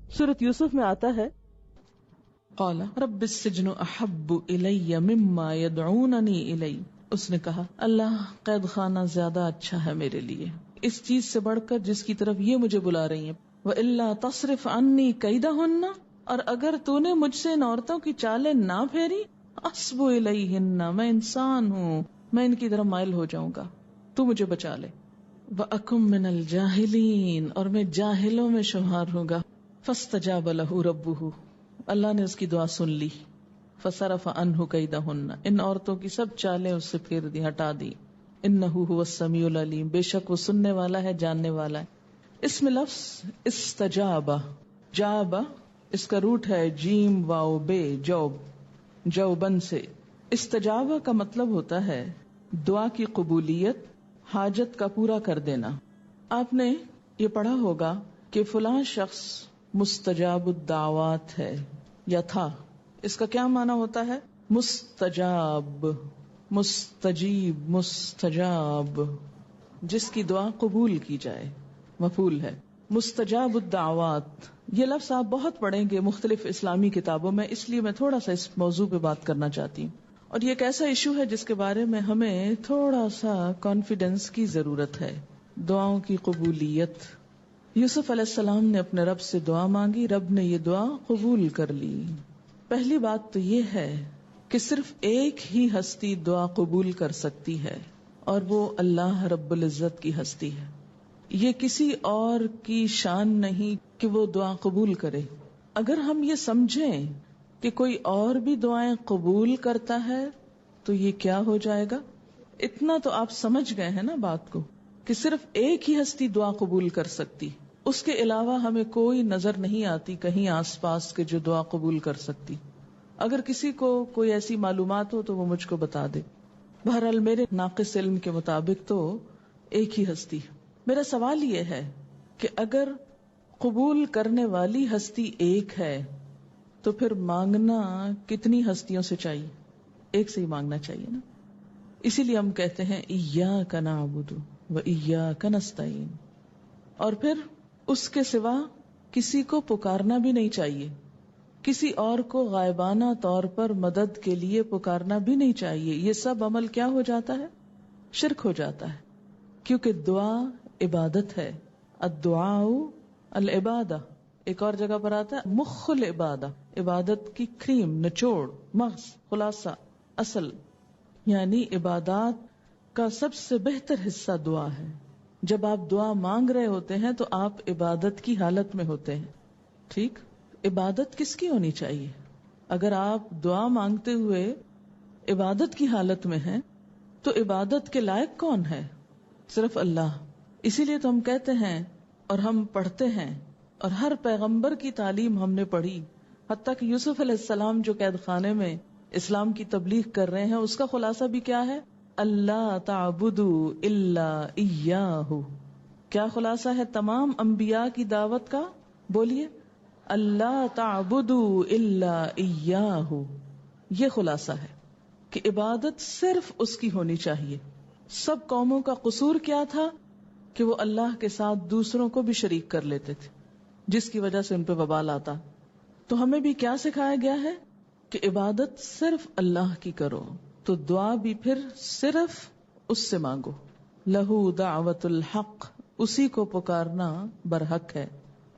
سورۃ یوسف میں آتا ہے قال رب السجن احب الی مما یدعوننی الی، اس نے کہا اللہ قید خانہ زیادہ اچھا ہے میرے لیے اس چیز سے بڑھ کر جس کی طرف یہ مجھے بلا رہی ہیں. وَإِلَّا تَصْرِفْ عَنِّي كَيْدَهُنَّ، اور اگر تو نے مجھ سے ان عورتوں کی چالیں نہ پھیری، اصب الیہن، میں انسان ہوں، میں ان کی طرف مائل ہو جاؤں گا، تو مجھے بچا لے. وَأَكُن مِّنَ الْجَاهِلِينَ، اور میں جاہلوں میں شمار ہوں گا. فَاسْتَجَابَ لَهُ رَبُّهُ، اللہ نے اس کی دعا سن لی. فَصَرَفَ عَنْهُ كَيْدَهُنَّ، ان عورتوں کی سب چالیں اس سے پھیر دی، ہٹا دی. إِنَّهُ هُوَ السَّمِيعُ الْعَلِيمُ، بے شک وہ سننے والا ہے، جاننے والا ہے. اس میں لفظ استجاب، جاب اس کا روٹ ہے جیم واو بے، جوبن سے. استجاب کا مطلب ہوتا ہے دعا کی قبولیت، حاجت کا پورا کر دینا. آپ نے یہ پڑھا ہوگا کہ فلاں شخص مستجاب الدعوات ہے یا تھا. اس کا کیا معنی ہوتا ہے؟ مستجاب، مستجیب، مستجاب، جس کی دعا قبول کی جائے، مفعول ہے. مستجاب الدعوات یہ لفظ آپ بہت پڑھیں گے مختلف اسلامی کتابوں میں، اس لیے میں تھوڑا سا اس موضوع پہ بات کرنا چاہتی ہوں. اور یہ ایک ایسا ایشو ہے جس کے بارے میں ہمیں تھوڑا سا کانفیڈنس کی ضرورت ہے. دعاؤں کی قبولیت. یوسف علیہ السلام نے اپنے رب سے دعا مانگی، رب نے یہ دعا قبول کر لی. پہلی بات تو یہ ہے کہ صرف ایک ہی ہستی دعا قبول کر سکتی ہے، اور وہ اللہ رب العزت کی ہستی ہے. یہ کسی اور کی شان نہیں کہ وہ دعا قبول کرے. اگر ہم یہ سمجھیں کہ کوئی اور بھی دعائیں قبول کرتا ہے تو یہ کیا ہو جائے گا؟ اتنا تو آپ سمجھ گئے ہیں نا بات کو، کہ صرف ایک ہی ہستی دعا قبول کر سکتی، اس کے علاوہ ہمیں کوئی نظر نہیں آتی کہیں آس پاس کے جو دعا قبول کر سکتی. اگر کسی کو کوئی ایسی معلومات ہو تو وہ مجھ کو بتا دے. بہرحال میرے ناقص علم کے مطابق تو ایک ہی ہستی. میرا سوال یہ ہے کہ اگر قبول کرنے والی ہستی ایک ہے تو پھر مانگنا کتنی ہستیوں سے چاہیے؟ ایک سے ہی مانگنا چاہیے نا. اسی لیے ہم کہتے ہیں ایاک نعبد و ایاک نستعین، اور پھر اس کے سوا کسی کو پکارنا بھی نہیں چاہیے، کسی اور کو غائبانہ طور پر مدد کے لیے پکارنا بھی نہیں چاہیے. یہ سب عمل کیا ہو جاتا ہے؟ شرک ہو جاتا ہے، کیونکہ دعا عبادت ہے. الدعاء العبادہ. ایک اور جگہ پر آتا ہے مخ العبادہ، عبادت کی کریم، نچوڑ، مغز، خلاصہ، اصل. یعنی عبادات کا سب سے بہتر حصہ دعا ہے. جب آپ دعا مانگ رہے ہوتے ہیں تو آپ عبادت کی حالت میں ہوتے ہیں. ٹھیک؟ عبادت کس کی ہونی چاہیے؟ اگر آپ دعا مانگتے ہوئے عبادت کی حالت میں ہیں تو عبادت کے لائق کون ہے؟ صرف اللہ. اسی لیے تو ہم کہتے ہیں اور ہم پڑھتے ہیں، اور ہر پیغمبر کی تعلیم ہم نے پڑھی، حتیٰ کہ یوسف علیہ السلام جو قید خانے میں اسلام کی تبلیغ کر رہے ہیں اس کا خلاصہ بھی کیا ہے؟ اللہ تعبدوا الا ایاہ. کیا خلاصہ ہے تمام انبیاء کی دعوت کا؟ بولیے، اللہ تعبدوا الا ایاہ. یہ خلاصہ ہے کہ عبادت صرف اس کی ہونی چاہیے. سب قوموں کا قصور کیا تھا کہ وہ اللہ کے ساتھ دوسروں کو بھی شریک کر لیتے تھے، جس کی وجہ سے ان پہ وبال آتا. تو ہمیں بھی کیا سکھایا گیا ہے کہ عبادت صرف اللہ کی کرو، تو دعا بھی پھر صرف اس سے مانگو. لہو دعوت الحق، اسی کو پکارنا برحق ہے.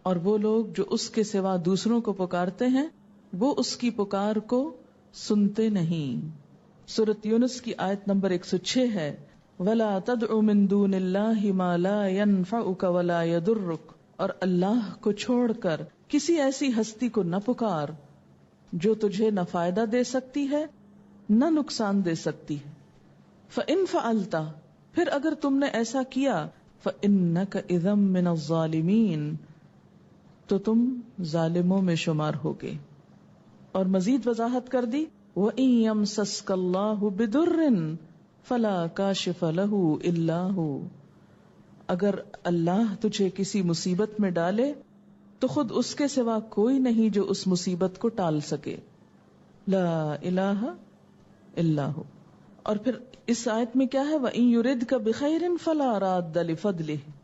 اور وہ لوگ جو اس کے سوا دوسروں کو پکارتے ہیں وہ اس کی پکار کو سنتے نہیں. سورۃ یونس کی آیت نمبر 106 ہے، وَلَا تَدْعُ مِن دُونِ اللَّهِ مَا لَا يَنفَعُكَ وَلَا يَضُرُّكَ، اور اللہ کو چھوڑ کر کسی ایسی ہستی کو نہ پکار جو تجھے نہ فائدہ دے سکتی ہے نہ نقصان دے سکتی ہے. فَإِن فَعَلْتَ، پھر اگر تم نے ایسا کیا، فَإِنَّكَ إِذًا مِّنَ الظَّالِمِينَ، تو تم ظالموں میں شمار ہوگے. اور مزید وضاحت کر دی، وَإِن يَمْسَسْكَ اللَّهُ بِضُرٍّ فَلَا كَاشِفَ لَهُ إِلَّا هُوَ، اگر اللہ تجھے کسی مصیبت میں ڈالے تو خود اس کے سوا کوئی نہیں جو اس مصیبت کو ٹال سکے. لا الہ الا ہو. اور پھر اس آیت میں کیا ہے، وَإِن يُرِدْكَ بِخَيْرٍ فَلَا رَادَّ لِفَضْلِهِ،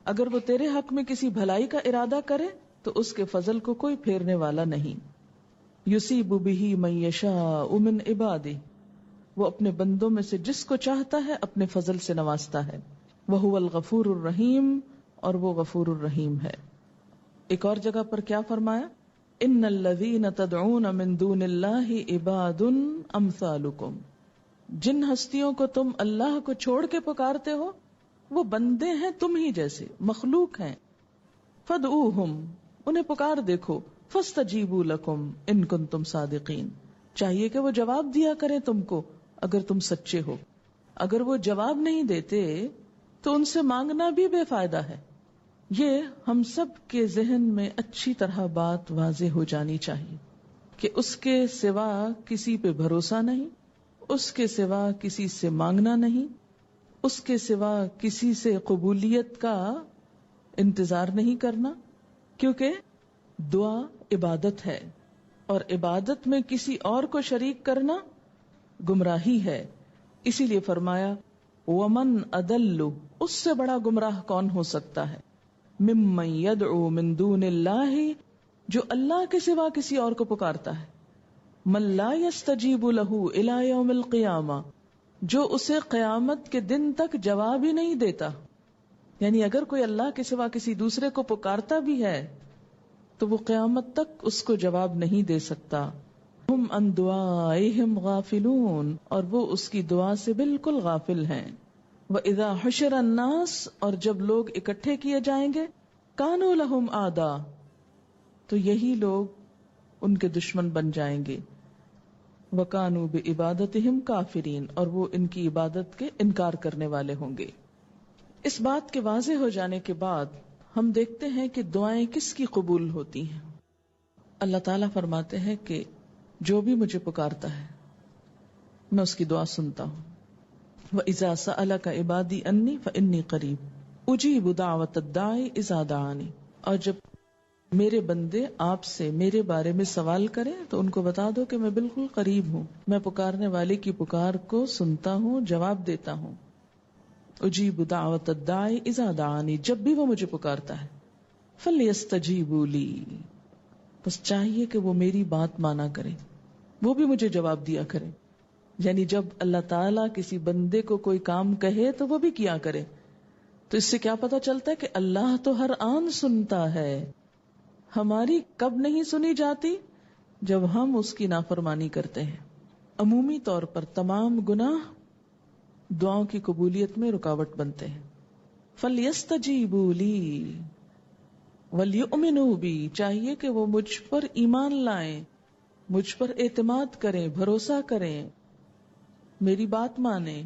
اگر وہ تیرے حق میں کسی بھلائی کا ارادہ کرے تو اس کے فضل کو کوئی پھیرنے والا نہیں. یصیب بہ من یشاء من عبادہ، وہ اپنے بندوں میں سے جس کو چاہتا ہے اپنے فضل سے نوازتا ہے. وہو الغفور الرحیم، اور وہ غفور الرحیم ہے. ایک اور جگہ پر کیا فرمایا؟ ان الذین تدعون من دون اللہ عباد امثالکم، جن ہستیوں کو تم اللہ کو چھوڑ کے پکارتے ہو وہ بندے ہیں تم ہی جیسے، مخلوق ہیں. فادعوہم، انہیں پکار دیکھو. فاستجیبوا لکم ان کنتم صادقین، چاہیے کہ وہ جواب دیا کریں تم کو اگر تم سچے ہو. اگر وہ جواب نہیں دیتے تو ان سے مانگنا بھی بے فائدہ ہے. یہ ہم سب کے ذہن میں اچھی طرح بات واضح ہو جانی چاہیے کہ اس کے سوا کسی پہ بھروسہ نہیں، اس کے سوا کسی سے مانگنا نہیں، اس کے سوا کسی سے قبولیت کا انتظار نہیں کرنا، کیونکہ دعا عبادت ہے اور عبادت میں کسی اور کو شریک کرنا گمراہی ہے. اسی لیے فرمایا ومن اضل، اس سے بڑا گمراہ کون ہو سکتا ہے، ممن یدعو من دون اللہ، جو اللہ کے سوا کسی اور کو پکارتا ہے، من لا یستجیب لہ الی یوم القیامہ، جو اسے قیامت کے دن تک جواب ہی نہیں دیتا. یعنی اگر کوئی اللہ کے سوا کسی دوسرے کو پکارتا بھی ہے تو وہ قیامت تک اس کو جواب نہیں دے سکتا. ہم ان دعائہم غافلون، اور وہ اس کی دعا سے بالکل غافل ہیں. وَإِذَا حُشِرَ النَّاسُ، اور جب لوگ اکٹھے کیے جائیں گے، كَانُوا لَهُمْ أَعْدَاءَ، تو یہی لوگ ان کے دشمن بن جائیں گے. وَكَانُوا بِعِبَادَتِهِمْ كَافِرِينَ، اور وہ ان کی عبادت کے انکار کرنے والے ہوں گے. اس بات کے واضح ہو جانے کے بعد ہم دیکھتے ہیں کہ دعائیں کس کی قبول ہوتی ہیں. اللہ تعالیٰ فرماتے ہیں کہ جو بھی مجھے پکارتا ہے میں اس کی دعا سنتا ہوں. وَإِذَا سَأَلَكَ عِبَادِي أَنِّي فَإِنِّي قَرِيبٌ أُجِيبُ دَعْوَةَ الدَّاعِ إِذَا دَعَانِ، اور جب میرے بندے آپ سے میرے بارے میں سوال کریں تو ان کو بتا دو کہ میں بالکل قریب ہوں، میں پکارنے والے کی پکار کو سنتا ہوں، جواب دیتا ہوں. اجیب دعوت الداعی اذا دعانی، جب بھی وہ مجھے پکارتا ہے. فلیستجیبوا لی، بس چاہیے کہ وہ میری بات مانا کرے، وہ بھی مجھے جواب دیا کرے. یعنی جب اللہ تعالیٰ کسی بندے کو کوئی کام کہے تو وہ بھی کیا کرے. تو اس سے کیا پتا چلتا ہے کہ اللہ تو ہر آن سنتا ہے. ہماری کب نہیں سنی جاتی؟ جب ہم اس کی نافرمانی کرتے ہیں. عمومی طور پر تمام گناہ دعاؤں کی قبولیت میں رکاوٹ بنتے ہیں. فَلْيَسْتَجِيبُوا لِي وَلْيُؤْمِنُوا بِي، چاہیے کہ وہ مجھ پر ایمان لائیں، مجھ پر اعتماد کریں، بھروسہ کریں، میری بات مانیں.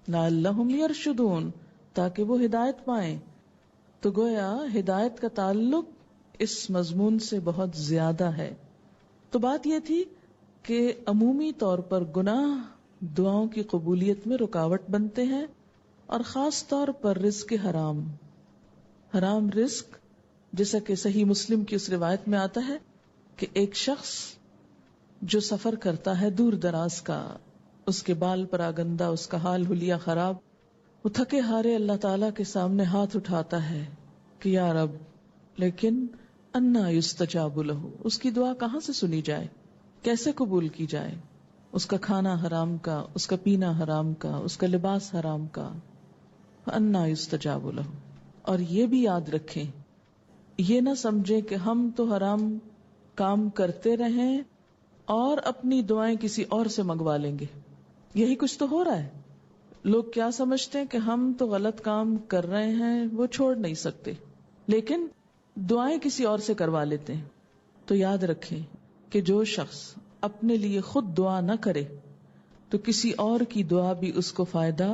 لَعَلَّهُمْ يَرْشُدُونَ، تاکہ وہ ہدایت پائیں. تو گویا ہدایت کا تعلق اس مضمون سے بہت زیادہ ہے. تو بات یہ تھی کہ عمومی طور پر گناہ دعاؤں کی قبولیت میں رکاوٹ بنتے ہیں، اور خاص طور پر رزق حرام. حرام رزق، جیسا کہ صحیح مسلم کی اس روایت میں آتا ہے کہ ایک شخص جو سفر کرتا ہے دور دراز کا، اس کے بال پراگندہ، اس کا حال حلیہ خراب، وہ تھکے ہارے اللہ تعالیٰ کے سامنے ہاتھ اٹھاتا ہے کہ یا رب، لیکن انا یستجاب لہ، اس کی دعا کہاں سے سنی جائے، کیسے قبول کی جائے. اس کا کھانا حرام کا، اس کا پینا حرام کا، اس کا لباس حرام کا. انا یستجاب لہ. اور یہ بھی یاد رکھیں، یہ نہ سمجھیں کہ ہم تو حرام کام کرتے رہیں اور اپنی دعائیں کسی اور سے منگوا لیں گے. یہی کچھ تو ہو رہا ہے. لوگ کیا سمجھتے ہیں کہ ہم تو غلط کام کر رہے ہیں، وہ چھوڑ نہیں سکتے، لیکن دعائیں کسی اور سے کروا لیتے ہیں. تو یاد رکھیں کہ جو شخص اپنے لیے خود دعا نہ کرے تو کسی اور کی دعا بھی اس کو فائدہ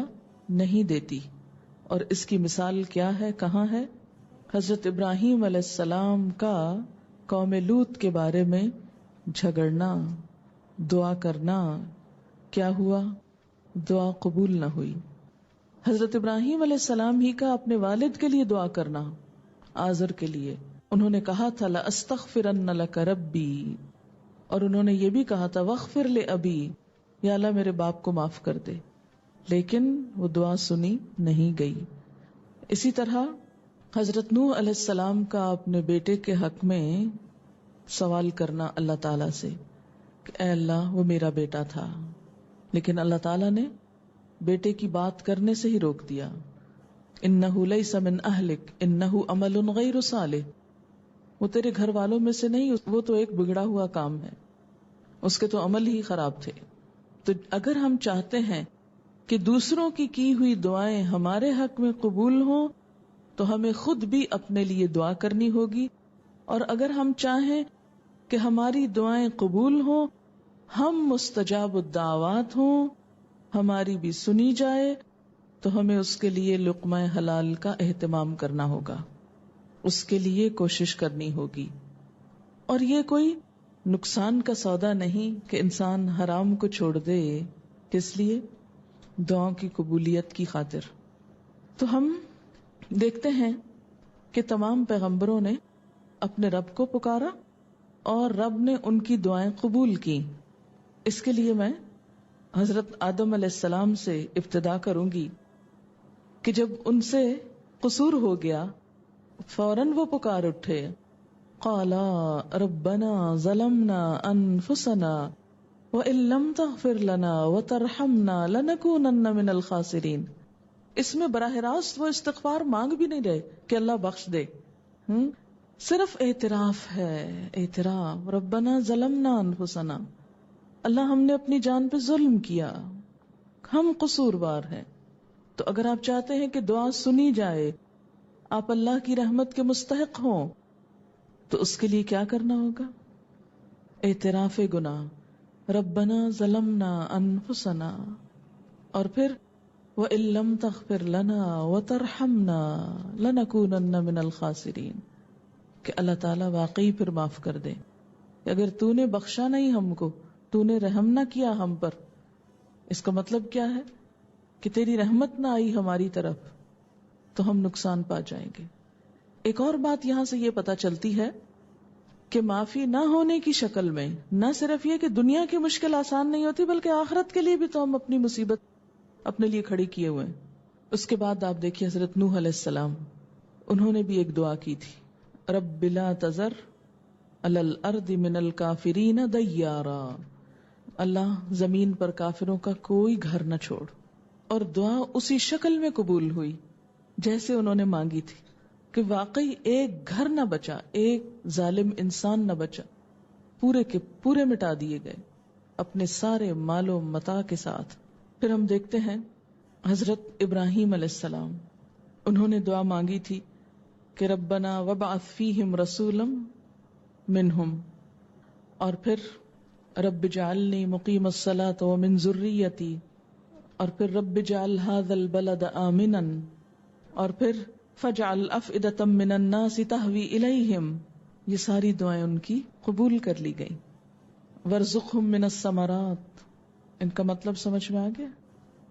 نہیں دیتی. اور اس کی مثال کیا ہے، کہاں ہے؟ حضرت ابراہیم علیہ السلام کا قوم لوط کے بارے میں جھگڑنا، دعا کرنا، کیا ہوا؟ دعا قبول نہ ہوئی. حضرت ابراہیم علیہ السلام ہی کا اپنے والد کے لیے دعا کرنا، آزر کے لیے. انہوں نے کہا تھا لَأَسْتَغْفِرَنَّ لَكَ رَبِّي، اور انہوں نے یہ بھی کہا تھا وَاغْفِرْ لِأَبِي، یا اللہ میرے باپ کو معاف کر دے. لیکن وہ دعا سنی نہیں گئی. اسی طرح حضرت نوح علیہ السلام کا اپنے بیٹے کے حق میں سوال کرنا اللہ تعالیٰ سے کہ اے اللہ وہ میرا بیٹا تھا، لیکن اللہ تعالیٰ نے بیٹے کی بات کرنے سے ہی روک دیا. انہ لیس من اہلک انہ عمل غیر صالح، وہ تیرے گھر والوں میں سے نہیں، وہ تو ایک بگڑا ہوا کام ہے، اس کے تو عمل ہی خراب تھے. تو اگر ہم چاہتے ہیں کہ دوسروں کی ہوئی دعائیں ہمارے حق میں قبول ہوں تو ہمیں خود بھی اپنے لیے دعا کرنی ہوگی، اور اگر ہم چاہیں کہ ہماری دعائیں قبول ہوں، ہم مستجاب الدعوات ہوں، ہماری بھی سنی جائے، تو ہمیں اس کے لیے لقمہ حلال کا اہتمام کرنا ہوگا، اس کے لیے کوشش کرنی ہوگی. اور یہ کوئی نقصان کا سودا نہیں کہ انسان حرام کو چھوڑ دے، کس لیے؟ دعاؤں کی قبولیت کی خاطر. تو ہم دیکھتے ہیں کہ تمام پیغمبروں نے اپنے رب کو پکارا اور رب نے ان کی دعائیں قبول کی. اس کے لیے میں حضرت آدم علیہ السلام سے ابتدا کروں گی کہ جب ان سے قصور ہو گیا فوراً وہ پکار اٹھے، قالا ربنا ظلمنا انفسنا وان لم تغفر لنا وترحمنا لنکونن من الخاسرین. اس میں براہ راست وہ استغفار مانگ بھی نہیں رہے کہ اللہ بخش دے، صرف اعتراف ہے، اعتراف. ربنا ظلمنا انفسنا، اللہ ہم نے اپنی جان پہ ظلم کیا، ہم قصوروار ہیں. تو اگر آپ چاہتے ہیں کہ دعا سنی جائے، آپ اللہ کی رحمت کے مستحق ہوں، تو اس کے لیے کیا کرنا ہوگا؟ اعتراف گناہ، ربنا ظلمنا انفسنا، اور پھر وَإِن لَّمْ تَغْفِرْ لَنَا وَتَرْحَمْنَا لَنَكُونَنَّ مِنَ الْخَاسِرِينَ، کہ اللہ تعالیٰ واقعی پھر معاف کر دے کہ اگر تو نے بخشا نہیں ہم کو، تو نے رحم نہ کیا ہم پر. اس کا مطلب کیا ہے؟ کہ تیری رحمت نہ آئی ہماری طرف تو ہم نقصان پا جائیں گے. ایک اور بات یہاں سے یہ پتہ چلتی ہے کہ معافی نہ ہونے کی شکل میں نہ صرف یہ کہ دنیا کی مشکل آسان نہیں ہوتی، بلکہ آخرت کے لیے بھی تو ہم اپنی مصیبت اپنے لیے کھڑی کیے ہوئے ہیں. اس کے بعد آپ دیکھیے حضرت نوح علیہ السلام، انہوں نے بھی ایک دعا کی تھی، رب لا تذر علی الارض من الکافرین دیارا، اللہ زمین پر کافروں کا کوئی گھر نہ چھوڑ. اور دعا اسی شکل میں قبول ہوئی جیسے انہوں نے مانگی تھی، کہ واقعی ایک گھر نہ بچا، ایک ظالم انسان نہ بچا، پورے کے پورے مٹا دیے گئے اپنے سارے مال و متاع کے ساتھ. پھر ہم دیکھتے ہیں حضرت ابراہیم علیہ السلام، انہوں نے دعا مانگی تھی کہ ربنا وابعث فیہم رسولا منہم، اور پھر رب اجعلنی مقیم الصلاۃ ومن ذریتی، اور پھر رب اجعل ھذا البلد آمنا، اور پھر فاجعل افئدۃ من الناس تہوی الیہم. یہ ساری دعائیں ان کی قبول کر لی گئیں. وارزقہم من الثمرات، ان کا مطلب سمجھ میں آ گیا؟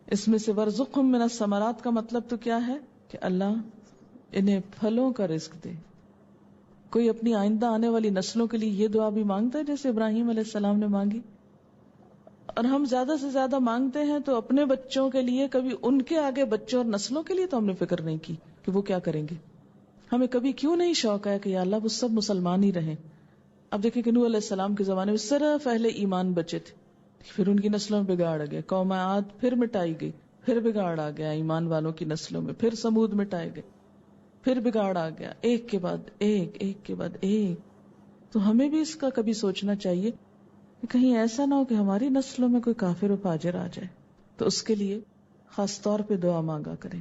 اس میں سے وارزقہم من الثمرات کا مطلب تو کیا ہے کہ اللہ انہیں پھلوں کا رزق دے. کوئی اپنی آئندہ آنے والی نسلوں کے لیے یہ دعا بھی مانگتا ہے جیسے ابراہیم علیہ السلام نے مانگی. اور ہم زیادہ سے زیادہ مانگتے ہیں تو اپنے بچوں کے لیے، کبھی ان کے آگے بچوں اور نسلوں کے لیے تو ہم نے فکر نہیں کی کہ وہ کیا کریں گے. ہمیں کبھی کیوں نہیں شوق ہے کہ یا اللہ وہ سب مسلمان ہی رہیں. اب دیکھیں کہ نوح علیہ السلام کے زمانے میں صرف اہل ایمان بچے تھے، پھر ان کی نسلوں میں بگاڑ آ گیا، قوم عاد پھر مٹائی گئی، پھر بگاڑ آ گیا ایمان والوں کی نسلوں میں، پھر سمود مٹائے گئے، پھر بگاڑ آ گیا، ایک کے بعد ایک، ایک کے بعد ایک. تو ہمیں بھی اس کا کبھی سوچنا چاہیے کہ کہیں ایسا نہ ہو کہ ہماری نسلوں میں کوئی کافر و فاجر آ جائے. تو اس کے لیے خاص طور پہ دعا مانگا کریں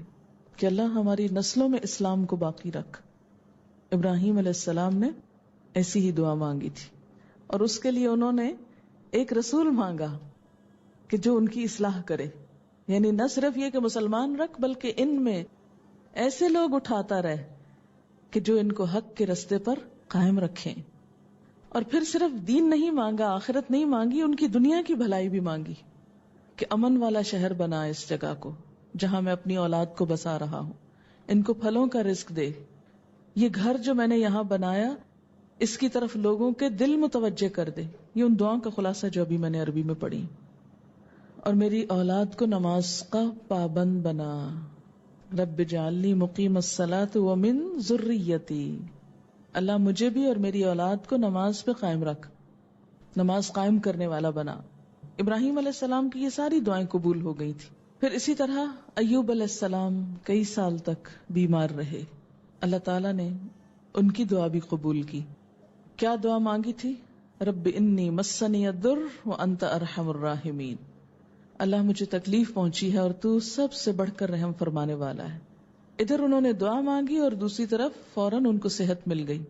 کہ اللہ ہماری نسلوں میں اسلام کو باقی رکھ. ابراہیم علیہ السلام نے ایسی ہی دعا مانگی تھی، اور اس کے لیے انہوں نے ایک رسول مانگا کہ جو ان کی اصلاح کرے. یعنی نہ صرف یہ کہ مسلمان رکھ، بلکہ ان میں ایسے لوگ اٹھاتا رہے کہ جو ان کو حق کے رستے پر قائم رکھیں. اور پھر صرف دین نہیں مانگا، آخرت نہیں مانگی، ان کی دنیا کی بھلائی بھی مانگی کہ امن والا شہر بنا اس جگہ کو جہاں میں اپنی اولاد کو بسا رہا ہوں، ان کو پھلوں کا رزق دے. یہ گھر جو میں نے یہاں بنایا اس کی طرف لوگوں کے دل متوجہ کر دے. یہ ان دعاؤں کا خلاصہ جو ابھی میں نے عربی میں پڑھی. اور میری اولاد کو نماز کا پابند بنا. رب اجعلنی مقیم الصلاۃ ومن ذریتی، اللہ مجھے بھی اور میری اولاد کو نماز پہ قائم رکھ، نماز قائم کرنے والا بنا۔ ابراہیم علیہ السلام کی یہ ساری دعائیں قبول ہو گئی تھی۔ پھر اسی طرح ایوب علیہ السلام کئی سال تک بیمار رہے، اللہ تعالیٰ نے ان کی دعا بھی قبول کی۔ کیا دعا مانگی تھی؟ رب انی مسنی الضر وانت ارحم الراحمین، اللہ مجھے تکلیف پہنچی ہے اور تو سب سے بڑھ کر رحم فرمانے والا ہے۔ ادھر انہوں نے دعا مانگی اور دوسری طرف فوراً ان کو صحت مل گئی،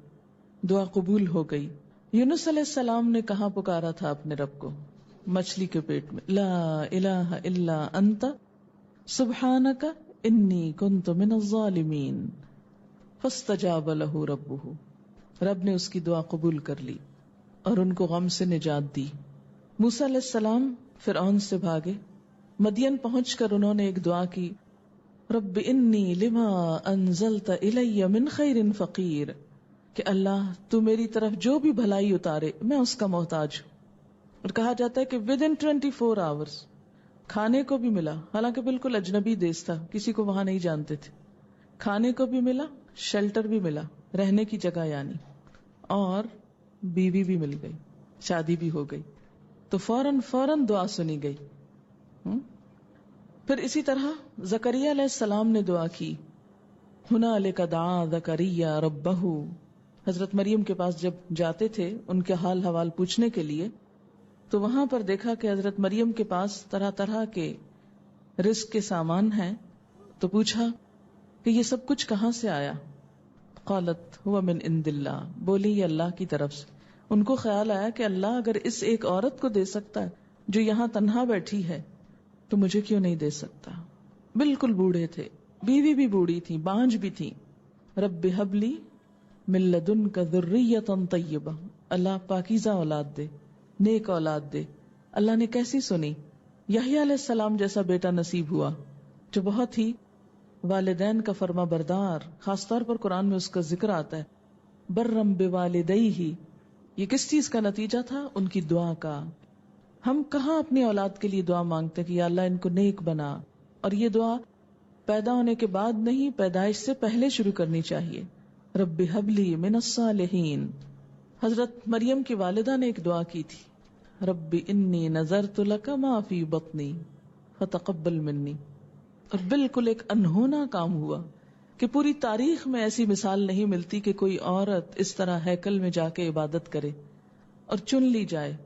دعا قبول ہو گئی۔ یونس علیہ السلام نے کہاں پکارا تھا اپنے رب کو؟ مچھلی کے پیٹ میں، لا الہ الا انت سبحانک انی کنت من الظالمین فاستجاب لہ ربہ، رب نے اس کی دعا قبول کر لی اور ان کو غم سے نجات دی۔ موسیٰ علیہ السلام فرعون سے بھاگے، مدین پہنچ کر انہوں نے ایک دعا کی، رب انی لما انزلت الی من خیر فقیر، کہ اللہ تو میری طرف جو بھی بھلائی اتارے میں اس کا محتاج ہوں۔ اور کہا جاتا ہے کہ ودن 24 آورز کھانے کو بھی ملا، حالانکہ بالکل اجنبی دیس تھا، کسی کو وہاں نہیں جانتے تھے، کھانے کو بھی ملا، شیلٹر بھی ملا، رہنے کی جگہ یعنی، اور بیوی بھی مل گئی، شادی بھی ہو گئی، تو فوراً دعا سنی گئی۔ پھر اسی طرح زکریا علیہ السلام نے دعا کی، ہنالک دعا زکریا ربہ، حضرت مریم کے پاس جب جاتے تھے ان کے حال حوال پوچھنے کے لیے تو وہاں پر دیکھا کہ حضرت مریم کے پاس طرح طرح کے رزق کے سامان ہیں، تو پوچھا کہ یہ سب کچھ کہاں سے آیا؟ قالت ہوا من عند اللہ، بولی یہ اللہ کی طرف سے۔ ان کو خیال آیا کہ اللہ اگر اس ایک عورت کو دے سکتا ہے جو یہاں تنہا بیٹھی ہے تو مجھے کیوں نہیں دے سکتا؟ بالکل بوڑھے تھے، بیوی بھی بوڑھی تھی، بانجھ بھی تھی۔ رب ہب لی من لدنک ذریۃ طیبہ، اللہ پاکیزہ اولاد دے، نیک اولاد دے۔ اللہ نے کیسی سنی؟ یحییٰ علیہ السلام جیسا بیٹا نصیب ہوا جو بہت ہی والدین کا فرما بردار، خاص طور پر قرآن میں اس کا ذکر آتا ہے، برم بوالدیہ۔ یہ کس چیز کا نتیجہ تھا؟ ان کی دعا کا۔ ہم کہاں اپنی اولاد کے لیے دعا مانگتے کہ یا اللہ ان کو نیک بنا، اور یہ دعا پیدا ہونے کے بعد نہیں، پیدائش سے پہلے شروع کرنی چاہیے۔ رب ہب لی من الصالحین۔ حضرت مریم کی والدہ نے ایک دعا کی تھی، رب انی نذرت لک ما فی بطنی فتقبل منی، اور بالکل ایک انہونا کام ہوا کہ پوری تاریخ میں ایسی مثال نہیں ملتی کہ کوئی عورت اس طرح ہیکل میں جا کے عبادت کرے اور چن لی جائے،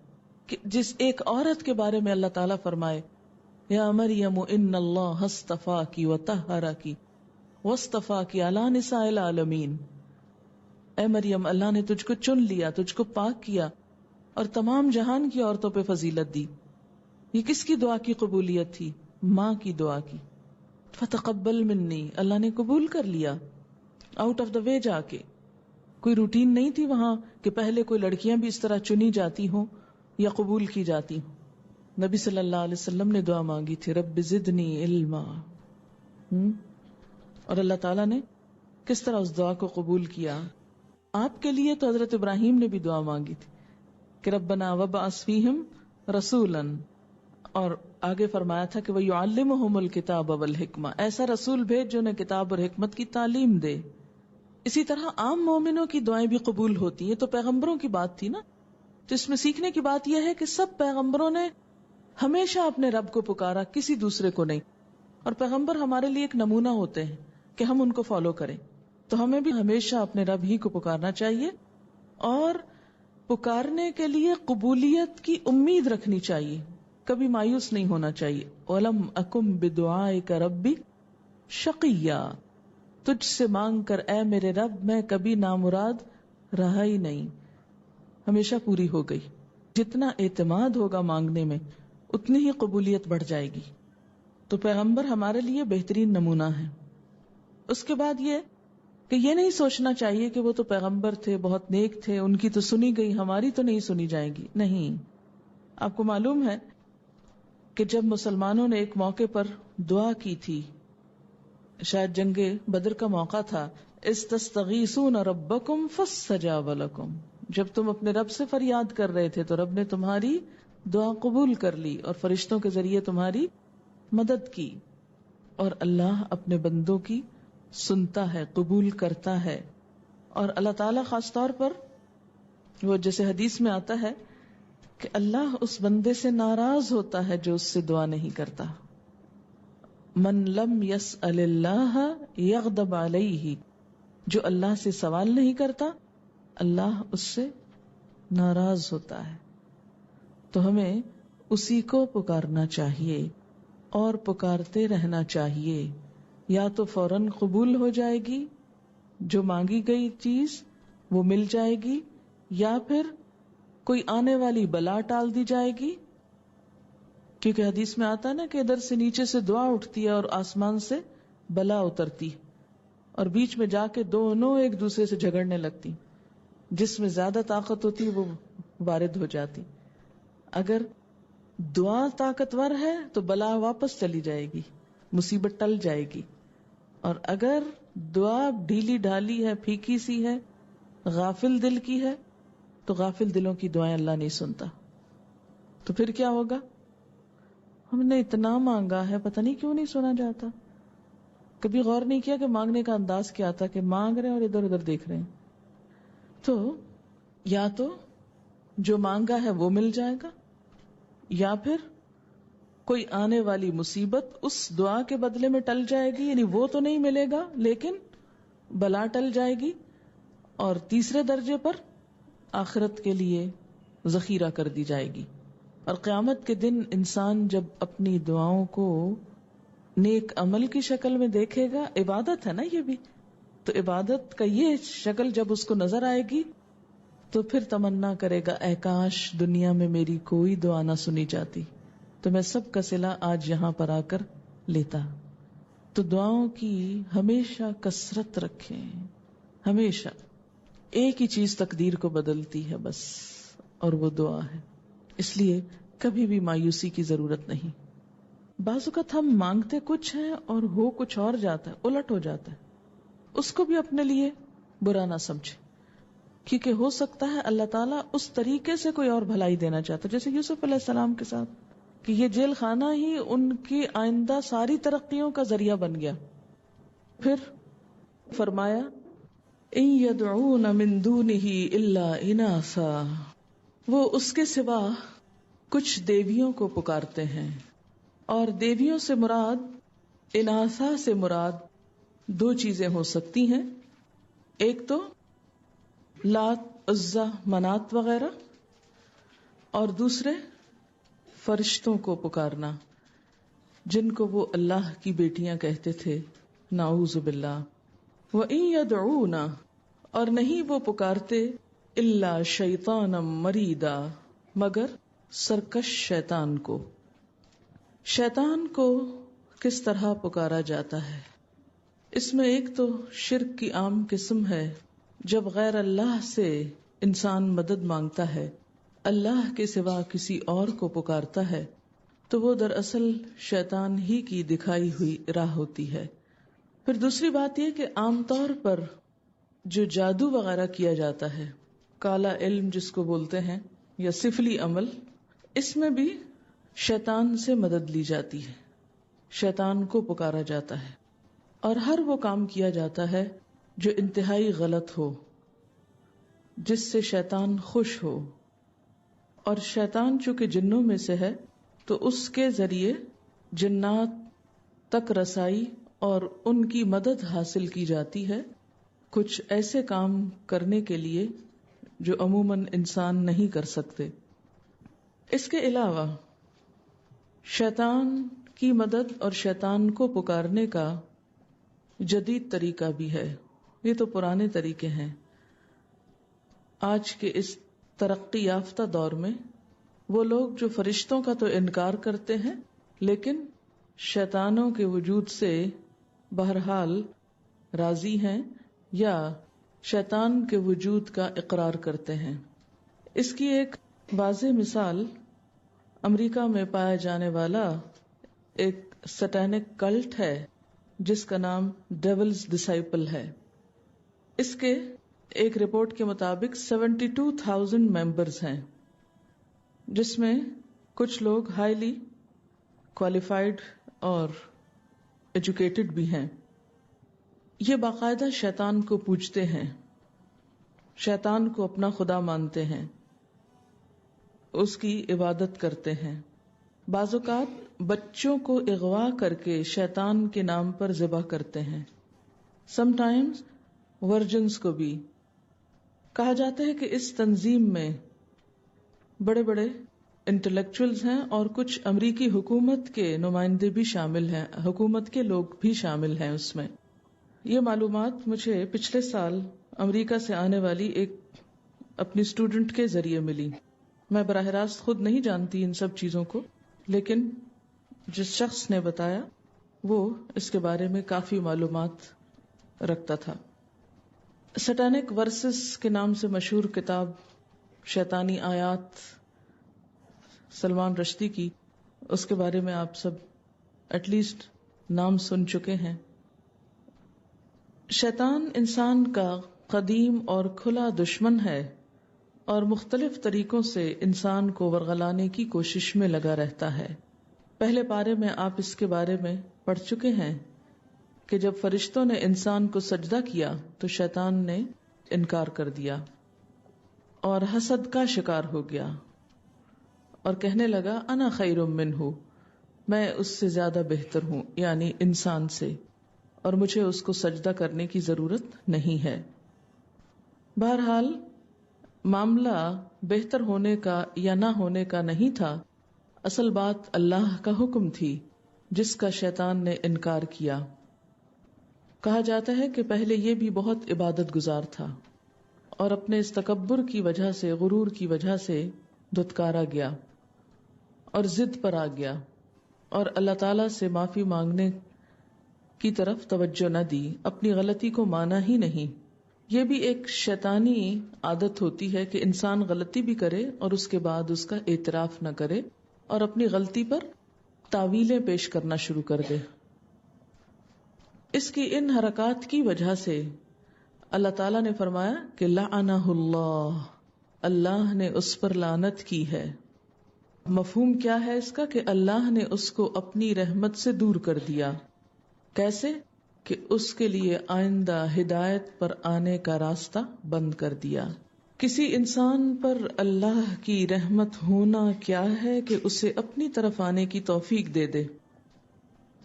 کہ جس ایک عورت کے بارے میں اللہ تعالیٰ فرمائے یا مریم ان اللہ اصطفاکی وطہرکی واصطفاکی علی نساء العالمین، اے مریم اللہ نے تجھ کو چن لیا، تجھ کو پاک کیا اور تمام جہان کی عورتوں پہ فضیلت دی۔ یہ کس کی دعا کی قبولیت تھی؟ ماں کی دعا کی۔ فتقبل منی، اللہ نے قبول کر لیا آؤٹ آف دا وے جا کے۔ کوئی روٹین نہیں تھی وہاں کہ پہلے کوئی لڑکیاں بھی اس طرح چنی جاتی ہوں یا قبول کی جاتی ہوں۔ نبی صلی اللہ علیہ وسلم نے دعا مانگی تھی، رب زدنی علما، اور اللہ تعالیٰ نے کس طرح اس دعا کو قبول کیا۔ آپ کے لیے تو حضرت ابراہیم نے بھی دعا مانگی تھی کہ ربنا وابعث فیہم رسولا، اور آگے فرمایا تھا کہ وَيُعَلِّمُهُمُ الْكِتَابَ وَالْحِکْمَةَ، ایسا رسول بھیج جو انہیں کتاب اور حکمت کی تعلیم دے۔ اسی طرح عام مومنوں کی دعائیں بھی قبول ہوتی ہیں، تو پیغمبروں کی بات تھی نا، تو اس میں سیکھنے کی بات یہ ہے کہ سب پیغمبروں نے ہمیشہ اپنے رب کو پکارا، کسی دوسرے کو نہیں، اور پیغمبر ہمارے لیے ایک نمونہ ہوتے ہیں کہ ہم ان کو فالو کریں۔ تو ہمیں بھی ہمیشہ اپنے رب ہی کو پکارنا چاہیے، اور پکارنے کے لیے قبولیت کی امید رکھنی چاہیے، کبھی مایوس نہیں ہونا چاہیے۔ وَلَمْ أَكُمْ بِدُعَائِكَ رَبِّ شَقِيًّا، تجھ سے مانگ کر اے میرے رب میں کبھی نامراد رہا ہی نہیں، ہمیشہ پوری ہو گئی۔ جتنا اعتماد ہوگا مانگنے میں اتنی ہی قبولیت بڑھ جائے گی۔ تو پیغمبر ہمارے لیے بہترین نمونہ ہے۔ اس کے بعد یہ کہ یہ نہیں سوچنا چاہیے کہ وہ تو پیغمبر تھے، بہت نیک تھے، ان کی تو سنی گئی، ہماری تو نہیں سنی جائے گی۔ نہیں، آپ کو معلوم ہے کہ جب مسلمانوں نے ایک موقع پر دعا کی تھی، شاید جنگ بدر کا موقع تھا، استستغیثون ربکم فاستجاب لکم، جب تم اپنے رب سے فریاد کر رہے تھے تو رب نے تمہاری دعا قبول کر لی اور فرشتوں کے ذریعے تمہاری مدد کی۔ اور اللہ اپنے بندوں کی سنتا ہے، قبول کرتا ہے. اور اللہ تعالیٰ خاص طور پر وہ جیسے حدیث میں آتا ہے کہ اللہ اس بندے سے ناراض ہوتا ہے جو اس سے دعا نہیں کرتا. من لم یسأل اللہ یغضب علیہ، جو اللہ سے سوال نہیں کرتا اللہ اس سے ناراض ہوتا ہے. تو ہمیں اسی کو پکارنا چاہیے اور پکارتے رہنا چاہیے. یا تو فوراً قبول ہو جائے گی جو مانگی گئی چیز، وہ مل جائے گی، یا پھر کوئی آنے والی بلا ٹال دی جائے گی. کیونکہ حدیث میں آتا ہے نا کہ ادھر سے نیچے سے دعا اٹھتی ہے اور آسمان سے بلا اترتی، اور بیچ میں جا کے دونوں ایک دوسرے سے جھگڑنے لگتی. جس میں زیادہ طاقت ہوتی وہ وارد ہو جاتی. اگر دعا طاقتور ہے تو بلا واپس چلی جائے گی، مصیبت ٹل جائے گی. اور اگر دعا ڈھیلی ڈھالی ہے، پھیکی سی ہے، غافل دل کی ہے، تو غافل دلوں کی دعائیں اللہ نہیں سنتا. تو پھر کیا ہوگا؟ ہم نے اتنا مانگا ہے، پتہ نہیں کیوں نہیں سنا جاتا. کبھی غور نہیں کیا کہ مانگنے کا انداز کیا تھا، کہ مانگ رہے ہیں اور ادھر ادھر دیکھ رہے ہیں. تو یا تو جو مانگا ہے وہ مل جائے گا، یا پھر کوئی آنے والی مصیبت اس دعا کے بدلے میں ٹل جائے گی. یعنی وہ تو نہیں ملے گا لیکن بلا ٹل جائے گی. اور تیسرے درجے پر آخرت کے لیے ذخیرہ کر دی جائے گی. اور قیامت کے دن انسان جب اپنی دعاؤں کو نیک عمل کی شکل میں دیکھے گا، عبادت ہے نا یہ بھی، تو عبادت کا یہ شکل جب اس کو نظر آئے گی تو پھر تمنا کرے گا اے کاش دنیا میں میری کوئی دعا نہ سنی جاتی، تو میں سب کا صلہ آج یہاں پر آ کر لیتا. تو دعاؤں کی ہمیشہ کثرت رکھیں. ہمیشہ ایک ہی چیز تقدیر کو بدلتی ہے بس، اور وہ دعا ہے. اس لیے کبھی بھی مایوسی کی ضرورت نہیں. بعض اوقات ہم مانگتے کچھ ہیں اور ہو کچھ اور جاتا ہے، الٹ ہو جاتا ہے. اس کو بھی اپنے لیے برا نہ سمجھے، کیونکہ ہو سکتا ہے اللہ تعالیٰ اس طریقے سے کوئی اور بھلائی دینا چاہتا ہے. جیسے یوسف علیہ السلام کے ساتھ کہ یہ جیل خانہ ہی ان کی آئندہ ساری ترقیوں کا ذریعہ بن گیا. پھر فرمایا ان يدعون من دونه الا اناثا، وہ اس کے سوا کچھ دیویوں کو پکارتے ہیں. اور دیویوں سے مراد، اناثا سے مراد دو چیزیں ہو سکتی ہیں. ایک تو لات، عزا، منات وغیرہ، اور دوسرے فرشتوں کو پکارنا جن کو وہ اللہ کی بیٹیاں کہتے تھے، نعوذ باللہ. وَإِن يَدْعُونَ، اور نہیں وہ پکارتے، إِلَّا شَيْطَانًا مَرِيدًا، مگر سرکش شیطان کو. شیطان کو کس طرح پکارا جاتا ہے؟ اس میں ایک تو شرک کی عام قسم ہے. جب غیر اللہ سے انسان مدد مانگتا ہے، اللہ کے سوا کسی اور کو پکارتا ہے، تو وہ دراصل شیطان ہی کی دکھائی ہوئی راہ ہوتی ہے. پھر دوسری بات یہ کہ عام طور پر جو جادو وغیرہ کیا جاتا ہے، کالا علم جس کو بولتے ہیں، یا سفلی عمل، اس میں بھی شیطان سے مدد لی جاتی ہے، شیطان کو پکارا جاتا ہے. اور ہر وہ کام کیا جاتا ہے جو انتہائی غلط ہو، جس سے شیطان خوش ہو. اور شیطان چونکہ جنوں میں سے ہے تو اس کے ذریعے جنات تک رسائی اور ان کی مدد حاصل کی جاتی ہے کچھ ایسے کام کرنے کے لیے جو عموماً انسان نہیں کر سکتے. اس کے علاوہ شیطان کی مدد اور شیطان کو پکارنے کا جدید طریقہ بھی ہے. یہ تو پرانے طریقے ہیں. آج کے اس ترقی یافتہ دور میں وہ لوگ جو فرشتوں کا تو انکار کرتے ہیں لیکن شیطانوں کے وجود سے بہرحال راضی ہیں یا شیطان کے وجود کا اقرار کرتے ہیں. اس کی ایک واضح مثال امریکہ میں پایا جانے والا ایک سٹینک کلٹ ہے جس کا نام ڈیولز ڈسائپل ہے. اس کے ایک رپورٹ کے مطابق 72,000 ممبرز ہیں، جس میں کچھ لوگ ہائیلی کوالیفائڈ اور ایجوکیٹڈ بھی ہیں، یہ باقاعدہ شیطان کو پوجتے ہیں، شیطان کو اپنا خدا مانتے ہیں، اس کی عبادت کرتے ہیں. بعض اوقات بچوں کو اغوا کر کے شیطان کے نام پر ذبح کرتے ہیں. سم ٹائمز ورجنز کو بھی. کہا جاتا ہے کہ اس تنظیم میں بڑے بڑے انٹلیکچوئلز ہیں اور کچھ امریکی حکومت کے نمائندے بھی شامل ہیں، حکومت کے لوگ بھی شامل ہیں اس میں. یہ معلومات مجھے پچھلے سال امریکہ سے آنے والی ایک اپنی اسٹوڈنٹ کے ذریعے ملی. میں براہ راست خود نہیں جانتی ان سب چیزوں کو، لیکن جس شخص نے بتایا وہ اس کے بارے میں کافی معلومات رکھتا تھا. سٹینک ورسز کے نام سے مشہور کتاب شیطانی آیات سلمان رشدی کی، اس کے بارے میں آپ سب ایٹ لیسٹ نام سن چکے ہیں. شیطان انسان کا قدیم اور کھلا دشمن ہے اور مختلف طریقوں سے انسان کو ورغلانے کی کوشش میں لگا رہتا ہے. پہلے پارے میں آپ اس کے بارے میں پڑھ چکے ہیں کہ جب فرشتوں نے انسان کو سجدہ کیا تو شیطان نے انکار کر دیا اور حسد کا شکار ہو گیا اور کہنے لگا انا خیر منہ، میں اس سے زیادہ بہتر ہوں، یعنی انسان سے، اور مجھے اس کو سجدہ کرنے کی ضرورت نہیں ہے. بہرحال معاملہ بہتر ہونے کا یا نہ ہونے کا نہیں تھا، اصل بات اللہ کا حکم تھی جس کا شیطان نے انکار کیا. کہا جاتا ہے کہ پہلے یہ بھی بہت عبادت گزار تھا اور اپنے اس تکبر کی وجہ سے، غرور کی وجہ سے دھتکارا گیا اور ضد پر آ گیا اور اللہ تعالی سے معافی مانگنے کی طرف توجہ نہ دی، اپنی غلطی کو مانا ہی نہیں. یہ بھی ایک شیطانی عادت ہوتی ہے کہ انسان غلطی بھی کرے اور اس کے بعد اس کا اعتراف نہ کرے اور اپنی غلطی پر تاویلیں پیش کرنا شروع کر دے. اس کی ان حرکات کی وجہ سے اللہ تعالیٰ نے فرمایا کہ لعنہ اللہ، اللہ نے اس پر لعنت کی ہے. مفہوم کیا ہے اس کا؟ کہ اللہ نے اس کو اپنی رحمت سے دور کر دیا. کیسے؟ کہ اس کے لیے آئندہ ہدایت پر آنے کا راستہ بند کر دیا. کسی انسان پر اللہ کی رحمت ہونا کیا ہے کہ اسے اپنی طرف آنے کی توفیق دے دے.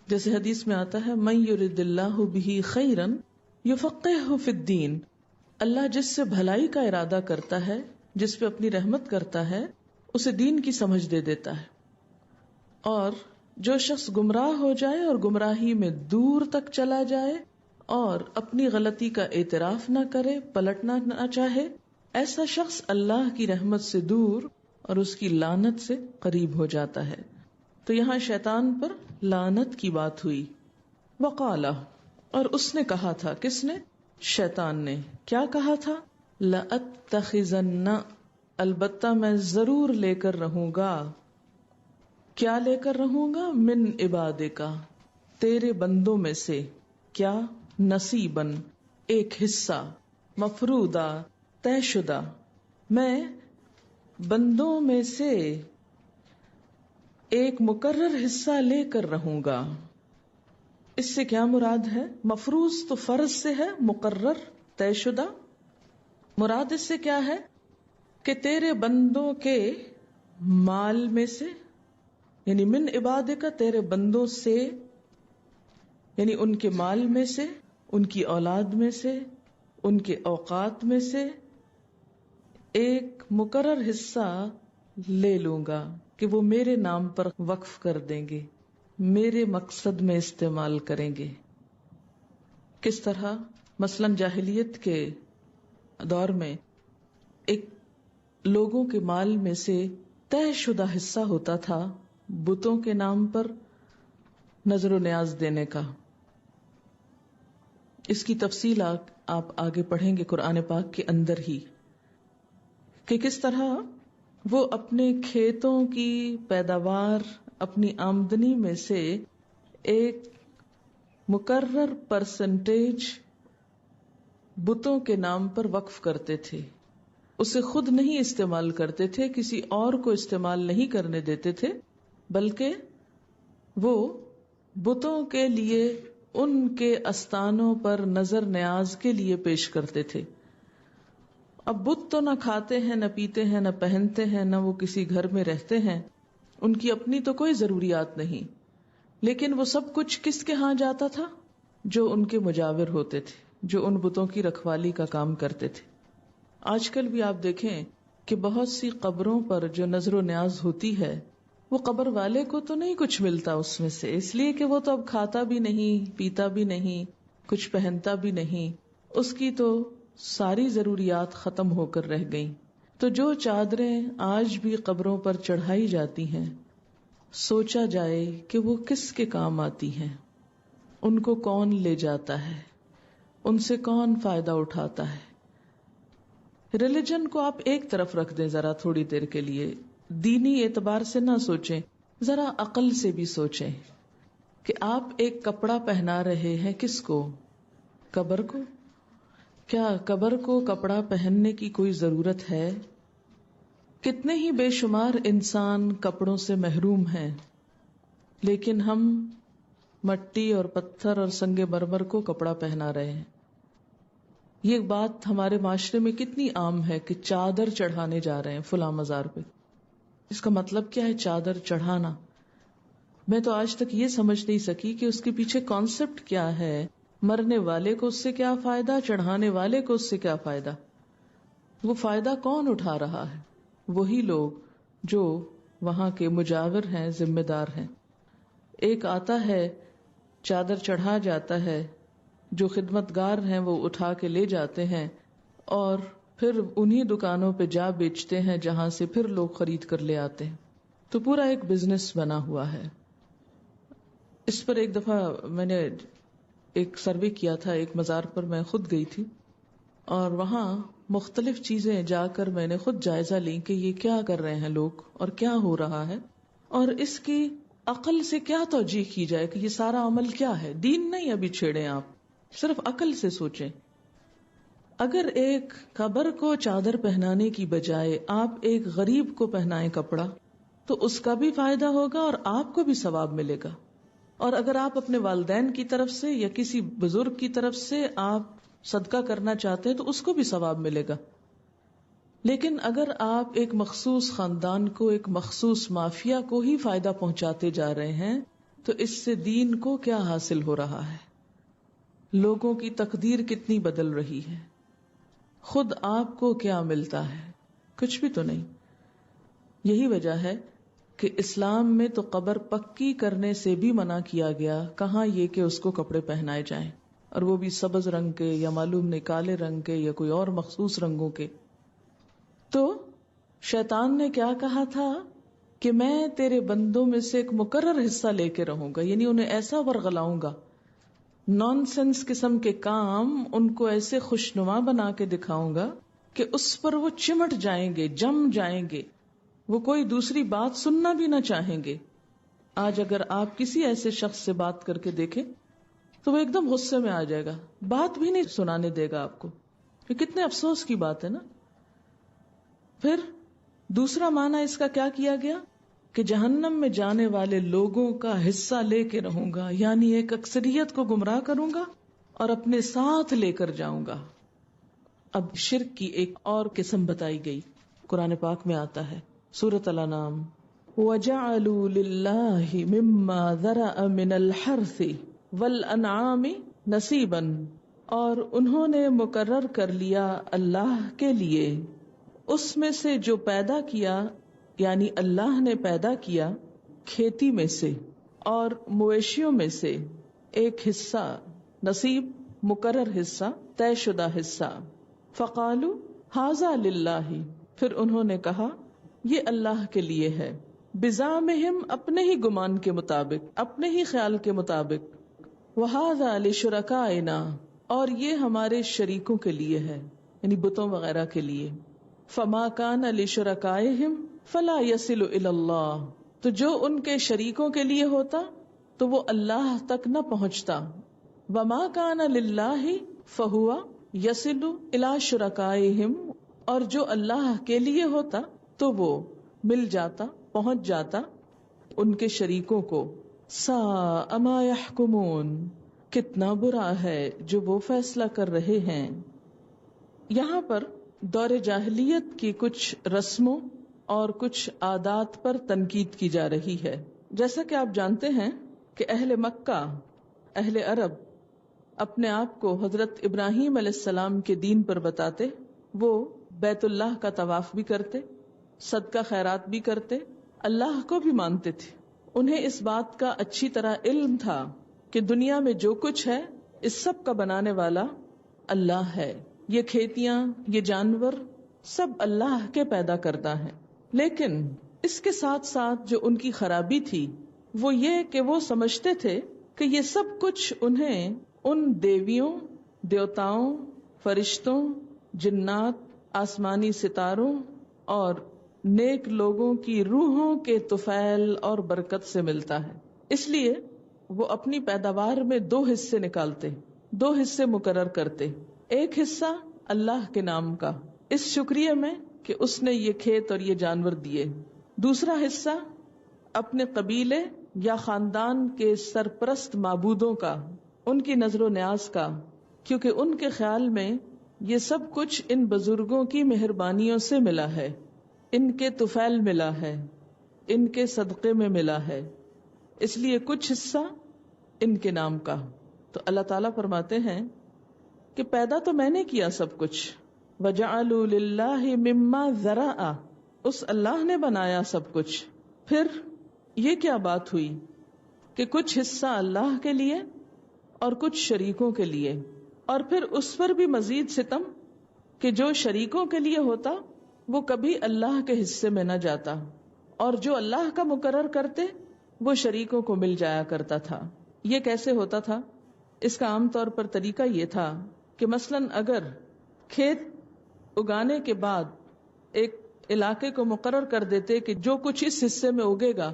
جیسے حدیث میں آتا ہے من یرد اللہ بہ خیرا یفقہہ فی الدین، اللہ جس سے بھلائی کا ارادہ کرتا ہے، جس پہ اپنی رحمت کرتا ہے، اسے دین کی سمجھ دے دیتا ہے. اور جو شخص گمراہ ہو جائے اور گمراہی میں دور تک چلا جائے اور اپنی غلطی کا اعتراف نہ کرے، پلٹنا نہ چاہے، ایسا شخص اللہ کی رحمت سے دور اور اس کی لعنت سے قریب ہو جاتا ہے. تو یہاں شیطان پر لعنت کی بات ہوئی. وقال، اور اس نے کہا تھا، کس نے؟ شیطان نے. کیا کہا تھا؟ لأتخذن، البتہ میں ضرور لے کر رہوں گا. کیا لے کر رہوں گا؟ من عبادک، تیرے بندوں میں سے. کیا؟ نصیباً، ایک حصہ، مفروضہ، طے شدہ. میں بندوں میں سے ایک مقرر حصہ لے کر رہوں گا. اس سے کیا مراد ہے؟ مفروض تو فرض سے ہے، مقرر طے شدہ. مراد اس سے کیا ہے کہ تیرے بندوں کے مال میں سے، یعنی من عبادک، تیرے بندوں سے، یعنی ان کے مال میں سے، ان کی اولاد میں سے، ان کے اوقات میں سے ایک مقرر حصہ لے لوں گا کہ وہ میرے نام پر وقف کر دیں گے، میرے مقصد میں استعمال کریں گے. کس طرح؟ مثلا جاہلیت کے دور میں ایک لوگوں کے مال میں سے طے شدہ حصہ ہوتا تھا بتوں کے نام پر نظر و نیاز دینے کا. اس کی تفصیل آپ آگے پڑھیں گے قرآن پاک کے اندر ہی، کہ کس طرح وہ اپنے کھیتوں کی پیداوار، اپنی آمدنی میں سے ایک مقرر پرسنٹیج بتوں کے نام پر وقف کرتے تھے. اسے خود نہیں استعمال کرتے تھے، کسی اور کو استعمال نہیں کرنے دیتے تھے، بلکہ وہ بتوں کے لیے ان کے استانوں پر نظر نیاز کے لیے پیش کرتے تھے. اب بت تو نہ کھاتے ہیں، نہ پیتے ہیں، نہ پہنتے ہیں، نہ وہ کسی گھر میں رہتے ہیں، ان کی اپنی تو کوئی ضروریات نہیں، لیکن وہ سب کچھ کس کے ہاں جاتا تھا؟ جو ان کے مجاور ہوتے تھے، جو ان بتوں کی رکھوالی کا کام کرتے تھے. آج کل بھی آپ دیکھیں کہ بہت سی قبروں پر جو نظر و نیاز ہوتی ہے، وہ قبر والے کو تو نہیں کچھ ملتا اس میں سے، اس لیے کہ وہ تو اب کھاتا بھی نہیں، پیتا بھی نہیں، کچھ پہنتا بھی نہیں، اس کی تو ساری ضروریات ختم ہو کر رہ گئیں. تو جو چادریں آج بھی قبروں پر چڑھائی جاتی ہیں، سوچا جائے کہ وہ کس کے کام آتی ہیں، ان کو کون لے جاتا ہے، ان سے کون فائدہ اٹھاتا ہے. ریلیجن کو آپ ایک طرف رکھ دیں ذرا تھوڑی دیر کے لیے، دینی اعتبار سے نہ سوچیں، ذرا عقل سے بھی سوچیں کہ آپ ایک کپڑا پہنا رہے ہیں کس کو؟ قبر کو. کیا قبر کو کپڑا پہننے کی کوئی ضرورت ہے؟ کتنے ہی بے شمار انسان کپڑوں سے محروم ہیں، لیکن ہم مٹی اور پتھر اور سنگ مرمر کو کپڑا پہنا رہے ہیں. یہ بات ہمارے معاشرے میں کتنی عام ہے کہ چادر چڑھانے جا رہے ہیں فلاں مزار پہ. اس کا مطلب کیا ہے چادر چڑھانا؟ میں تو آج تک یہ سمجھ نہیں سکی کہ اس کے پیچھے کانسیپٹ کیا ہے. مرنے والے کو اس سے کیا فائدہ، چڑھانے والے کو اس سے کیا فائدہ؟ وہ فائدہ کون اٹھا رہا ہے؟ وہی لوگ جو وہاں کے مجاور ہیں، ذمہ دار ہیں. ایک آتا ہے، چادر چڑھا جاتا ہے، جو خدمتگار ہیں وہ اٹھا کے لے جاتے ہیں اور پھر انہی دکانوں پہ جا بیچتے ہیں جہاں سے پھر لوگ خرید کر لے آتے ہیں. تو پورا ایک بزنس بنا ہوا ہے. اس پر ایک دفعہ میں نے ایک سروے کیا تھا، ایک مزار پر میں خود گئی تھی اور وہاں مختلف چیزیں جا کر میں نے خود جائزہ لی کہ یہ کیا کر رہے ہیں لوگ اور کیا ہو رہا ہے، اور اس کی عقل سے کیا توجیہ کی جائے کہ یہ سارا عمل کیا ہے. دین نہیں ابھی چھیڑیں، آپ صرف عقل سے سوچیں. اگر ایک قبر کو چادر پہنانے کی بجائے آپ ایک غریب کو پہنائیں کپڑا، تو اس کا بھی فائدہ ہوگا اور آپ کو بھی ثواب ملے گا. اور اگر آپ اپنے والدین کی طرف سے یا کسی بزرگ کی طرف سے آپ صدقہ کرنا چاہتے ہیں تو اس کو بھی ثواب ملے گا. لیکن اگر آپ ایک مخصوص خاندان کو، ایک مخصوص مافیا کو ہی فائدہ پہنچاتے جا رہے ہیں تو اس سے دین کو کیا حاصل ہو رہا ہے؟ لوگوں کی تقدیر کتنی بدل رہی ہے، خود آپ کو کیا ملتا ہے؟ کچھ بھی تو نہیں. یہی وجہ ہے کہ اسلام میں تو قبر پکی کرنے سے بھی منع کیا گیا، کہاں یہ کہ اس کو کپڑے پہنائے جائیں، اور وہ بھی سبز رنگ کے یا معلوم نہیں کالے رنگ کے یا کوئی اور مخصوص رنگوں کے. تو شیطان نے کیا کہا تھا کہ میں تیرے بندوں میں سے ایک مقرر حصہ لے کے رہوں گا، یعنی انہیں ایسا ورغلاؤں گا، نان سینس قسم کے کام ان کو ایسے خوشنما بنا کے دکھاؤں گا کہ اس پر وہ چمٹ جائیں گے، جم جائیں گے، وہ کوئی دوسری بات سننا بھی نہ چاہیں گے. آج اگر آپ کسی ایسے شخص سے بات کر کے دیکھیں تو وہ ایک دم غصے میں آ جائے گا، بات بھی نہیں سنانے دے گا آپ کو. یہ کتنے افسوس کی بات ہے نا. پھر دوسرا معنی اس کا کیا کیا گیا کہ جہنم میں جانے والے لوگوں کا حصہ لے کے رہوں گا، یعنی ایک اکثریت کو گمراہ کروں گا اور اپنے ساتھ لے کر جاؤں گا. اب شرک کی ایک اور قسم بتائی گئی، قرآن پاک میں آتا ہے سورۃ الانعام، وَجَعَلُوا لِلَّهِ مِمَّا ذَرَأَ مِنَ الْحَرْثِ وَالْأَنْعَامِ نَصِيبًا، اور انہوں نے مقرر کر لیا اللہ کے لیے اس میں سے جو پیدا کیا، یعنی اللہ نے پیدا کیا کھیتی میں سے اور مویشیوں میں سے ایک حصہ، نصیب مقرر حصہ، طے شدہ حصہ. فقالوا ھذا للہ، پھر انہوں نے کہا یہ اللہ کے لیے ہے، بزعمہم اپنے ہی گمان کے مطابق، اپنے ہی خیال کے مطابق، وھذا لشرکائنا، اور یہ ہمارے شریکوں کے لیے ہے، یعنی بتوں وغیرہ کے لیے. فما کان لشرکائہم فلا یصل الی اللہ، تو جو ان کے شریکوں کے لیے ہوتا تو وہ اللہ تک نہ پہنچتا. وما کان للہ فہو یصل الی شرکائہم، اور جو اللہ کے لیے ہوتا تو وہ مل جاتا، پہنچ جاتا ان کے شریکوں کو. ساء ما یحکمون، کتنا برا ہے جو وہ فیصلہ کر رہے ہیں۔ یہاں پر دور جاہلیت کی کچھ رسموں اور کچھ عادات پر تنقید کی جا رہی ہے۔ جیسا کہ آپ جانتے ہیں کہ اہل مکہ، اہل عرب اپنے آپ کو حضرت ابراہیم علیہ السلام کے دین پر بتاتے، وہ بیت اللہ کا طواف بھی کرتے، صدقہ خیرات بھی کرتے، اللہ کو بھی مانتے تھے۔ انہیں اس بات کا اچھی طرح علم تھا کہ دنیا میں جو کچھ ہے اس سب کا بنانے والا اللہ ہے، یہ کھیتیاں، یہ جانور سب اللہ کے پیدا کردہ ہیں۔ لیکن اس کے ساتھ ساتھ جو ان کی خرابی تھی وہ یہ کہ وہ سمجھتے تھے کہ یہ سب کچھ انہیں ان دیویوں، دیوتاؤں، فرشتوں، جنات، آسمانی ستاروں اور نیک لوگوں کی روحوں کے طفیل اور برکت سے ملتا ہے۔ اس لیے وہ اپنی پیداوار میں 2 حصے نکالتے، 2 حصے مقرر کرتے۔ ایک حصہ اللہ کے نام کا، اس شکریہ میں کہ اس نے یہ کھیت اور یہ جانور دیے۔ دوسرا حصہ اپنے قبیلے یا خاندان کے سرپرست معبودوں کا، ان کی نظر و نیاز کا، کیونکہ ان کے خیال میں یہ سب کچھ ان بزرگوں کی مہربانیوں سے ملا ہے، ان کے طفیل ملا ہے، ان کے صدقے میں ملا ہے، اس لیے کچھ حصہ ان کے نام کا۔ تو اللہ تعالیٰ فرماتے ہیں کہ پیدا تو میں نے کیا سب کچھ، وَجَعَلُوا لِلَّهِ مِمَّا ذَرَأَ، اس اللہ نے بنایا سب کچھ۔ پھر یہ کیا بات ہوئی کہ کچھ حصہ اللہ کے لیے اور کچھ شریکوں کے لیے، اور پھر اس پر بھی مزید ستم کہ جو شریکوں کے لیے ہوتا وہ کبھی اللہ کے حصے میں نہ جاتا، اور جو اللہ کا مقرر کرتے وہ شریکوں کو مل جایا کرتا تھا۔ یہ کیسے ہوتا تھا؟ اس کا عام طور پر طریقہ یہ تھا کہ مثلاً اگر کھیت اگانے کے بعد ایک علاقے کو مقرر کر دیتے کہ جو کچھ اس حصے میں اگے گا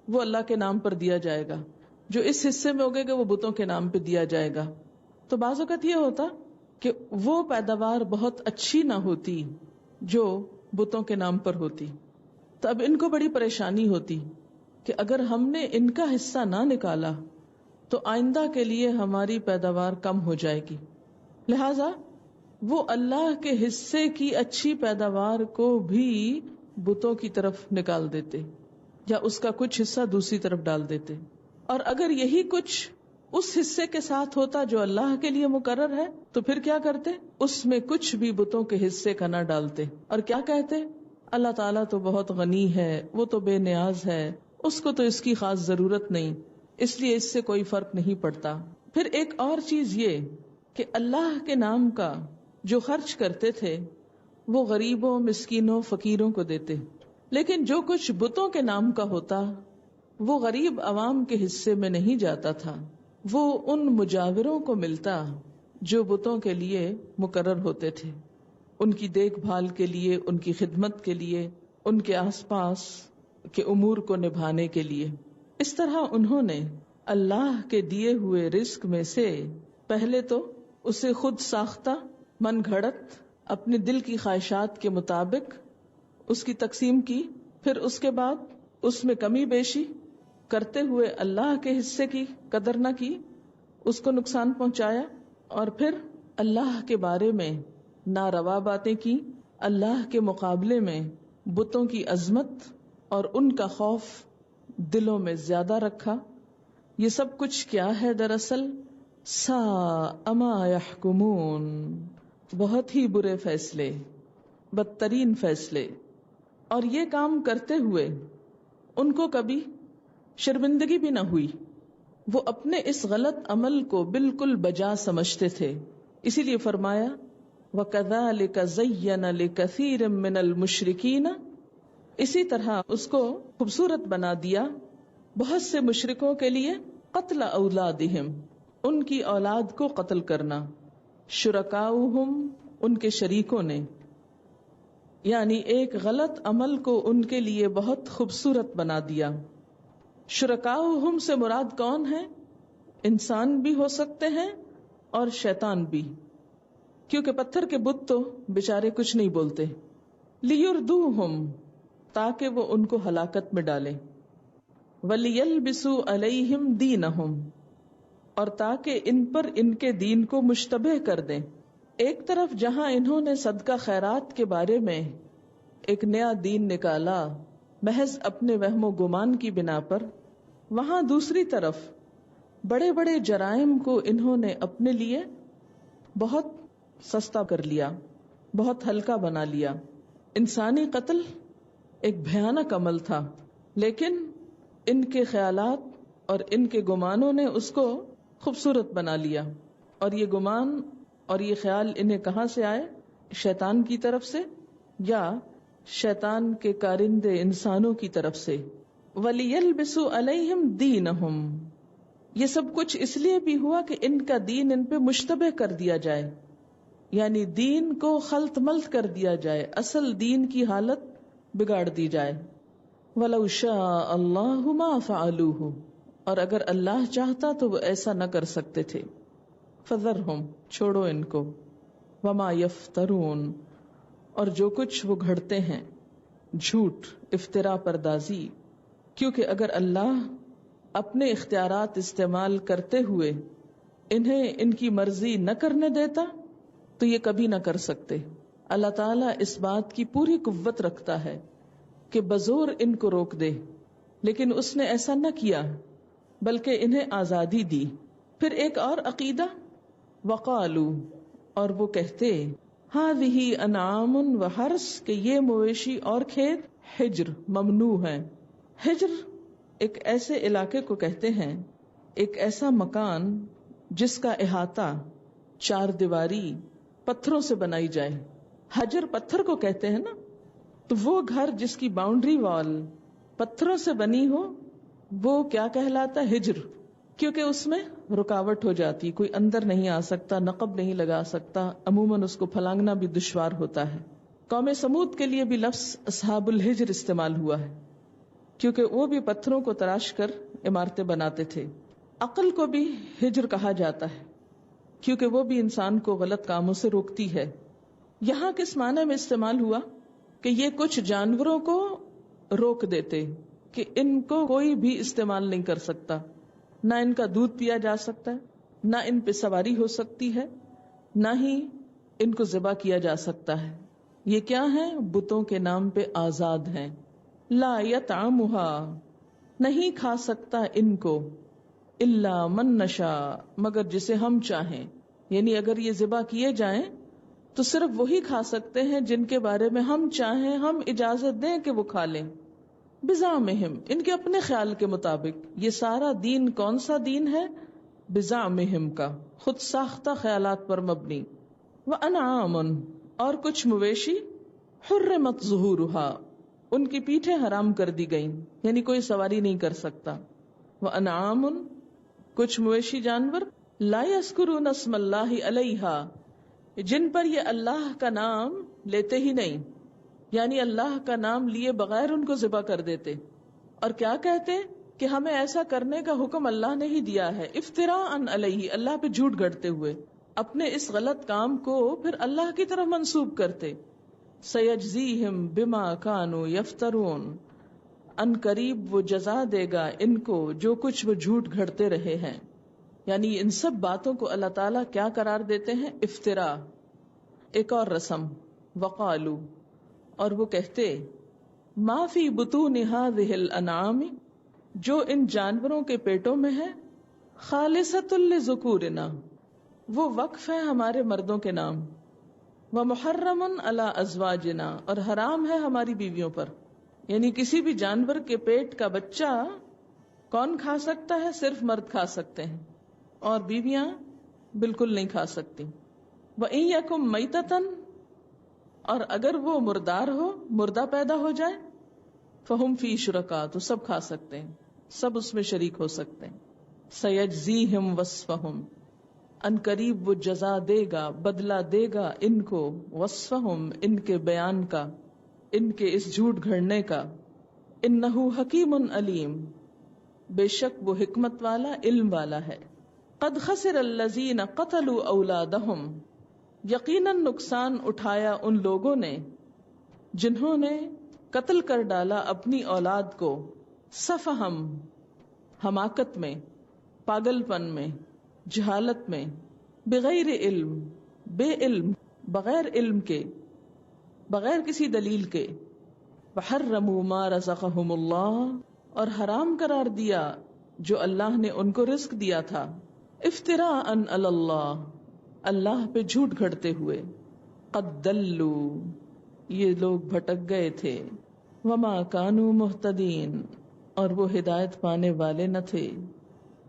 وہ اللہ کے نام پر دیا جائے گا، جو اس حصے میں اگے گا وہ بتوں کے نام پہ دیا جائے گا، تو بعض اوقات یہ ہوتا کہ وہ پیداوار بہت اچھی نہ ہوتی جو بتوں کے نام پر ہوتی۔ تو اب ان کو بڑی پریشانی ہوتی کہ اگر ہم نے ان کا حصہ نہ نکالا تو آئندہ کے لیے ہماری پیداوار کم ہو جائے گی، لہذا وہ اللہ کے حصے کی اچھی پیداوار کو بھی بتوں کی طرف نکال دیتے یا اس کا کچھ حصہ دوسری طرف ڈال دیتے۔ اور اگر یہی کچھ اس حصے کے ساتھ ہوتا جو اللہ کے لیے مقرر ہے تو پھر کیا کرتے؟ اس میں کچھ بھی بتوں کے حصے کا نہ ڈالتے، اور کیا کہتے؟ اللہ تعالیٰ تو بہت غنی ہے، وہ تو بے نیاز ہے، اس کو تو اس کی خاص ضرورت نہیں، اس لیے اس سے کوئی فرق نہیں پڑتا۔ پھر ایک اور چیز یہ کہ اللہ کے نام کا جو خرچ کرتے تھے وہ غریبوں، مسکینوں، فقیروں کو دیتے، لیکن جو کچھ بتوں کے نام کا ہوتا وہ غریب عوام کے حصے میں نہیں جاتا تھا، وہ ان مجاوروں کو ملتا جو بتوں کے لیے مقرر ہوتے تھے، ان کی دیکھ بھال کے لیے، ان کی خدمت کے لیے، ان کے آس پاس کے امور کو نبھانے کے لیے۔ اس طرح انہوں نے اللہ کے دیے ہوئے رزق میں سے پہلے تو اسے خود ساختہ، من گھڑت، اپنے دل کی خواہشات کے مطابق اس کی تقسیم کی، پھر اس کے بعد اس میں کمی بیشی کرتے ہوئے اللہ کے حصے کی قدر نہ کی، اس کو نقصان پہنچایا، اور پھر اللہ کے بارے میں ناروا باتیں کی، اللہ کے مقابلے میں بتوں کی عظمت اور ان کا خوف دلوں میں زیادہ رکھا۔ یہ سب کچھ کیا ہے دراصل؟ ساء ما یحکمون، بہت ہی برے فیصلے، بدترین فیصلے۔ اور یہ کام کرتے ہوئے ان کو کبھی شرمندگی بھی نہ ہوئی، وہ اپنے اس غلط عمل کو بالکل بجا سمجھتے تھے۔ اسی لیے فرمایا وَكَذَلِكَ زَيَّنَ لِكَثِيرٍ مِّنَ الْمُشْرِكِينَ، اسی طرح اس کو خوبصورت بنا دیا بہت سے مشرکوں کے لیے، قتل اولادہم، ان کی اولاد کو قتل کرنا، شرکاؤہم، ان کے شریکوں نے، یعنی ایک غلط عمل کو ان کے لیے بہت خوبصورت بنا دیا۔ شرکاؤہم سے مراد کون ہے؟ انسان بھی ہو سکتے ہیں اور شیطان بھی، کیونکہ پتھر کے بت تو بیچارے کچھ نہیں بولتے۔ لیردوہم، تاکہ وہ ان کو ہلاکت میں ڈالیں۔ وَلِيَلْبِسُوا عَلَيْهِمْ دِينَهُمْ، اور تاکہ ان پر ان کے دین کو مشتبہ کر دیں۔ ایک طرف جہاں انہوں نے صدقہ خیرات کے بارے میں ایک نیا دین نکالا محض اپنے وہم و گمان کی بنا پر، وہاں دوسری طرف بڑے بڑے جرائم کو انہوں نے اپنے لیے بہت سستا کر لیا، بہت ہلکا بنا لیا۔ انسانی قتل ایک بھیانک عمل تھا، لیکن ان کے خیالات اور ان کے گمانوں نے اس کو خوبصورت بنا لیا۔ اور یہ گمان اور یہ خیال انہیں کہاں سے آئے؟ شیطان کی طرف سے یا شیطان کے کارندے انسانوں کی طرف سے۔ وَلِيَلْبِسُوا عَلَيْهِمْ دِينَهُمْ، یہ سب کچھ اس لیے بھی ہوا کہ ان کا دین ان پہ مشتبہ کر دیا جائے، یعنی دین کو خلط ملط کر دیا جائے، اصل دین کی حالت بگاڑ دی جائے۔ وَلَوْ شَاءَ اللَّهُ مَا فَعَلُوهُ، اور اگر اللہ چاہتا تو وہ ایسا نہ کر سکتے تھے۔ فَذَرْهُمْ، چھوڑو ان کو۔ وَمَا يَفْتَرُونَ، اور جو کچھ وہ گھڑتے ہیں، جھوٹ، افترا پردازی، کیونکہ اگر اللہ اپنے اختیارات استعمال کرتے ہوئے انہیں ان کی مرضی نہ کرنے دیتا تو یہ کبھی نہ کر سکتے۔ اللہ تعالیٰ اس بات کی پوری قوت رکھتا ہے کہ بزور ان کو روک دے، لیکن اس نے ایسا نہ کیا بلکہ انہیں آزادی دی۔ پھر ایک اور عقیدہ، وقالو، اور وہ کہتے، ہذہ انعام و حرث، کہ یہ مویشی اور کھیت حجر ممنوع ہیں۔ حجر ایک ایسے علاقے کو کہتے ہیں، ایک ایسا مکان جس کا احاطہ چار دیواری پتھروں سے بنائی جائے۔ حجر پتھر کو کہتے ہیں نا، تو وہ گھر جس کی باؤنڈری وال پتھروں سے بنی ہو وہ کیا کہلاتا ہے؟ حجر، کیونکہ اس میں رکاوٹ ہو جاتی، کوئی اندر نہیں آ سکتا، نقب نہیں لگا سکتا، عموماً اس کو پھلانگنا بھی دشوار ہوتا ہے۔ قوم سمود کے لیے بھی لفظ اصحاب الحجر استعمال ہوا ہے، کیونکہ وہ بھی پتھروں کو تراش کر عمارتیں بناتے تھے۔ عقل کو بھی حجر کہا جاتا ہے، کیونکہ وہ بھی انسان کو غلط کاموں سے روکتی ہے۔ یہاں کس معنی میں استعمال ہوا کہ یہ کچھ جانوروں کو روک دیتے کہ ان کو کوئی بھی استعمال نہیں کر سکتا، نہ ان کا دودھ پیا جا سکتا ہے، نہ ان پہ سواری ہو سکتی ہے، نہ ہی ان کو ذبح کیا جا سکتا ہے۔ یہ کیا ہیں؟ بتوں کے نام پہ آزاد ہیں۔ لا یطعمها، نہیں کھا سکتا ان کو، الا من نشاء، مگر جسے ہم چاہیں، یعنی اگر یہ ذبح کیے جائیں تو صرف وہی کھا سکتے ہیں جن کے بارے میں ہم چاہیں، ہم اجازت دیں کہ وہ کھا لیں۔ بزعمہم، ان کے اپنے خیال کے مطابق۔ یہ سارا دین کون سا دین ہے؟ بزعمہم کا، خود ساختہ خیالات پر مبنی۔ وانعام، اور کچھ مویشی حرمت ظہورها، ان کی پیٹھیں حرام کر دی گئیں، یعنی کوئی سواری نہیں کر سکتا۔ وانعام، کچھ مویشی جانور لا یذکرون اسم اللہ علیہا، جن پر یہ اللہ کا نام لیتے ہی نہیں، یعنی اللہ کا نام لیے بغیر ان کو ذبح کر دیتے۔ اور کیا کہتے کہ ہمیں ایسا کرنے کا حکم اللہ نے ہی دیا ہے، افتراء علیہ، اللہ پہ جھوٹ گھڑتے ہوئے اپنے اس غلط کام کو پھر اللہ کی طرف منسوب کرتے۔ سیجزیہم بما کانوا یفترون، ان قریب وہ جزا دے گا ان کو جو کچھ وہ جھوٹ گھڑتے رہے ہیں۔ یعنی ان سب باتوں کو اللہ تعالیٰ کیا قرار دیتے ہیں؟ افتراء۔ ایک اور رسم، وقالو، اور وہ کہتے، ما فی بطون ھذہ الانعام، جو ان جانوروں کے پیٹوں میں ہے، خالصۃ لذکورنا، وہ وقف ہے ہمارے مردوں کے نام، ومحرم علی ازواجنا، اور حرام ہے ہماری بیویوں پر۔ یعنی کسی بھی جانور کے پیٹ کا بچہ کون کھا سکتا ہے؟ صرف مرد کھا سکتے ہیں، اور بیویاں بالکل نہیں کھا سکتی۔ وَإِن يَكُن مَيْتَةً، اور اگر وہ مردار ہو، مردہ پیدا ہو جائے، فَهُمْ فِي شُرَكَاء، تو سب کھا سکتے ہیں، سب اس میں شریک ہو سکتے ہیں۔ سَيَجْزِيهِمْ وَصْفَهُمْ، ان قریب وہ جزا دے گا، بدلہ دے گا ان کو، وصفهم، ان کے بیان کا، ان کے اس جھوٹ گھڑنے کا۔ إِنَّهُ حَكِيمٌ عَلِيمٌ، بے شک وہ حکمت والا، علم والا ہے۔ قد خسر الذین قتلوا اولادہم، یقیناً نقصان اٹھایا ان لوگوں نے جنہوں نے قتل کر ڈالا اپنی اولاد کو، سفہم، حماقت میں، پاگل پن میں، جہالت میں، بغیر علم، بے علم، بغیر علم کے، بغیر کسی دلیل کے، وحرموا ما رزقهم اللہ، اور حرام قرار دیا جو اللہ نے ان کو رزق دیا تھا، افتراء علی اللہ، اللہ پہ جھوٹ گھڑتے ہوئے، قد دلوا، یہ لوگ بھٹک گئے تھے، وما کانوا مہتدین، اور وہ ہدایت پانے والے نہ تھے۔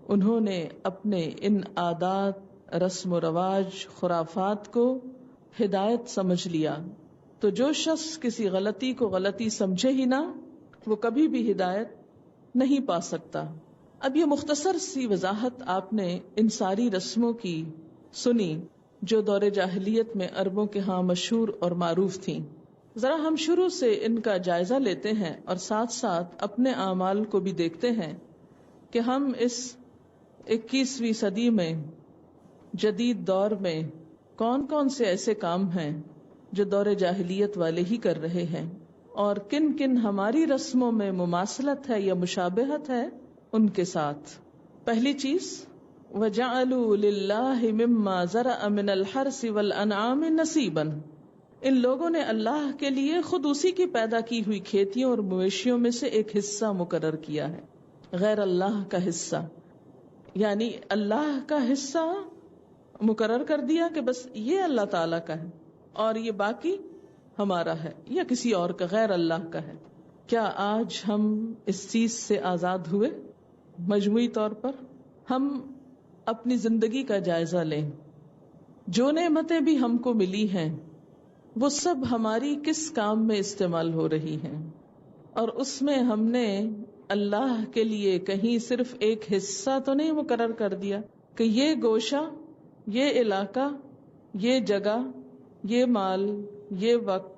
انہوں نے اپنے ان عادات، رسم و رواج، خرافات کو ہدایت سمجھ لیا، تو جو شخص کسی غلطی کو غلطی سمجھے ہی نہ، وہ کبھی بھی ہدایت نہیں پا سکتا۔ اب یہ مختصر سی وضاحت آپ نے ان ساری رسموں کی سنی جو دور جاہلیت میں عربوں کے ہاں مشہور اور معروف تھیں۔ ذرا ہم شروع سے ان کا جائزہ لیتے ہیں اور ساتھ ساتھ اپنے اعمال کو بھی دیکھتے ہیں کہ ہم اس 21ویں صدی میں، جدید دور میں، کون کون سے ایسے کام ہیں جو دور جاہلیت والے ہی کر رہے ہیں، اور کن کن ہماری رسموں میں مماثلت ہے یا مشابہت ہے ان کے ساتھ۔ پہلی چیز، وَجَعَلُوا لِلَّهِ مِمَّا زَرَعَ مِنَ الْحَرْثِ وَالْأَنْعَامِ نَصِيبًا، ان لوگوں نے اللہ کے لیے خود اسی کی پیدا کی ہوئی کھیتیوں اور مویشیوں میں سے ایک حصہ مقرر کیا ہے، غیر اللہ کا حصہ، یعنی اللہ کا حصہ مقرر کر دیا کہ بس یہ اللہ تعالی کا ہے اور یہ باقی ہمارا ہے یا کسی اور کا، غیر اللہ کا ہے۔ کیا آج ہم اس چیز سے آزاد ہوئے؟ مجموعی طور پر ہم اپنی زندگی کا جائزہ لیں، جو نعمتیں بھی ہم کو ملی ہیں وہ سب ہماری کس کام میں استعمال ہو رہی ہیں، اور اس میں ہم نے اللہ کے لیے کہیں صرف ایک حصہ تو نہیں مقرر کر دیا کہ یہ گوشہ، یہ علاقہ، یہ جگہ، یہ مال، یہ وقت،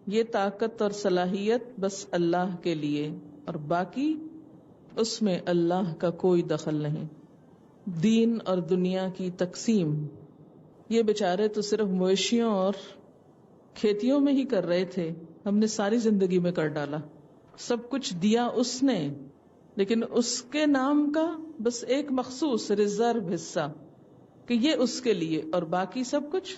یہ طاقت اور صلاحیت بس اللہ کے لیے، اور باقی اس میں اللہ کا کوئی دخل نہیں۔ دین اور دنیا کی تقسیم، یہ بیچارے تو صرف مویشیوں اور کھیتیوں میں ہی کر رہے تھے، ہم نے ساری زندگی میں کر ڈالا، سب کچھ دیا اس نے، لیکن اس کے نام کا بس ایک مخصوص ریزرو حصہ کہ یہ اس کے لیے، اور باقی سب کچھ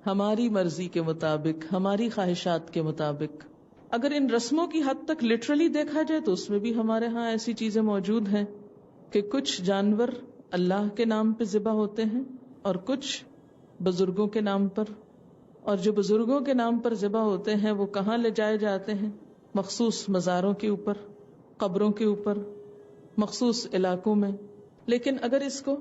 ہماری مرضی کے مطابق، ہماری خواہشات کے مطابق۔ اگر ان رسموں کی حد تک لٹرلی دیکھا جائے تو اس میں بھی ہمارے ہاں ایسی چیزیں موجود ہیں کہ کچھ جانور اللہ کے نام پہ ذبح ہوتے ہیں اور کچھ بزرگوں کے نام پر، اور جو بزرگوں کے نام پر ذبح ہوتے ہیں وہ کہاں لے جائے جاتے ہیں؟ مخصوص مزاروں کے اوپر، قبروں کے اوپر، مخصوص علاقوں میں۔ لیکن اگر اس کو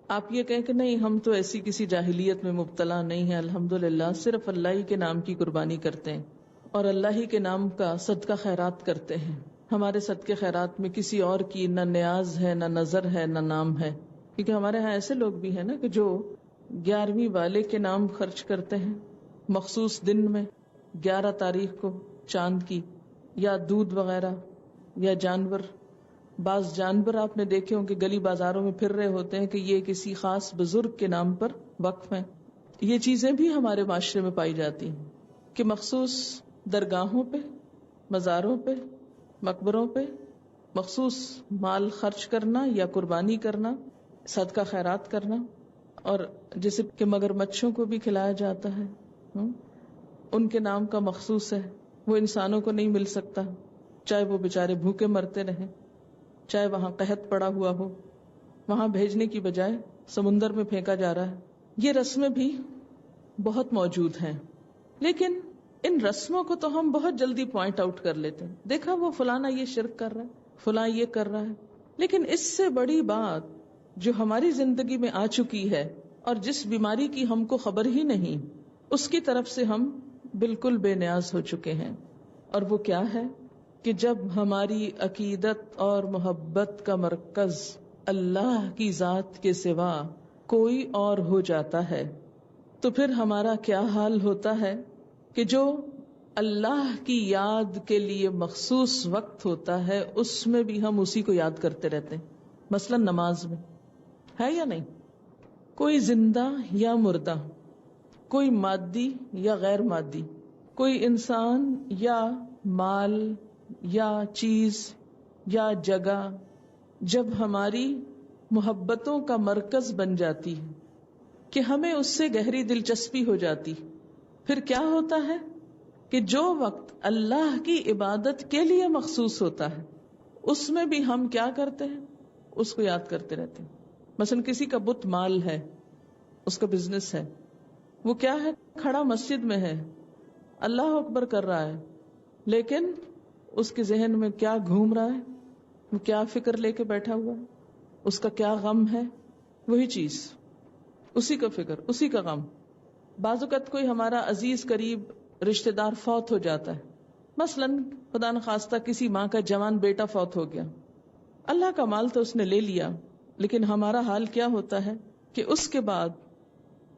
آپ یہ کہیں کہ نہیں، ہم تو ایسی کسی جاہلیت میں مبتلا نہیں ہیں، الحمدللہ صرف اللہ ہی کے نام کی قربانی کرتے ہیں اور اللہ ہی کے نام کا صدقہ خیرات کرتے ہیں، ہمارے صدقے خیرات میں کسی اور کی نہ نیاز ہے، نہ نظر ہے، نہ نام ہے، کیونکہ ہمارے ہاں ایسے لوگ بھی ہیں نا کہ جو 11ویں والے کے نام خرچ کرتے ہیں مخصوص دن میں، 11 تاریخ کو چاند کی، یا دودھ وغیرہ، یا جانور، بعض جانور آپ نے دیکھے ہوں کہ گلی بازاروں میں پھر رہے ہوتے ہیں کہ یہ کسی خاص بزرگ کے نام پر وقف ہیں۔ یہ چیزیں بھی ہمارے معاشرے میں پائی جاتی ہیں کہ مخصوص درگاہوں پہ، مزاروں پہ، مقبروں پہ مخصوص مال خرچ کرنا یا قربانی کرنا، صدقہ خیرات کرنا، اور جیسے کہ مگر مچھوں کو بھی کھلایا جاتا ہے، ان کے نام کا مخصوص ہے، وہ انسانوں کو نہیں مل سکتا، چاہے وہ بیچارے بھوکے مرتے رہیں، چاہے وہاں قحط پڑا ہوا ہو، وہاں بھیجنے کی بجائے سمندر میں پھینکا جا رہا ہے۔ یہ رسمیں بھی بہت موجود ہیں، لیکن ان رسموں کو تو ہم بہت جلدی پوائنٹ آؤٹ کر لیتے ہیں، دیکھا وہ فلانا یہ شرک کر رہا ہے، فلاں یہ کر رہا ہے، لیکن اس سے بڑی بات جو ہماری زندگی میں آ چکی ہے اور جس بیماری کی ہم کو خبر ہی نہیں، اس کی طرف سے ہم بالکل بے نیاز ہو چکے ہیں، اور وہ کیا ہے کہ جب ہماری عقیدت اور محبت کا مرکز اللہ کی ذات کے سوا کوئی اور ہو جاتا ہے تو پھر ہمارا کیا حال ہوتا ہے کہ جو اللہ کی یاد کے لیے مخصوص وقت ہوتا ہے اس میں بھی ہم اسی کو یاد کرتے رہتے ہیں۔ مثلا نماز میں ہے یا نہیں؟ کوئی زندہ یا مردہ، کوئی مادی یا غیر مادی، کوئی انسان یا مال یا چیز یا جگہ جب ہماری محبتوں کا مرکز بن جاتی ہے کہ ہمیں اس سے گہری دلچسپی ہو جاتی، پھر کیا ہوتا ہے کہ جو وقت اللہ کی عبادت کے لیے مخصوص ہوتا ہے اس میں بھی ہم کیا کرتے ہیں؟ اس کو یاد کرتے رہتے ہیں. مثلا کسی کا بت مال ہے، اس کا بزنس ہے، وہ کیا ہے، کھڑا مسجد میں ہے، اللہ اکبر کر رہا ہے، لیکن اس کے ذہن میں کیا گھوم رہا ہے، وہ کیا فکر لے کے بیٹھا ہوا ہے، اس کا کیا غم ہے، وہی چیز، اسی کا فکر، اسی کا غم. بعض اوقات کوئی ہمارا عزیز قریب رشتہ دار فوت ہو جاتا ہے، مثلا خدا نخواستہ کسی ماں کا جوان بیٹا فوت ہو گیا، اللہ کا مال تو اس نے لے لیا، لیکن ہمارا حال کیا ہوتا ہے کہ اس کے بعد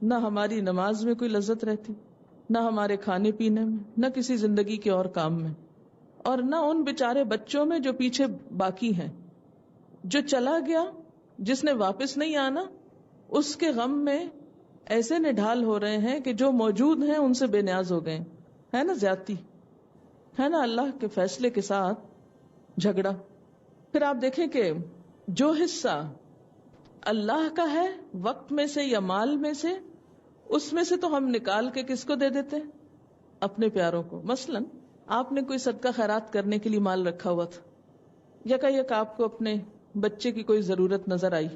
نہ ہماری نماز میں کوئی لذت رہتی، نہ ہمارے کھانے پینے میں، نہ کسی زندگی کے اور کام میں، اور نہ ان بیچارے بچوں میں جو پیچھے باقی ہیں. جو چلا گیا، جس نے واپس نہیں آنا، اس کے غم میں ایسے نڈھال ہو رہے ہیں کہ جو موجود ہیں ان سے بے نیاز ہو گئے. ہے نا زیادتی، ہے نا اللہ کے فیصلے کے ساتھ جھگڑا. پھر آپ دیکھیں کہ جو حصہ اللہ کا ہے وقت میں سے یا مال میں سے، اس میں سے تو ہم نکال کے کس کو دے دیتے ہیں؟ اپنے پیاروں کو. مثلا آپ نے کوئی صدقہ خیرات کرنے کے لیے مال رکھا ہوا تھا، یکایک آپ کو اپنے بچے کی کوئی ضرورت نظر آئی،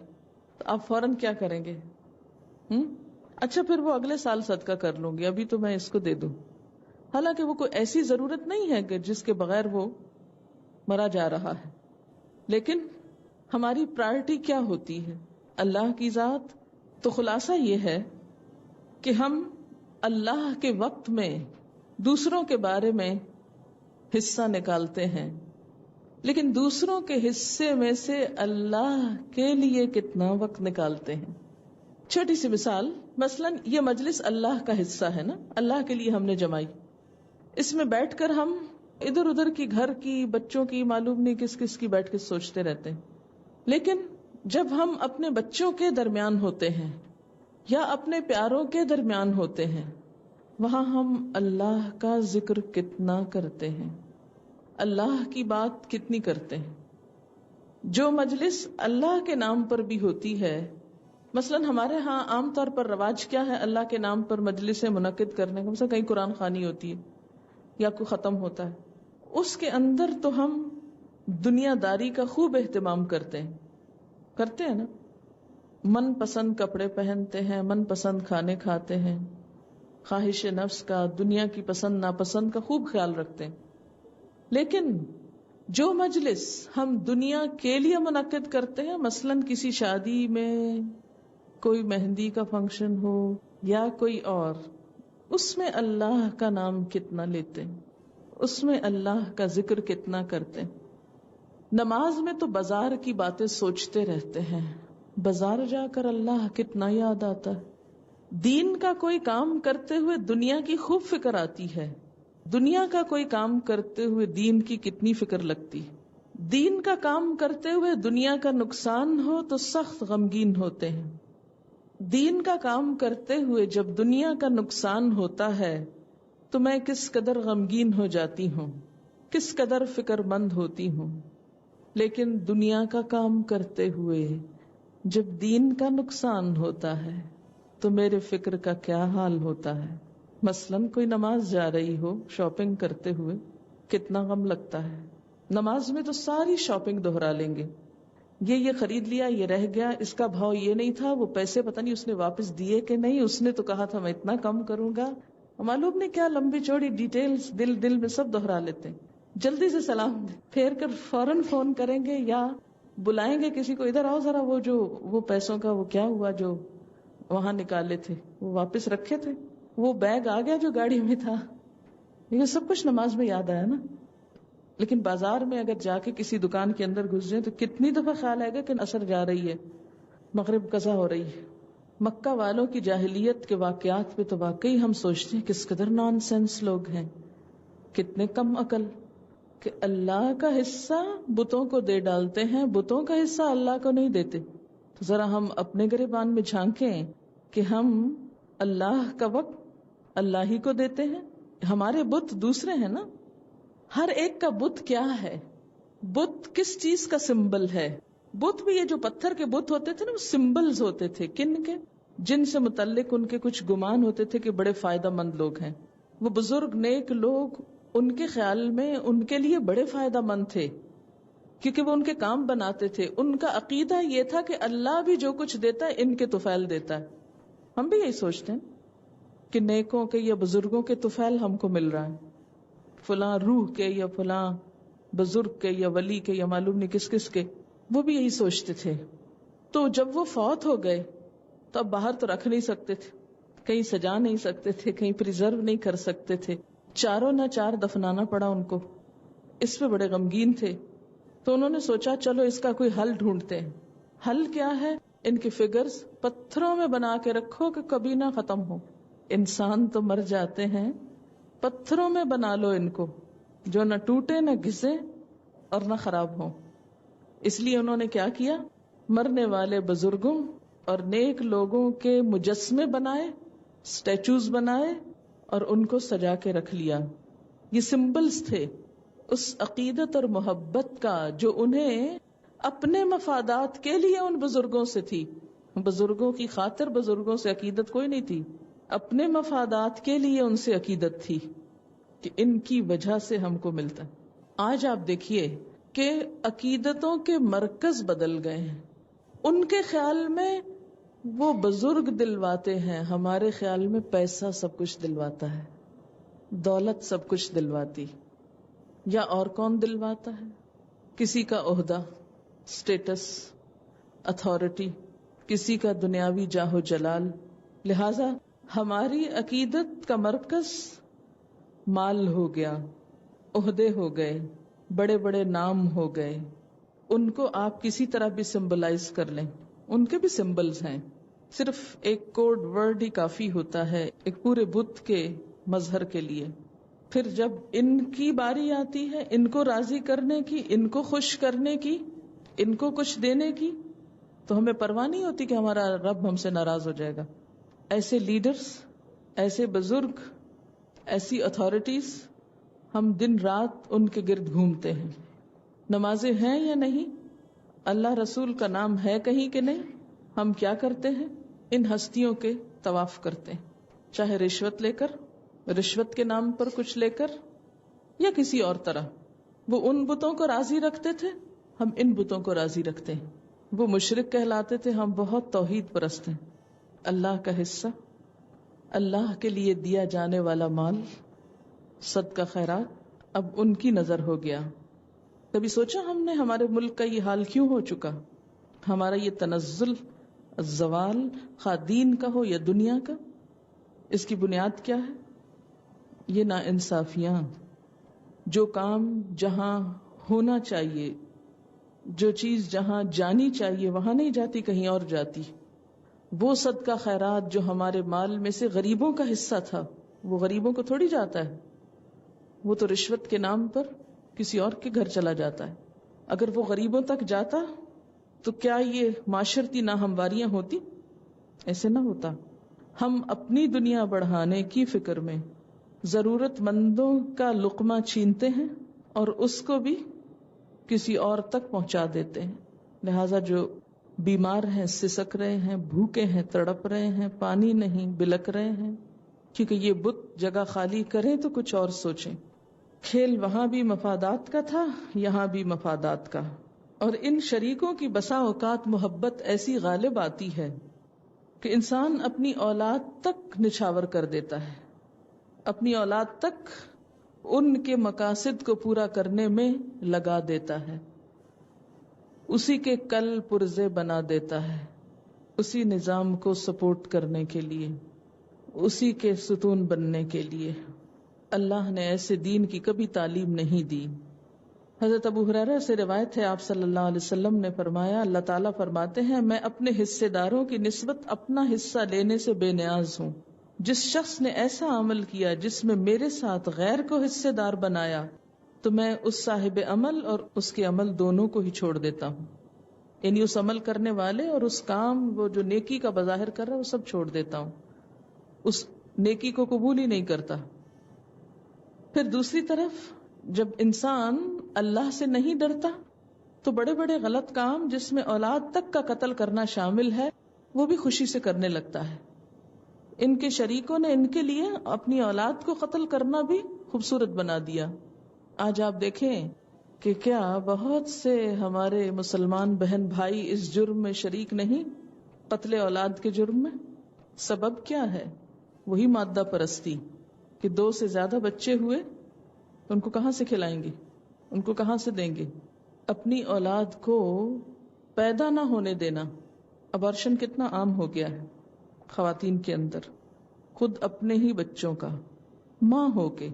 تو آپ فوراً کیا کریں گے؟ اچھا پھر وہ اگلے سال صدقہ کر لوں گی، ابھی تو میں اس کو دے دوں. حالانکہ وہ کوئی ایسی ضرورت نہیں ہے کہ جس کے بغیر وہ مرا جا رہا ہے. لیکن ہماری پرائرٹی کیا ہوتی ہے؟ اللہ کی ذات. تو خلاصہ یہ ہے کہ ہم اللہ کے وقت میں دوسروں کے بارے میں حصہ نکالتے ہیں، لیکن دوسروں کے حصے میں سے اللہ کے لیے کتنا وقت نکالتے ہیں. چھوٹی سی مثال، مثلا یہ مجلس اللہ کا حصہ ہے نا، اللہ کے لیے ہم نے جمائی. اس میں بیٹھ کر ہم ادھر ادھر کی، گھر کی، بچوں کی، معلوم نہیں کس کس کی بیٹھ کے سوچتے رہتے ہیں. لیکن جب ہم اپنے بچوں کے درمیان ہوتے ہیں یا اپنے پیاروں کے درمیان ہوتے ہیں، وہاں ہم اللہ کا ذکر کتنا کرتے ہیں، اللہ کی بات کتنی کرتے ہیں. جو مجلس اللہ کے نام پر بھی ہوتی ہے، مثلا ہمارے ہاں عام طور پر رواج کیا ہے اللہ کے نام پر مجلسیں منعقد کرنے کا، مثلا کہیں قرآن خوانی ہوتی ہے یا کوئی ختم ہوتا ہے، اس کے اندر تو ہم دنیا داری کا خوب اہتمام کرتے ہیں نا. من پسند کپڑے پہنتے ہیں، من پسند کھانے کھاتے ہیں، خواہش نفس کا، دنیا کی پسند ناپسند کا خوب خیال رکھتے ہیں. لیکن جو مجلس ہم دنیا کے لیے منعقد کرتے ہیں، مثلا کسی شادی میں، کوئی مہندی کا فنکشن ہو یا کوئی اور، اس میں اللہ کا نام کتنا لیتے ہیں، اس میں اللہ کا ذکر کتنا کرتے ہیں. نماز میں تو بازار کی باتیں سوچتے رہتے ہیں، بازار جا کر اللہ کتنا یاد آتا ہے. دین کا کوئی کام کرتے ہوئے دنیا کی خوب فکر آتی ہے، دنیا کا کوئی کام کرتے ہوئے دین کی کتنی فکر لگتی. دین کا کام کرتے ہوئے دنیا کا نقصان ہو تو سخت غمگین ہوتے ہیں. دین کا کام کرتے ہوئے جب دنیا کا نقصان ہوتا ہے تو میں کس قدر غمگین ہو جاتی ہوں، کس قدر فکر مند ہوتی ہوں. لیکن دنیا کا کام کرتے ہوئے جب دین کا نقصان ہوتا ہے تو میرے فکر کا کیا حال ہوتا ہے. مثلا کوئی نماز جا رہی ہو، شاپنگ کرتے ہوئے کتنا غم لگتا ہے. نماز میں تو ساری شاپنگ دہرا لیں گے، یہ خرید لیا، یہ رہ گیا، اس کا بھاؤ یہ نہیں تھا، وہ پیسے پتہ نہیں اس نے واپس دیے کہ نہیں، اس نے تو کہا تھا میں اتنا کم کروں گا، معلوم نہیں کیا لمبی چوڑی ڈیٹیلز دل میں سب دہرا لیتے ہیں. جلدی سے سلام پھیر کر فوراً فون کریں گے یا بلائیں گے کسی کو، ادھر آؤ ذرا، وہ پیسوں کا وہ کیا ہوا جو وہاں نکالے تھے، وہ واپس رکھے تھے، وہ بیگ آ گیا جو گاڑی میں تھا. یہ سب کچھ نماز میں یاد آیا نا. لیکن بازار میں اگر جا کے کسی دکان کے اندر گھس جائیں تو کتنی دفعہ خیال آئے گا کہ عصر جا رہی ہے، مغرب قضا ہو رہی ہے. مکہ والوں کی جاہلیت کے واقعات پہ تو واقعی ہم سوچتے ہیں کس قدر نان سینس لوگ ہیں، کتنے کم عقل کہ اللہ کا حصہ بتوں کو دے ڈالتے ہیں، بتوں کا حصہ اللہ کو نہیں دیتے. تو ذرا ہم اپنے گریبان میں جھانکیں کہ ہم اللہ کا وقت اللہ ہی کو دیتے ہیں. ہمارے بت دوسرے ہیں نا. ہر ایک کا بت کیا ہے؟ بت کس چیز کا سمبل ہے؟ بت بھی، یہ جو پتھر کے بت ہوتے تھے نا، وہ سمبلز ہوتے تھے. کن کے؟ جن سے متعلق ان کے کچھ گمان ہوتے تھے کہ بڑے فائدہ مند لوگ ہیں. وہ بزرگ نیک لوگ ان کے خیال میں ان کے لیے بڑے فائدہ مند تھے، کیونکہ وہ ان کے کام بناتے تھے. ان کا عقیدہ یہ تھا کہ اللہ بھی جو کچھ دیتا ہے ان کے طفیل دیتا ہے. ہم بھی یہی سوچتے ہیں کہ نیکوں کے یا بزرگوں کے طفیل ہم کو مل رہا ہے، فلاں روح کے یا فلاں بزرگ کے یا ولی کے یا معلوم نہیں کس کس کے. وہ بھی یہی سوچتے تھے. تو جب وہ فوت ہو گئے تو اب باہر تو رکھ نہیں سکتے تھے، کہیں سجا نہیں سکتے تھے، کہیں پریزرو نہیں کر سکتے تھے. چاروں نہ چار دفنانا پڑا ان کو. اس پہ بڑے غمگین تھے. تو انہوں نے سوچا چلو اس کا کوئی حل ڈھونڈتے ہیں. حل کیا ہے؟ ان کے فگرز پتھروں میں بنا کے رکھو کہ کبھی نہ ختم ہو. انسان تو مر جاتے ہیں، پتھروں میں بنا لو ان کو، جو نہ ٹوٹے نہ گھسے اور نہ خراب ہو. اس لیے انہوں نے کیا کیا؟ مرنے والے بزرگوں اور نیک لوگوں کے مجسمے بنائے، سٹیچوز بنائے اور ان کو سجا کے رکھ لیا. یہ سمبلز تھے اس عقیدت اور محبت کا جو انہیں اپنے مفادات کے لیے ان بزرگوں سے تھی. بزرگوں کی خاطر بزرگوں سے عقیدت کوئی نہیں تھی، اپنے مفادات کے لیے ان سے عقیدت تھی کہ ان کی وجہ سے ہم کو ملتا. آج آپ دیکھیے کہ عقیدتوں کے مرکز بدل گئے ہیں. ان کے خیال میں وہ بزرگ دلواتے ہیں، ہمارے خیال میں پیسہ سب کچھ دلواتا ہے، دولت سب کچھ دلواتی. یا اور کون دلواتا ہے؟ کسی کا عہدہ، سٹیٹس، اتھارٹی، کسی کا دنیاوی جاہ و جلال. لہذا ہماری عقیدت کا مرکز مال ہو گیا، عہدے ہو گئے، بڑے بڑے نام ہو گئے. ان کو آپ کسی طرح بھی سمبلائز کر لیں، ان کے بھی سمبلز ہیں. صرف ایک کوڈ ورڈ ہی کافی ہوتا ہے ایک پورے بت کے مظہر کے لیے. پھر جب ان کی باری آتی ہے ان کو راضی کرنے کی، ان کو خوش کرنے کی، ان کو کچھ دینے کی، تو ہمیں پرواہ نہیں ہوتی کہ ہمارا رب ہم سے ناراض ہو جائے گا. ایسے لیڈرز، ایسے بزرگ، ایسی اتھارٹیز، ہم دن رات ان کے گرد گھومتے ہیں. نمازیں ہیں یا نہیں؟ اللہ رسول کا نام ہے کہیں کہ نہیں؟ ہم کیا کرتے ہیں؟ ان ہستیوں کے طواف کرتے ہیں، چاہے رشوت لے کر، رشوت کے نام پر کچھ لے کر، یا کسی اور طرح. وہ ان بتوں کو راضی رکھتے تھے، ہم ان بتوں کو راضی رکھتے ہیں. وہ مشرک کہلاتے تھے، ہم بہت توحید پرست ہیں. اللہ کا حصہ، اللہ کے لیے دیا جانے والا مال، صدقہ خیرات اب ان کی نظر ہو گیا. کبھی سوچا ہم نے ہمارے ملک کا یہ حال کیوں ہو چکا؟ ہمارا یہ تنزل، زوال، خواہ دین کا ہو یا دنیا کا، اس کی بنیاد کیا ہے؟ یہ ناانصافیاں. جو کام جہاں ہونا چاہیے، جو چیز جہاں جانی چاہیے وہاں نہیں جاتی، کہیں اور جاتی. وہ صدقہ خیرات جو ہمارے مال میں سے غریبوں کا حصہ تھا، وہ غریبوں کو تھوڑی جاتا ہے، وہ تو رشوت کے نام پر کسی اور کے گھر چلا جاتا ہے. اگر وہ غریبوں تک جاتا تو کیا یہ معاشرتی ناہمواریاں ہوتی؟ ایسے نہ ہوتا. ہم اپنی دنیا بڑھانے کی فکر میں ضرورت مندوں کا لقمہ چھینتے ہیں اور اس کو بھی کسی اور تک پہنچا دیتے ہیں. لہذا جو بیمار ہیں، سسک رہے ہیں، بھوکے ہیں، تڑپ رہے ہیں، پانی نہیں، بلک رہے ہیں، کیونکہ یہ بت جگہ خالی کریں تو کچھ اور سوچیں. کھیل وہاں بھی مفادات کا تھا، یہاں بھی مفادات کا. اور ان شریکوں کی بسا اوقات محبت ایسی غالب آتی ہے کہ انسان اپنی اولاد تک نچھاور کر دیتا ہے، اپنی اولاد تک ان کے مقاصد کو پورا کرنے میں لگا دیتا ہے، اسی کے کل پرزے بنا دیتا ہے، اسی نظام کو سپورٹ کرنے کے لیے، اسی کے ستون بننے کے لیے. اللہ نے ایسے دین کی کبھی تعلیم نہیں دی. حضرت ابو ہریرہ سے روایت ہے، آپ صلی اللہ علیہ وسلم نے فرمایا، اللہ تعالیٰ فرماتے ہیں، میں اپنے حصے داروں کی نسبت اپنا حصہ لینے سے بے نیاز ہوں. جس شخص نے ایسا عمل کیا جس میں میرے ساتھ غیر کو حصے دار بنایا تو میں اس صاحب عمل اور اس کے عمل دونوں کو ہی چھوڑ دیتا ہوں. یعنی اس عمل کرنے والے اور اس کام وہ جو نیکی کا بظاہر کر رہا ہے وہ سب چھوڑ دیتا ہوں، اس نیکی کو قبول ہی نہیں کرتا. پھر دوسری طرف جب انسان اللہ سے نہیں ڈرتا تو بڑے بڑے غلط کام جس میں اولاد تک کا قتل کرنا شامل ہے وہ بھی خوشی سے کرنے لگتا ہے. ان کے شریکوں نے ان کے لیے اپنی اولاد کو قتل کرنا بھی خوبصورت بنا دیا. آج آپ دیکھیں کہ کیا بہت سے ہمارے مسلمان بہن بھائی اس جرم میں شریک نہیں، قتل اولاد کے جرم میں؟ سبب کیا ہے؟ وہی مادہ پرستی کہ 2 سے زیادہ بچے ہوئے تو ان کو کہاں سے کھلائیں گے، ان کو کہاں سے دیں گے. اپنی اولاد کو پیدا نہ ہونے دینا. ابارشن کتنا عام ہو گیا ہے خواتین کے اندر. خود اپنے ہی بچوں کا ماں ہو کے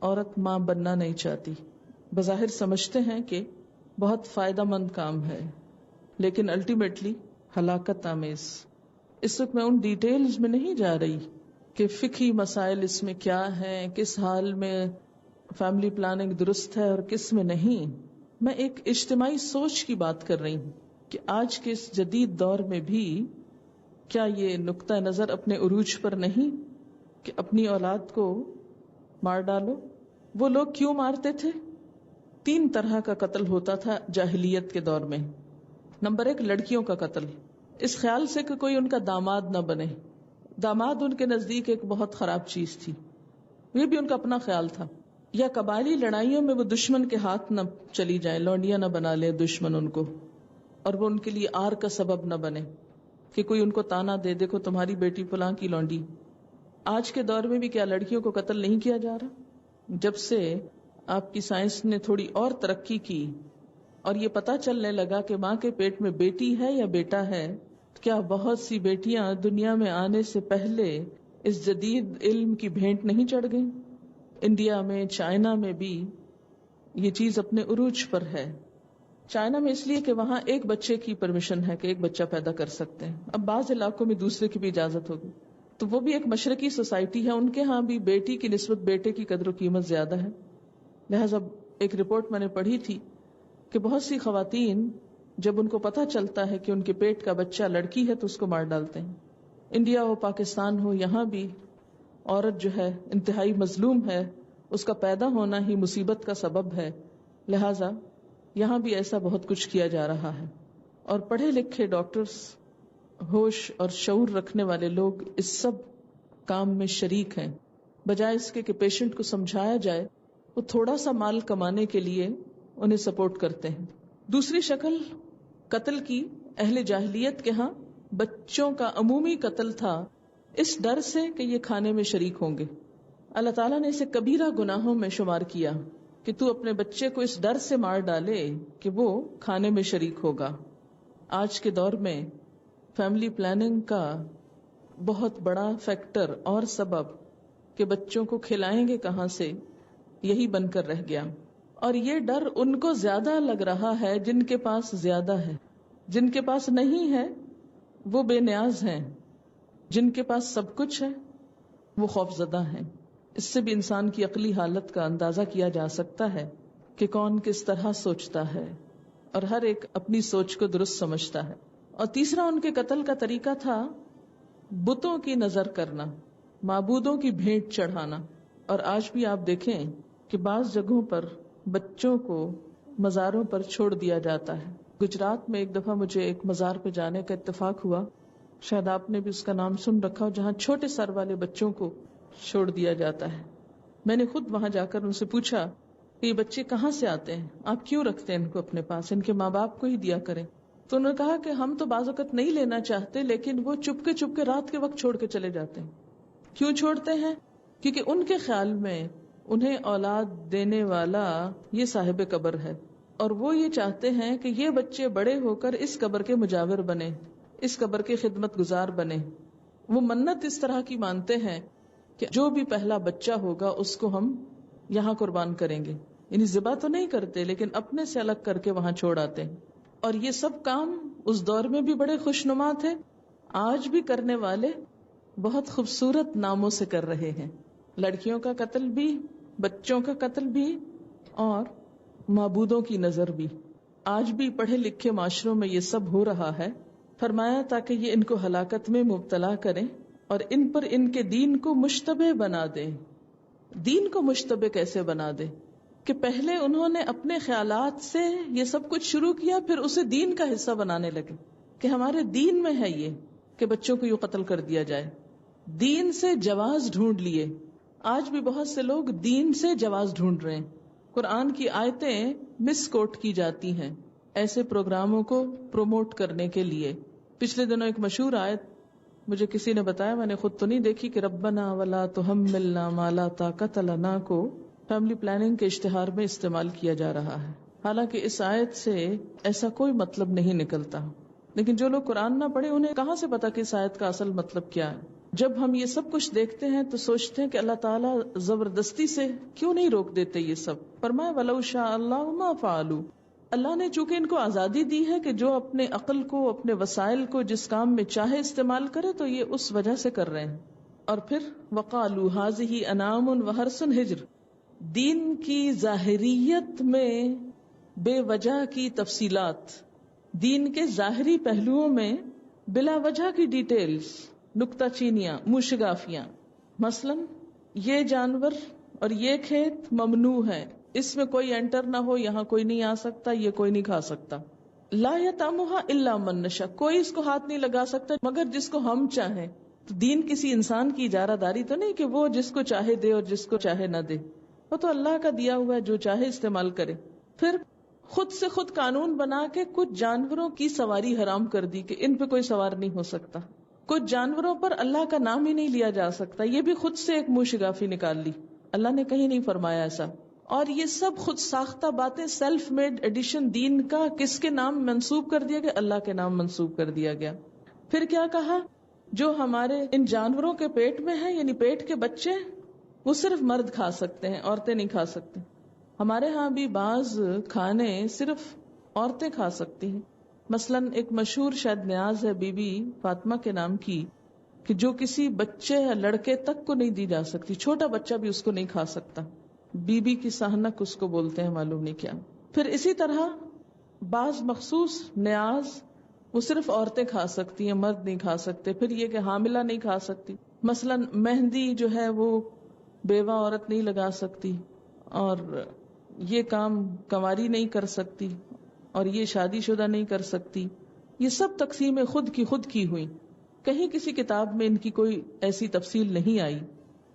عورت ماں بننا نہیں چاہتی. بظاہر سمجھتے ہیں کہ بہت فائدہ مند کام ہے لیکن الٹیمیٹلی ہلاکت آمیز. اس وقت میں ان ڈیٹیلز میں نہیں جا رہی کہ فقہی مسائل اس میں کیا ہیں، کس حال میں فیملی پلاننگ درست ہے اور کس میں نہیں. میں ایک اجتماعی سوچ کی بات کر رہی ہوں کہ آج کے اس جدید دور میں بھی کیا یہ نقطہ نظر اپنے عروج پر نہیں کہ اپنی اولاد کو مار ڈالو. وہ لوگ کیوں مارتے تھے؟ 3 طرح کا قتل ہوتا تھا جاہلیت کے دور میں. نمبر 1 لڑکیوں کا قتل، اس خیال سے کہ کوئی ان کا داماد نہ بنے. داماد ان کے نزدیک ایک بہت خراب چیز تھی، یہ بھی ان کا اپنا خیال تھا. یا قبائلی لڑائیوں میں وہ دشمن کے ہاتھ نہ چلی جائیں، لونڈیاں نہ بنا لے دشمن ان کو، اور وہ ان کے لیے آر کا سبب نہ بنے کہ کوئی ان کو تانا دے، دیکھو تمہاری بیٹی فلاں کی لونڈی. آج کے دور میں بھی کیا لڑکیوں کو قتل نہیں کیا جا رہا؟ جب سے آپ کی سائنس نے تھوڑی اور ترقی کی اور یہ پتا چلنے لگا کہ ماں کے پیٹ میں بیٹی ہے یا بیٹا ہے، کیا بہت سی بیٹیاں دنیا میں آنے سے پہلے اس جدید علم کی بھینٹ نہیں چڑھ گئیں؟ انڈیا میں، چائنا میں بھی یہ چیز اپنے عروج پر ہے. چائنا میں اس لیے کہ وہاں ایک بچے کی پرمیشن ہے کہ ایک بچہ پیدا کر سکتے ہیں. اب بعض علاقوں میں دوسرے کی بھی اجازت ہوگی، تو وہ بھی ایک مشرقی سوسائٹی ہے، ان کے ہاں بھی بیٹی کی نسبت بیٹے کی قدر و قیمت زیادہ ہے. لہذا ایک رپورٹ میں نے پڑھی تھی کہ بہت سی خواتین جب ان کو پتہ چلتا ہے کہ ان کے پیٹ کا بچہ لڑکی ہے تو اس کو مار ڈالتے ہیں. انڈیا ہو، پاکستان ہو، یہاں بھی عورت جو ہے انتہائی مظلوم ہے، اس کا پیدا ہونا ہی مصیبت کا سبب ہے. لہذا یہاں بھی ایسا بہت کچھ کیا جا رہا ہے. اور پڑھے لکھے ڈاکٹرز، ہوش اور شعور رکھنے والے لوگ اس سب کام میں شریک ہیں. بجائے اس کے کہ پیشنٹ کو سمجھایا جائے، وہ تھوڑا سا مال کمانے کے لیے انہیں سپورٹ کرتے ہیں. دوسری شکل قتل کی اہل جاہلیت کے ہاں بچوں کا عمومی قتل تھا، اس ڈر سے کہ یہ کھانے میں شریک ہوں گے. اللہ تعالیٰ نے اسے کبیرہ گناہوں میں شمار کیا کہ تو اپنے بچے کو اس ڈر سے مار ڈالے کہ وہ کھانے میں شریک ہوگا. آج کے دور میں فیملی پلاننگ کا بہت بڑا فیکٹر اور سبب کہ بچوں کو کھلائیں گے کہاں سے، یہی بن کر رہ گیا. اور یہ ڈر ان کو زیادہ لگ رہا ہے جن کے پاس زیادہ ہے. جن کے پاس نہیں ہے وہ بے نیاز ہیں، جن کے پاس سب کچھ ہے وہ خوف زدہ ہیں. اس سے بھی انسان کی عقلی حالت کا اندازہ کیا جا سکتا ہے کہ کون کس طرح سوچتا ہے، اور ہر ایک اپنی سوچ کو درست سمجھتا ہے. اور تیسرا ان کے قتل کا طریقہ تھا بتوں کی نظر کرنا، معبودوں کی بھیٹ چڑھانا. اور آج بھی آپ دیکھیں کہ بعض جگہوں پر بچوں کو مزاروں پر چھوڑ دیا جاتا ہے. گجرات میں ایک دفعہ مجھے ایک مزار پہ جانے کا اتفاق ہوا، شاید آپ نے بھی اس کا نام سن رکھا ہو، جہاں چھوٹے سر والے بچوں کو چھوڑ دیا جاتا ہے. میں نے خود وہاں جا کر ان سے پوچھا کہ یہ بچے کہاں سے آتے ہیں، آپ کیوں رکھتے ہیں ان کو اپنے پاس، ان کے ماں باپ کو ہی دیا کریں. تو انہوں نے کہا کہ ہم تو بعض اوقات نہیں لینا چاہتے، لیکن وہ چپ کے رات کے وقت چھوڑ کے چلے جاتے ہیں. کیوں چھوڑتے ہیں؟ کیونکہ ان کے خیال میں انہیں اولاد دینے والا یہ صاحب قبر ہے، اور وہ یہ چاہتے ہیں کہ یہ بچے بڑے ہو کر اس قبر کے مجاور بنے، اس قبر کے خدمت گزار بنے. وہ منت اس طرح کی مانتے ہیں کہ جو بھی پہلا بچہ ہوگا اس کو ہم یہاں قربان کریں گے. یعنی ذبح تو نہیں کرتے لیکن اپنے سے الگ کر کے وہاں چھوڑ آتے ہیں. اور یہ سب کام اس دور میں بھی بڑے خوشنما تھے، آج بھی کرنے والے بہت خوبصورت ناموں سے کر رہے ہیں. لڑکیوں کا قتل بھی، بچوں کا قتل بھی، اور معبودوں کی نظر بھی. آج بھی پڑھے لکھے معاشروں میں یہ سب ہو رہا ہے. فرمایا تاکہ یہ ان کو ہلاکت میں مبتلا کریں اور ان پر ان کے دین کو مشتبہ بنا دیں. دین کو مشتبہ کیسے بنا دے؟ کہ پہلے انہوں نے اپنے خیالات سے یہ سب کچھ شروع کیا، پھر اسے دین کا حصہ بنانے لگے کہ ہمارے دین میں ہے یہ کہ بچوں کو یوں قتل کر دیا جائے. دین سے جواز ڈھونڈ لیے. آج بھی بہت سے لوگ دین سے جواز ڈھونڈ رہے ہیں. قرآن کی آیتیں مس کوٹ کی جاتی ہیں ایسے پروگراموں کو پروموٹ کرنے کے لیے. پچھلے دنوں ایک مشہور آیت مجھے کسی نے بتایا، میں نے خود تو نہیں دیکھی، کہ ربنا ولا تحملنا ما لا طاقت لنا کو فیملی پلاننگ کے اشتہار میں استعمال کیا جا رہا ہے. حالانکہ اس آیت سے ایسا کوئی مطلب نہیں نکلتا، لیکن جو لوگ قرآن نہ پڑھے انہیں کہاں سے پتا کہ اس آیت کا اصل مطلب کیا ہے. جب ہم یہ سب کچھ دیکھتے ہیں تو سوچتے ہیں کہ اللہ تعالیٰ زبردستی سے کیوں نہیں روک دیتے یہ سب. فرمایا وَلَوْ شَاءَ اللَّهُ مَا فَعَلُوا. اللہ نے چونکہ ان کو آزادی دی ہے کہ جو اپنے عقل کو، اپنے وسائل کو جس کام میں چاہے استعمال کرے، تو یہ اس وجہ سے کر رہے ہیں. اور پھر وَقَالُوا هَٰذِهِ أَنْعَامٌ وَحَرْثٌ حِجْرٌ. دین کی ظاہریت میں بے وجہ کی تفصیلات، دین کے ظاہری پہلوؤں میں بلا وجہ کی ڈیٹیلز، نکتہ چینیاں، موشگافیاں. مثلا یہ جانور اور یہ کھیت ممنوع ہے، اس میں کوئی انٹر نہ ہو، یہاں کوئی نہیں آ سکتا، یہ کوئی نہیں کھا سکتا. لا یطعمها الا من نشاء. کوئی اس کو ہاتھ نہیں لگا سکتا مگر جس کو ہم چاہیں. تو دین کسی انسان کی اجارہ داری تو نہیں کہ وہ جس کو چاہے دے اور جس کو چاہے نہ دے. وہ تو اللہ کا دیا ہوا ہے، جو چاہے استعمال کرے. پھر خود سے خود قانون بنا کے کچھ جانوروں کی سواری حرام کر دی کہ ان پہ کوئی سوار نہیں ہو سکتا. کچھ جانوروں پر اللہ کا نام ہی نہیں لیا جا سکتا، یہ بھی خود سے ایک موشگافی نکال لی. اللہ نے کہیں نہیں فرمایا ایسا. اور یہ سب خود ساختہ باتیں، سیلف میڈ ایڈیشن دین کا کس کے نام منسوب کر دیا گیا؟ اللہ کے نام منسوب کر دیا گیا. پھر کیا کہا؟ جو ہمارے ان جانوروں کے پیٹ میں ہیں، یعنی پیٹ کے بچے، وہ صرف مرد کھا سکتے ہیں، عورتیں نہیں کھا سکتی. ہمارے ہاں بھی بعض کھانے صرف عورتیں کھا سکتی ہیں. مثلا ایک مشہور شاید نیاز ہے بی بی فاطمہ کے نام کی، کہ جو کسی بچے یا لڑکے تک کو نہیں دی جا سکتی، چھوٹا بچہ بھی اس کو نہیں کھا سکتا. بی بی کی سہنک اس کو بولتے ہیں، معلوم نہیں کیا. پھر اسی طرح بعض مخصوص نیاز وہ صرف عورتیں کھا سکتی ہیں، مرد نہیں کھا سکتے. پھر یہ کہ حاملہ نہیں کھا سکتی. مثلا مہندی جو ہے وہ بیوہ عورت نہیں لگا سکتی، اور یہ کام کنواری نہیں کر سکتی، اور یہ شادی شدہ نہیں کر سکتی. یہ سب تقسیمیں خود کی ہوئی، کہیں کسی کتاب میں ان کی کوئی ایسی تفصیل نہیں آئی.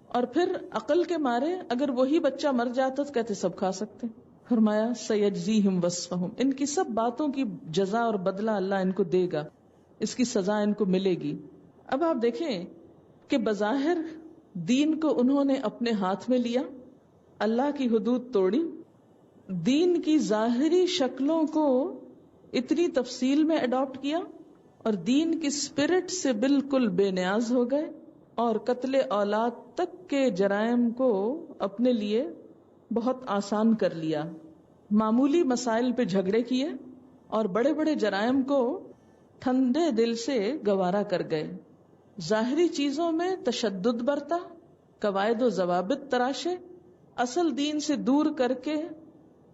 اور پھر عقل کے مارے اگر وہی بچہ مر جاتا تو کہتے سب کھا سکتے. فرمایا سیجزیہم وصفہم. ان کی سب باتوں کی جزا اور بدلہ اللہ ان کو دے گا، اس کی سزا ان کو ملے گی. اب آپ دیکھیں کہ بظاہر دین کو انہوں نے اپنے ہاتھ میں لیا، اللہ کی حدود توڑی، دین کی ظاہری شکلوں کو اتنی تفصیل میں اڈاپٹ کیا، اور دین کی اسپرٹ سے بالکل بے نیاز ہو گئے، اور قتل اولاد تک کے جرائم کو اپنے لیے بہت آسان کر لیا. معمولی مسائل پہ جھگڑے کیے اور بڑے بڑے جرائم کو ٹھنڈے دل سے گوارا کر گئے. ظاہری چیزوں میں تشدد برتا، قواعد و ضوابط تراشے، اصل دین سے دور کر کے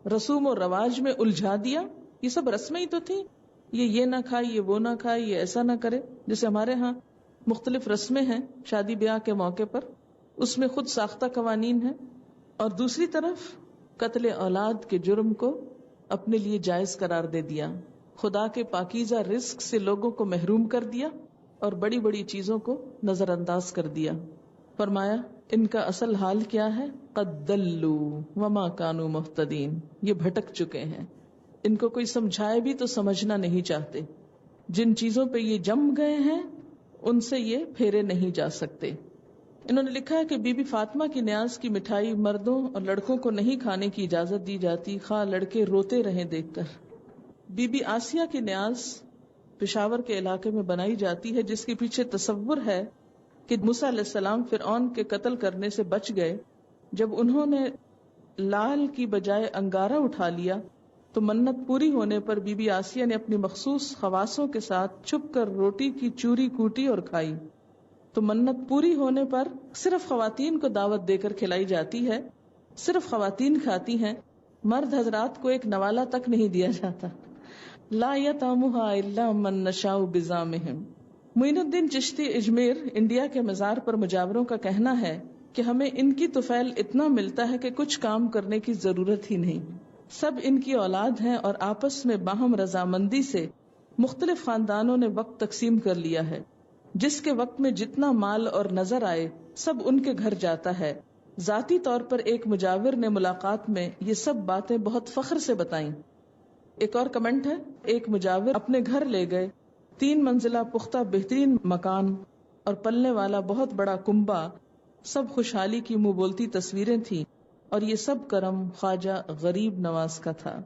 رسوم و رواج میں الجھا دیا. یہ سب رسمیں ہی تو تھیں، یہ نہ کھائے، یہ وہ نہ کھائے، یہ ایسا نہ کرے. جیسے ہمارے ہاں مختلف رسمیں ہیں شادی بیاہ کے موقع پر، اس میں خود ساختہ قوانین ہیں. اور دوسری طرف قتل اولاد کے جرم کو اپنے لیے جائز قرار دے دیا، خدا کے پاکیزہ رزق سے لوگوں کو محروم کر دیا، اور بڑی بڑی چیزوں کو نظر انداز کر دیا. فرمایا ان کا اصل حال کیا ہے؟ قد دلوا وما كانوا مهتدين. یہ بھٹک چکے ہیں، ان کو کوئی سمجھائے بھی تو سمجھنا نہیں چاہتے. جن چیزوں پہ یہ جم گئے ہیں ان سے یہ پھیرے نہیں جا سکتے. انہوں نے لکھا ہے کہ بی بی فاطمہ کی نیاز کی مٹھائی مردوں اور لڑکوں کو نہیں کھانے کی اجازت دی جاتی، خواہ لڑکے روتے رہیں دیکھ کر. بی بی آسیہ کی نیاز پشاور کے علاقے میں بنائی جاتی ہے، جس کے پیچھے تصور ہے کہ موسیٰ علیہ السلام فرعون کے قتل کرنے سے بچ گئے. جب انہوں نے لال کی بجائے انگارہ اٹھا لیا تو منت پوری ہونے پر بی بی آسیہ نے اپنی مخصوص خواصوں کے ساتھ چھپ کر روٹی کی چوری کوٹی اور کھائی. تو منت پوری ہونے پر صرف خواتین کو دعوت دے کر کھلائی جاتی ہے، صرف خواتین کھاتی ہیں، مرد حضرات کو ایک نوالہ تک نہیں دیا جاتا. لا یطعمها الا من نشاء بزعمهم. معین الدین چشتی اجمیر انڈیا کے مزار پر مجاوروں کا کہنا ہے کہ ہمیں ان کی طفیل اتنا ملتا ہے کہ کچھ کام کرنے کی ضرورت ہی نہیں. سب ان کی اولاد ہیں اور آپس میں باہم رضامندی سے مختلف خاندانوں نے وقت تقسیم کر لیا ہے. جس کے وقت میں جتنا مال اور نظر آئے سب ان کے گھر جاتا ہے. ذاتی طور پر ایک مجاور نے ملاقات میں یہ سب باتیں بہت فخر سے بتائیں. ایک اور کمنٹ ہے، ایک مجاور اپنے گھر لے گئے 3 منزلہ پختہ بہترین مکان اور پلنے والا بہت بڑا کنبہ، سب خوشحالی کی منہ بولتی تصویریں تھیں، اور یہ سب کرم خواجہ غریب نواز کا تھا.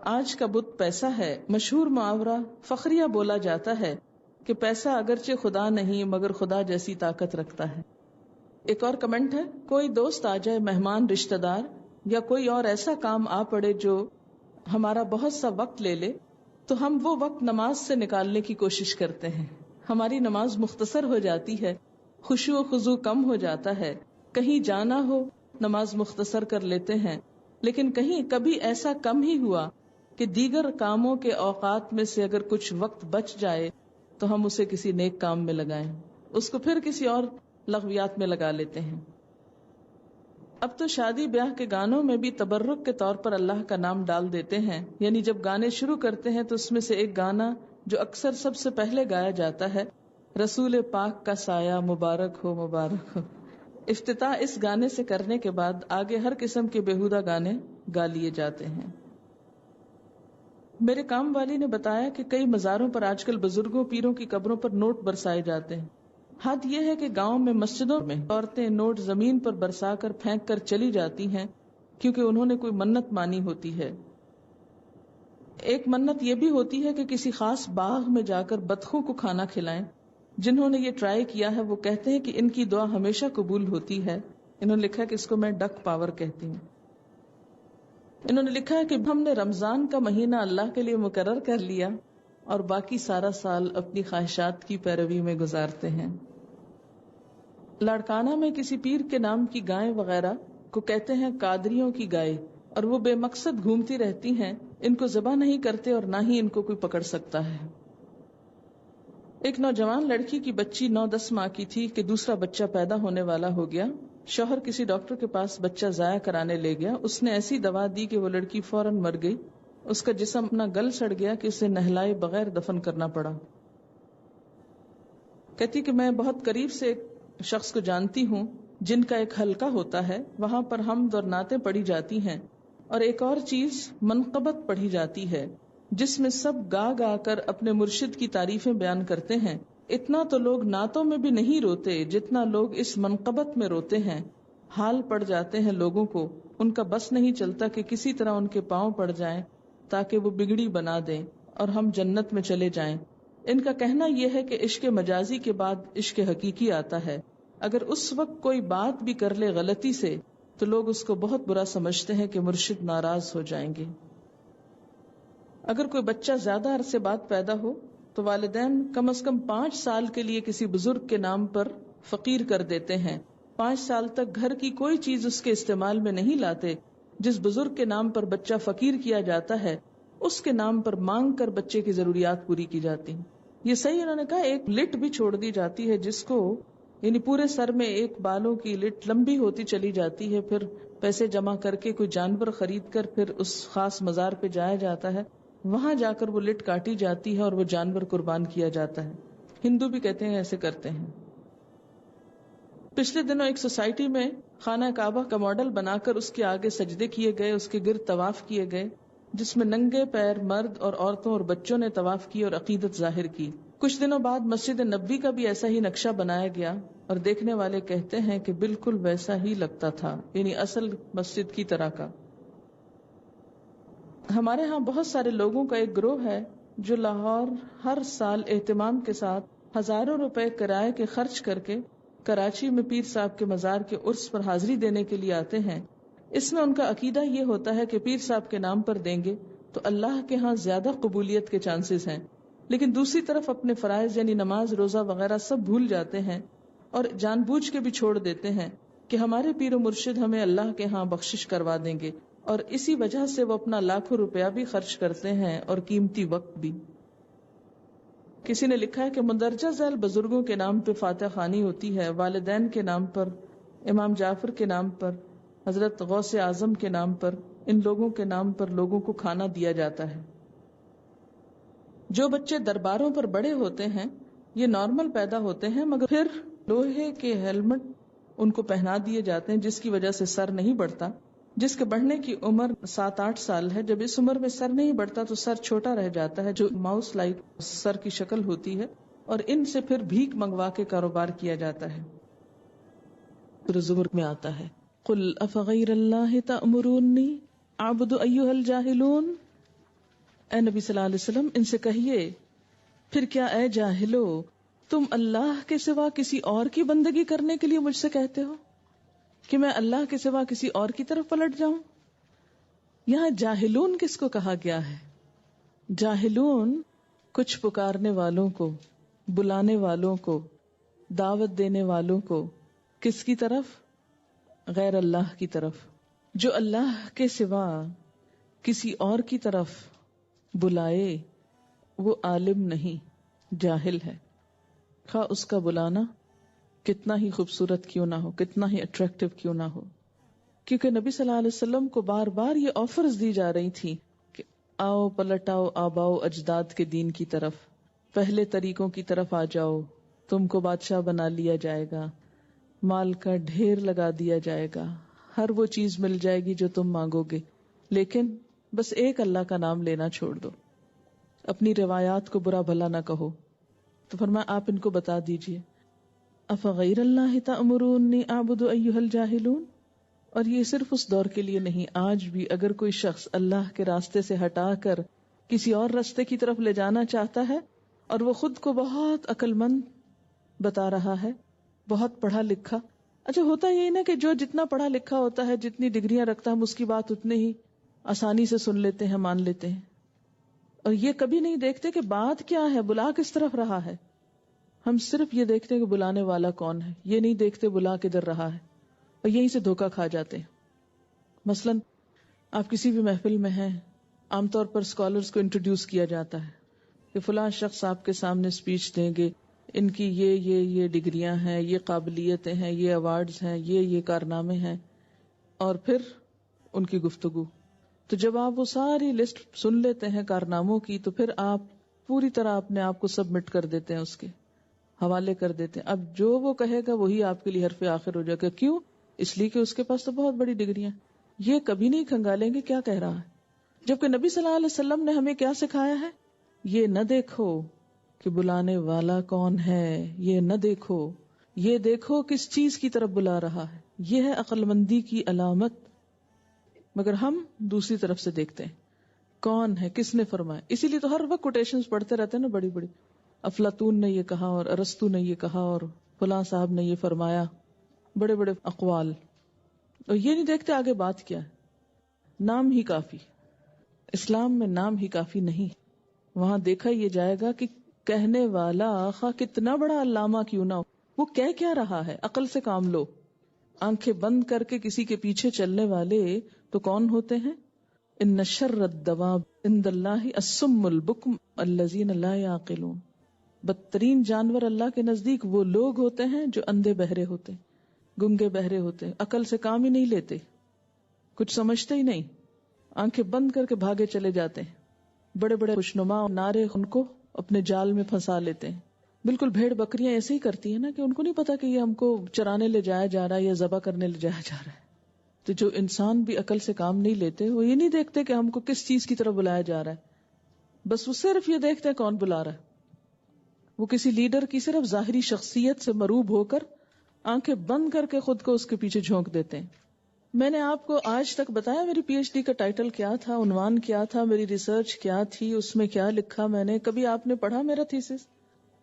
آج کا بت پیسہ ہے. مشہور محاورہ فخریہ بولا جاتا ہے کہ پیسہ اگرچہ خدا نہیں مگر خدا جیسی طاقت رکھتا ہے. ایک اور کمنٹ ہے، کوئی دوست آ جائے، مہمان، رشتہ دار یا کوئی اور ایسا کام آ پڑے جو ہمارا بہت سا وقت لے لے تو ہم وہ وقت نماز سے نکالنے کی کوشش کرتے ہیں. ہماری نماز مختصر ہو جاتی ہے، خشوع و خضوع کم ہو جاتا ہے. کہیں جانا ہو نماز مختصر کر لیتے ہیں، لیکن کہیں کبھی ایسا کم ہی ہوا کہ دیگر کاموں کے اوقات میں سے اگر کچھ وقت بچ جائے تو ہم اسے کسی نیک کام میں لگائیں، اس کو پھر کسی اور لغویات میں لگا لیتے ہیں. اب تو شادی بیاہ کے گانوں میں بھی تبرک کے طور پر اللہ کا نام ڈال دیتے ہیں. یعنی جب گانے شروع کرتے ہیں تو اس میں سے ایک گانا جو اکثر سب سے پہلے گایا جاتا ہے، رسول پاک کا سایہ مبارک ہو مبارک ہو. افتتاح اس گانے سے کرنے کے بعد آگے ہر قسم کے بےہودہ گانے گا لیے جاتے ہیں. میرے کام والی نے بتایا کہ کئی مزاروں پر آج کل بزرگوں پیروں کی قبروں پر نوٹ برسائے جاتے ہیں. حد یہ ہے کہ گاؤں میں مسجدوں میں عورتیں نوٹ زمین پر برسا کر پھینک کر چلی جاتی ہیں کیونکہ انہوں نے کوئی منت مانی ہوتی ہے. ایک منت یہ بھی ہوتی ہے کہ کسی خاص باغ میں جا کر بطخوں کو کھانا کھلائیں. جنہوں نے یہ ٹرائی کیا ہے وہ کہتے ہیں کہ ان کی دعا ہمیشہ قبول ہوتی ہے. انہوں نے لکھا ہے کہ اس کو میں ڈک پاور کہتی ہوں. انہوں نے لکھا ہے کہ ہم نے رمضان کا مہینہ اللہ کے لیے مقرر کر لیا اور باقی سارا سال اپنی خواہشات کی پیروی میں گزارتے ہیں. لاڑکانہ میں کسی پیر کے نام کی گائیں وغیرہ کو کہتے ہیں قادریوں کی گائے، اور وہ بے مقصد گھومتی رہتی ہیں. ان کو ذبح نہیں کرتے اور نہ ہی ان کو کوئی پکڑ سکتا ہے. ایک نوجوان لڑکی کی بچی 9-10 ماہ کی تھی کہ دوسرا بچہ پیدا ہونے والا ہو گیا. شوہر کسی ڈاکٹر کے پاس بچہ ضائع کرانے لے گیا. اس نے ایسی دوا دی کہ وہ لڑکی فوراً مر گئی. اس کا جسم اپنا گل سڑ گیا کہ اسے نہلائے بغیر دفن کرنا پڑا. کہتی کہ میں بہت قریب سے ایک شخص کو جانتی ہوں جن کا ایک حلقہ ہوتا ہے، وہاں پر حمد اور نعتیں پڑھی جاتی ہیں، اور ایک اور چیز منقبت پڑھی جاتی ہے جس میں سب گا گا کر اپنے مرشد کی تعریفیں بیان کرتے ہیں. اتنا تو لوگ نعتوں میں بھی نہیں روتے جتنا لوگ اس منقبت میں روتے ہیں. حال پڑ جاتے ہیں لوگوں کو، ان کا بس نہیں چلتا کہ کسی طرح ان کے پاؤں پڑ جائیں تاکہ وہ بگڑی بنا دیں اور ہم جنت میں چلے جائیں. ان کا کہنا یہ ہے کہ عشق مجازی کے بعد عشق حقیقی آتا ہے. اگر اس وقت کوئی بات بھی کر لے غلطی سے تو لوگ اس کو بہت برا سمجھتے ہیں کہ مرشد ناراض ہو جائیں گے. اگر کوئی بچہ زیادہ عرصے بعد پیدا ہو تو والدین کم از کم 5 سال کے لیے کسی بزرگ کے نام پر فقیر کر دیتے ہیں. 5 سال تک گھر کی کوئی چیز اس کے استعمال میں نہیں لاتے. جس بزرگ کے نام پر بچہ فقیر کیا جاتا ہے اس کے نام پر مانگ کر بچے کی ضروریات پوری کی جاتی. یہ صحیح انہوں نے کہا. ایک لٹ بھی چھوڑ دی جاتی ہے جس کو یعنی پورے سر میں ایک بالوں کی لٹ لمبی ہوتی چلی جاتی ہے، پھر پیسے جمع کر کے کوئی جانور خرید کر پھر اس خاص مزار پہ جایا جاتا ہے، وہاں جا کر وہ لٹ کاٹی جاتی ہے اور وہ جانور قربان کیا جاتا ہے. ہندو بھی کہتے ہیں ایسے کرتے ہیں. پچھلے دنوں ایک سوسائٹی میں خانہ کعبہ کا ماڈل بنا کر اس کے آگے سجدے کیے گئے، اس کے گرد طواف کیے گئے، جس میں ننگے پیر مرد اور عورتوں اور بچوں نے طواف کی اور عقیدت ظاہر کی. کچھ دنوں بعد مسجد نبوی کا بھی ایسا ہی نقشہ بنایا گیا اور دیکھنے والے کہتے ہیں کہ بالکل ویسا ہی لگتا تھا، یعنی اصل مسجد کی طرح کا. ہمارے ہاں بہت سارے لوگوں کا ایک گروہ ہے جو لاہور ہر سال اہتمام کے ساتھ ہزاروں روپے کرائے کے خرچ کر کے کراچی میں پیر صاحب کے مزار کے عرس پر حاضری دینے کے لیے آتے ہیں. اس میں ان کا عقیدہ یہ ہوتا ہے کہ پیر صاحب کے نام پر دیں گے تو اللہ کے ہاں زیادہ قبولیت کے چانسز ہیں، لیکن دوسری طرف اپنے فرائض یعنی نماز روزہ وغیرہ سب بھول جاتے ہیں اور جان بوجھ کے بھی چھوڑ دیتے ہیں کہ ہمارے پیر و مرشد ہمیں اللہ کے ہاں بخشش کروا دیں گے، اور اسی وجہ سے وہ اپنا لاکھوں روپیہ بھی خرچ کرتے ہیں اور قیمتی وقت بھی. کسی نے لکھا ہے کہ مندرجہ ذیل بزرگوں کے نام پہ فاتح خوانی ہوتی ہے، والدین کے نام پر امام جعفر کے نام پر، حضرت غوث اعظم کے نام پر، ان لوگوں کے نام پر لوگوں کو کھانا دیا جاتا ہے. جو بچے درباروں پر بڑے ہوتے ہیں یہ نارمل پیدا ہوتے ہیں، مگر پھر لوہے کے ہیلمٹ ان کو پہنا دیے جاتے ہیں جس کی وجہ سے سر نہیں بڑھتا. جس کے بڑھنے کی عمر 7-8 سال ہے، جب اس عمر میں سر نہیں بڑھتا تو سر چھوٹا رہ جاتا ہے، جو ماؤس لائک سر کی شکل ہوتی ہے، اور ان سے پھر بھیک منگوا کے کاروبار کیا جاتا ہے. سورۃ زمر میں آتا ہے قل افغیر اللہ تأمرونی اعبد ایھا الجاہلون. اے نبی صلی اللہ علیہ وسلم ان سے کہیے پھر کیا اے جاہلو تم اللہ کے سوا کسی اور کی بندگی کرنے کے لیے مجھ سے کہتے ہو کہ میں اللہ کے سوا کسی اور کی طرف پلٹ جاؤں. یہاں جاہلون کس کو کہا گیا ہے؟ جاہلون کچھ پکارنے والوں کو، بلانے والوں کو، دعوت دینے والوں کو کس کی طرف؟ غیر اللہ کی طرف. جو اللہ کے سوا کسی اور کی طرف بلائے وہ عالم نہیں، جاہل ہے، خواہ اس کا بلانا کتنا ہی خوبصورت کیوں نہ ہو، کتنا ہی اٹریکٹیو کیوں نہ ہو. کیونکہ نبی صلی اللہ علیہ وسلم کو بار بار یہ آفرز دی جا رہی تھی کہ آؤ پلٹ آؤ آباؤ اجداد کے دین کی طرف، پہلے طریقوں کی طرف آ جاؤ، تم کو بادشاہ بنا لیا جائے گا، مال کا ڈھیر لگا دیا جائے گا، ہر وہ چیز مل جائے گی جو تم مانگو گے، لیکن بس ایک اللہ کا نام لینا چھوڑ دو، اپنی روایات کو برا بھلا نہ کہو. تو فرمایا آپ ان کو بتا دیجئے افغیر اللہ تأمرونی اعبد ایھا الجاہلون. اور یہ صرف اس دور کے لیے نہیں، آج بھی اگر کوئی شخص اللہ کے راستے سے ہٹا کر کسی اور راستے کی طرف لے جانا چاہتا ہے اور وہ خود کو بہت عقل مند بتا رہا ہے، بہت پڑھا لکھا. اچھا ہوتا یہ نا کہ جو جتنا پڑھا لکھا ہوتا ہے، جتنی ڈگریاں رکھتا ہے، ہم اس کی بات اتنے ہی آسانی سے سن لیتے ہیں، مان لیتے ہیں، اور یہ کبھی نہیں دیکھتے کہ بات کیا ہے، بلا کس طرف رہا ہے. ہم صرف یہ دیکھتے ہیں کہ بلانے والا کون ہے، یہ نہیں دیکھتے بلا کدھر رہا ہے، اور یہیں سے دھوکہ کھا جاتے ہیں. مثلا آپ کسی بھی محفل میں ہیں، عام طور پر اسکالرز کو انٹروڈیوس کیا جاتا ہے کہ فلاں شخص آپ کے سامنے اسپیچ دیں گے، ان کی یہ ڈگریاں ہیں، یہ قابلیتیں ہیں، یہ ایوارڈز ہیں، یہ کارنامے ہیں، اور پھر ان کی گفتگو. تو جب آپ وہ ساری لسٹ سن لیتے ہیں کارناموں کی، تو پھر آپ پوری طرح اپنے آپ کو سبمٹ کر دیتے ہیں، اس کے حوالے کر دیتے ہیں. اب جو وہ کہے گا وہی آپ کے لیے حرف آخر ہو جائے گا. کیوں؟ اس لیے کہ اس کے پاس تو بہت بڑی ڈگریاں. یہ کبھی نہیں کھنگالیں گے کیا کہہ رہا ہے. جبکہ نبی صلی اللہ علیہ وسلم نے ہمیں کیا سکھایا ہے؟ یہ نہ دیکھو کہ بلانے والا کون ہے، یہ نہ دیکھو، یہ دیکھو کس چیز کی طرف بلا رہا ہے. یہ ہے عقل مندی کی علامت. مگر ہم دوسری طرف سے دیکھتے ہیں کون ہے، کس نے فرمایا. اسی لیے تو ہر وقت کوٹیشنز پڑھتے رہتے ہیں نا، بڑی بڑی، افلاطون نے یہ کہا اور ارسطو نے یہ کہا اور فلاں صاحب نے یہ فرمایا، بڑے بڑے اقوال. اور یہ نہیں دیکھتے آگے بات کیا ہے. نام ہی کافی، اسلام میں نام ہی کافی نہیں. وہاں دیکھا یہ جائے گا کہ کہنے والا خواہ کتنا بڑا علامہ کیوں نہ ہو، وہ کہہ کیا رہا ہے. عقل سے کام لو. آنکھیں بند کر کے کسی کے پیچھے چلنے والے تو کون ہوتے ہیں؟ ان شر الدواب عند اللہ الصم البکم الذین لا یعقلون. بدترین جانور اللہ کے نزدیک وہ لوگ ہوتے ہیں جو اندھے بہرے ہوتے ہیں، گنگے بہرے ہوتے ہیں، عقل سے کام ہی نہیں لیتے، کچھ سمجھتے ہی نہیں، آنکھیں بند کر کے بھاگے چلے جاتے ہیں. بڑے بڑے خوشنما نعرے ان کو اپنے جال میں پھنسا لیتے ہیں. بالکل بھیڑ بکریاں ایسے ہی کرتی ہیں نا، کہ ان کو نہیں پتا کہ یہ ہم کو چرانے لے جایا جا رہا ہے یا ذبح کرنے لے جایا جا رہا ہے. تو جو انسان بھی عقل سے کام نہیں لیتے، وہ یہ نہیں دیکھتے کہ ہم کو کس چیز کی طرف بلایا جا رہا ہے، بس وہ صرف یہ دیکھتے ہیں کون بلا رہا ہے. وہ کسی لیڈر کی صرف ظاہری شخصیت سے مروب ہو کر آنکھیں بند کر کے خود کو اس کے پیچھے جھونک دیتے ہیں. میں نے آپ کو آج تک بتایا میری پی ایچ ڈی کا ٹائٹل کیا تھا، عنوان کیا تھا، میری ریسرچ کیا تھی، اس میں کیا لکھا میں نے. کبھی آپ نے پڑھا میرا تھیسس؟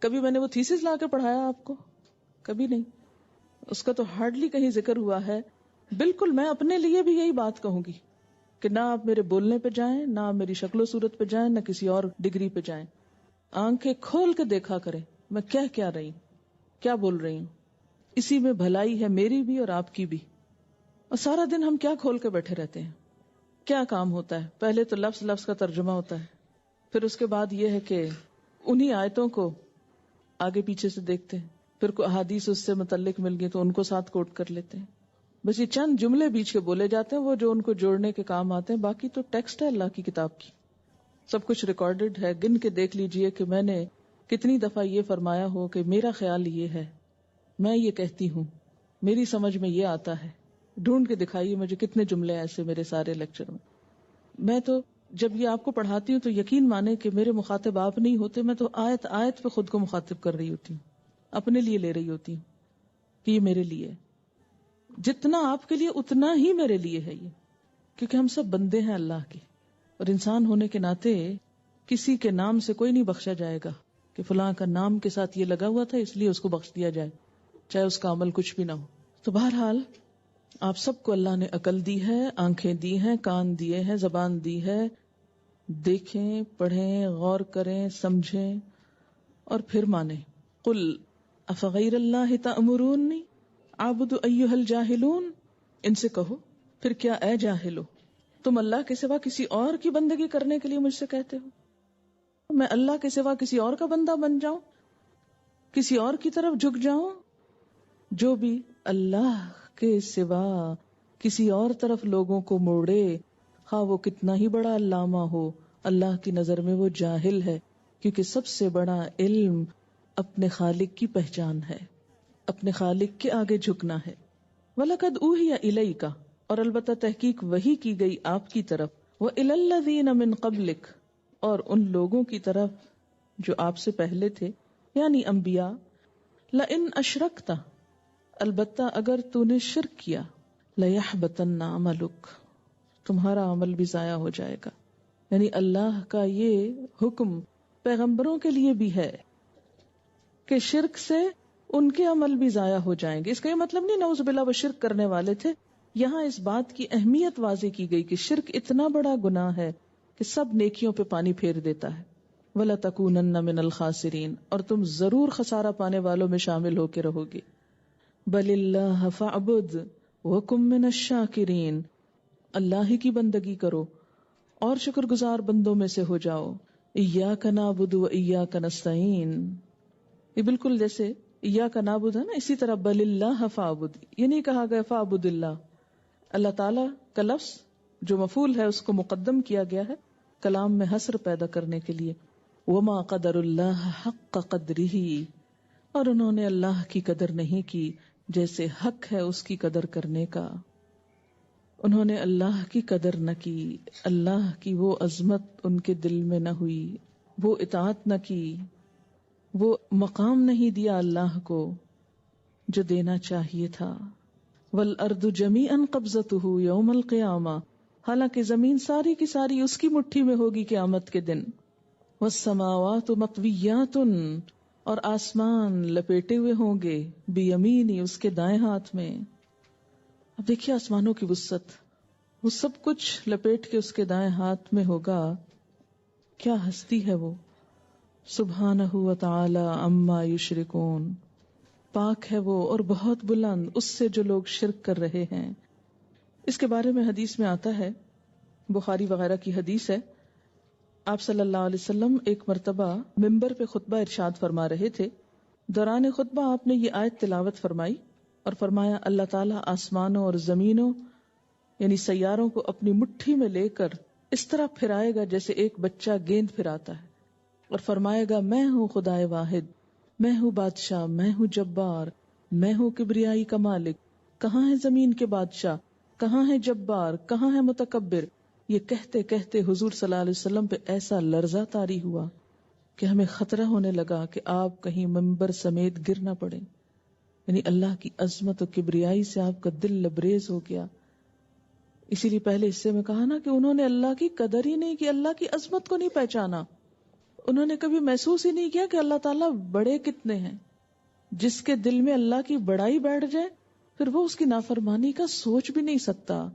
کبھی میں نے وہ تھیسس لا کے پڑھایا آپ کو؟ کبھی نہیں. اس کا تو ہارڈلی کہیں ذکر ہوا ہے. بالکل میں اپنے لیے بھی یہی بات کہوں گی کہ نہ آپ میرے بولنے پہ جائیں، نہ آپ میری شکل و صورت پہ جائیں، نہ کسی اور ڈگری پہ جائیں. آنکھیں کھول کے دیکھا کریں میں کیا رہی ہوں، کیا بول رہی ہوں. اسی میں بھلائی ہے میری بھی اور آپ کی بھی. اور سارا دن ہم کیا کھول کے بیٹھے رہتے ہیں. کیا کام ہوتا ہے؟ پہلے تو لفظ کا ترجمہ ہوتا ہے، پھر اس کے بعد یہ ہے کہ انہی آیتوں کو آگے پیچھے سے دیکھتے ہیں پھر کوئی احادیث اس سے متعلق مل گئی تو ان کو ساتھ کوٹ کر لیتے ہیں. بس یہ چند جملے بیچ کے بولے جاتے ہیں وہ جو ان کو جوڑنے کے کام آتے ہیں، باقی تو ٹیکسٹ ہے اللہ کی کتاب کی، سب کچھ ریکارڈڈ ہے. گن کے دیکھ لیجئے کہ میں نے کتنی دفعہ یہ فرمایا ہو کہ میرا خیال یہ ہے، میں یہ کہتی ہوں، میری سمجھ میں یہ آتا ہے. ڈھونڈ کے دکھائیے مجھے کتنے جملے ایسے میرے سارے لیکچر میں. میں تو جب یہ آپ کو پڑھاتی ہوں تو یقین مانے کہ میرے مخاطب آپ نہیں ہوتے، میں تو آیت آیت پہ خود کو مخاطب کر رہی ہوتی ہوں، اپنے لیے لے رہی ہوتی ہوں کہ یہ میرے لیے ہے. جتنا آپ کے لیے اتنا ہی میرے لیے ہے یہ، کیونکہ ہم سب بندے ہیں اللہ کے، اور انسان ہونے کے ناطے کسی کے نام سے کوئی نہیں بخشا جائے گا کہ فلاں کا نام کے ساتھ یہ لگا ہوا تھا اس لیے اس کو بخش دیا جائے، چاہے اس کا عمل کچھ بھی نہ ہو. تو بہرحال آپ سب کو اللہ نے عقل دی ہے، آنکھیں دی ہیں، کان دیے ہیں، زبان دی ہے. دیکھیں، پڑھیں، غور کریں، سمجھیں اور پھر مانیں. قل افغیر اللہ تأمرونی اعبد ایھا الجاہلون، ان سے کہو پھر کیا اے جاہلو، تم اللہ کے سوا کسی اور کی بندگی کرنے کے لیے مجھ سے کہتے ہو؟ میں اللہ کے سوا کسی اور کا بندہ بن جاؤں، کسی اور کی طرف جھک جاؤں؟ جو بھی اللہ کے سوا کسی اور طرف لوگوں کو موڑے، خواہ وہ کتنا ہی بڑا علامہ ہو، اللہ کی نظر میں وہ جاہل ہے، کیونکہ سب سے بڑا علم اپنے خالق کی پہچان ہے، اپنے خالق کے آگے جھکنا ہے. وَلَقَدْ أُوحِيَ إِلَيْكَ، اور البتہ تحقیق وحی کی گئی آپ کی طرف، وَإِلَى الَّذِينَ مِن قَبْلِكَ، اور ان لوگوں کی طرف جو آپ سے پہلے تھے یعنی انبیاء، لَإِنْ أَشْرَكْتَ، البتہ اگر تو نے شرک کیا، لَيَحْبَطَنَّ عَمَلُكَ، تمہارا عمل بھی ضائع ہو جائے گا. یعنی اللہ کا یہ حکم پیغمبروں کے لیے بھی ہے کہ شرک سے ان کے عمل بھی ضائع ہو جائیں گے. اس کا یہ مطلب نہیں نعوذ باللہ وہ شرک کرنے والے تھے، یہاں اس بات کی اہمیت واضح کی گئی کہ شرک اتنا بڑا گناہ ہے کہ سب نیکیوں پہ پانی پھیر دیتا ہے. وَلَتَكُونَنَّ مِنَ الْخَاسِرِينَ، اور تم ضرور خسارہ پانے والوں میں شامل ہو کے رہو گے. بَلِ اللَّهَ فَاعْبُدْ وَكُن مِّنَ الشَّاكِرِينَ، اللہ ہی کی بندگی کرو اور شکر گزار بندوں میں سے ہو جاؤ. إِيَّاكَ نَعْبُدُ وَإِيَّاكَ نَسْتَعِينُ، یہ بالکل جیسے إِيَّاكَ نَعْبُدُ ہے نا، اسی طرح بَلِ اللَّهَ فَاعْبُدْ، یہ نہیں کہا گیا فَاعْبُدِ اللہ. اللہ تعالیٰ کا لفظ جو مفعول ہے اس کو مقدم کیا گیا ہے کلام میں حصر پیدا کرنے کے لیے. وَمَا قَدَرُ اللَّهَ حَقَّ قَدْرِهِ، اور انہوں نے اللہ کی قدر نہیں کی جیسے حق ہے اس کی قدر کرنے کا. انہوں نے اللہ کی قدر نہ کی، اللہ کی وہ عظمت ان کے دل میں نہ ہوئی، وہ اطاعت نہ کی، وہ مقام نہیں دیا اللہ کو جو دینا چاہیے تھا. وَالْأَرْضُ جَمِيعًا قَبْضَتُهُ يَوْمَ الْقِيَامَةِ، حالانکہ زمین ساری کی ساری اس کی مٹھی میں ہوگی قیامت کے دن. وَالسَّمَاوَاتُ مَطْوِيَّاتٌ، اور آسمان لپیٹے ہوئے ہوں گے، بِيَمِينِ، اس کے دائیں ہاتھ میں. اب دیکھیے آسمانوں کی وسعت، وہ سب کچھ لپیٹ کے اس کے دائیں ہاتھ میں ہوگا. کیا ہستی ہے وہ، سبحانہ وتعالی عما یشرکون، پاک ہے وہ اور بہت بلند اس سے جو لوگ شرک کر رہے ہیں. اس کے بارے میں حدیث میں آتا ہے، بخاری وغیرہ کی حدیث ہے، آپ صلی اللہ علیہ وسلم ایک مرتبہ منبر پہ خطبہ ارشاد فرما رہے تھے. دوران خطبہ آپ نے یہ آیت تلاوت فرمائی اور فرمایا اللہ تعالیٰ آسمانوں اور زمینوں یعنی سیاروں کو اپنی مٹھی میں لے کر اس طرح پھرائے گا جیسے ایک بچہ گیند پھراتا ہے، اور فرمائے گا میں ہوں خدائے واحد، میں ہوں بادشاہ، میں ہوں جبار، میں ہوں کبریائی کا مالک، کہاں ہے زمین کے بادشاہ، کہاں ہے جبار، کہاں ہے متکبر. یہ کہتے کہتے حضور صلی اللہ علیہ وسلم پہ ایسا لرزہ طاری ہوا کہ ہمیں خطرہ ہونے لگا کہ آپ کہیں منبر سمیت گر نہ پڑے. یعنی اللہ کی عظمت و کبریائی سے آپ کا دل لبریز ہو گیا. اسی لیے پہلے حصے میں کہا نا کہ انہوں نے اللہ کی قدر ہی نہیں کی، اللہ کی عظمت کو نہیں پہچانا. انہوں نے کبھی محسوس ہی نہیں کیا کہ اللہ تعالیٰ بڑے کتنے ہیں. جس کے دل میں اللہ کی بڑائی بیٹھ جائے پھر وہ اس کی نافرمانی کا سوچ بھی نہیں سکتا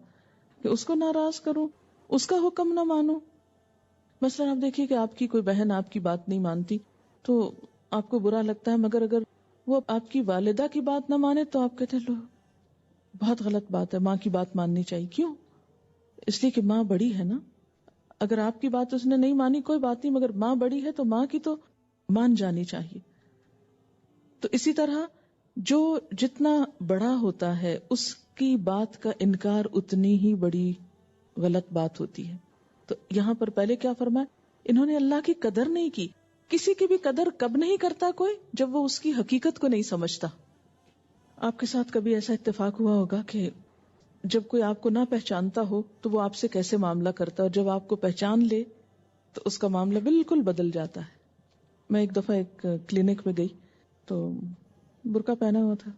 کہ اس کو ناراض کروں، اس کا حکم نہ مانوں. مثلا آپ دیکھیے کہ آپ کی کوئی بہن آپ کی بات نہیں مانتی تو آپ کو برا لگتا ہے، مگر اگر وہ آپ کی والدہ کی بات نہ مانے تو آپ کہتے ہیں لو بہت غلط بات ہے، ماں کی بات ماننی چاہیے. کیوں؟ اس لیے کہ ماں بڑی ہے نا. اگر آپ کی بات اس نے نہیں مانی کوئی بات نہیں، مگر ماں بڑی ہے تو ماں کی تو مان جانی چاہیے. تو اسی طرح جو جتنا بڑا ہوتا ہے اس کی بات کا انکار اتنی ہی بڑی غلط بات ہوتی ہے. تو یہاں پر پہلے کیا فرمایا؟ انہوں نے اللہ کی قدر نہیں کی. کسی کی بھی قدر کب نہیں کرتا کوئی؟ جب وہ اس کی حقیقت کو نہیں سمجھتا. آپ کے ساتھ کبھی ایسا اتفاق ہوا ہوگا کہ جب کوئی آپ کو نہ پہچانتا ہو تو وہ آپ سے کیسے معاملہ کرتا ہے، اور جب آپ کو پہچان لے تو اس کا معاملہ بالکل بدل جاتا ہے. میں ایک دفعہ ایک کلینک میں گئی تو برقع پہنا ہوا تھا.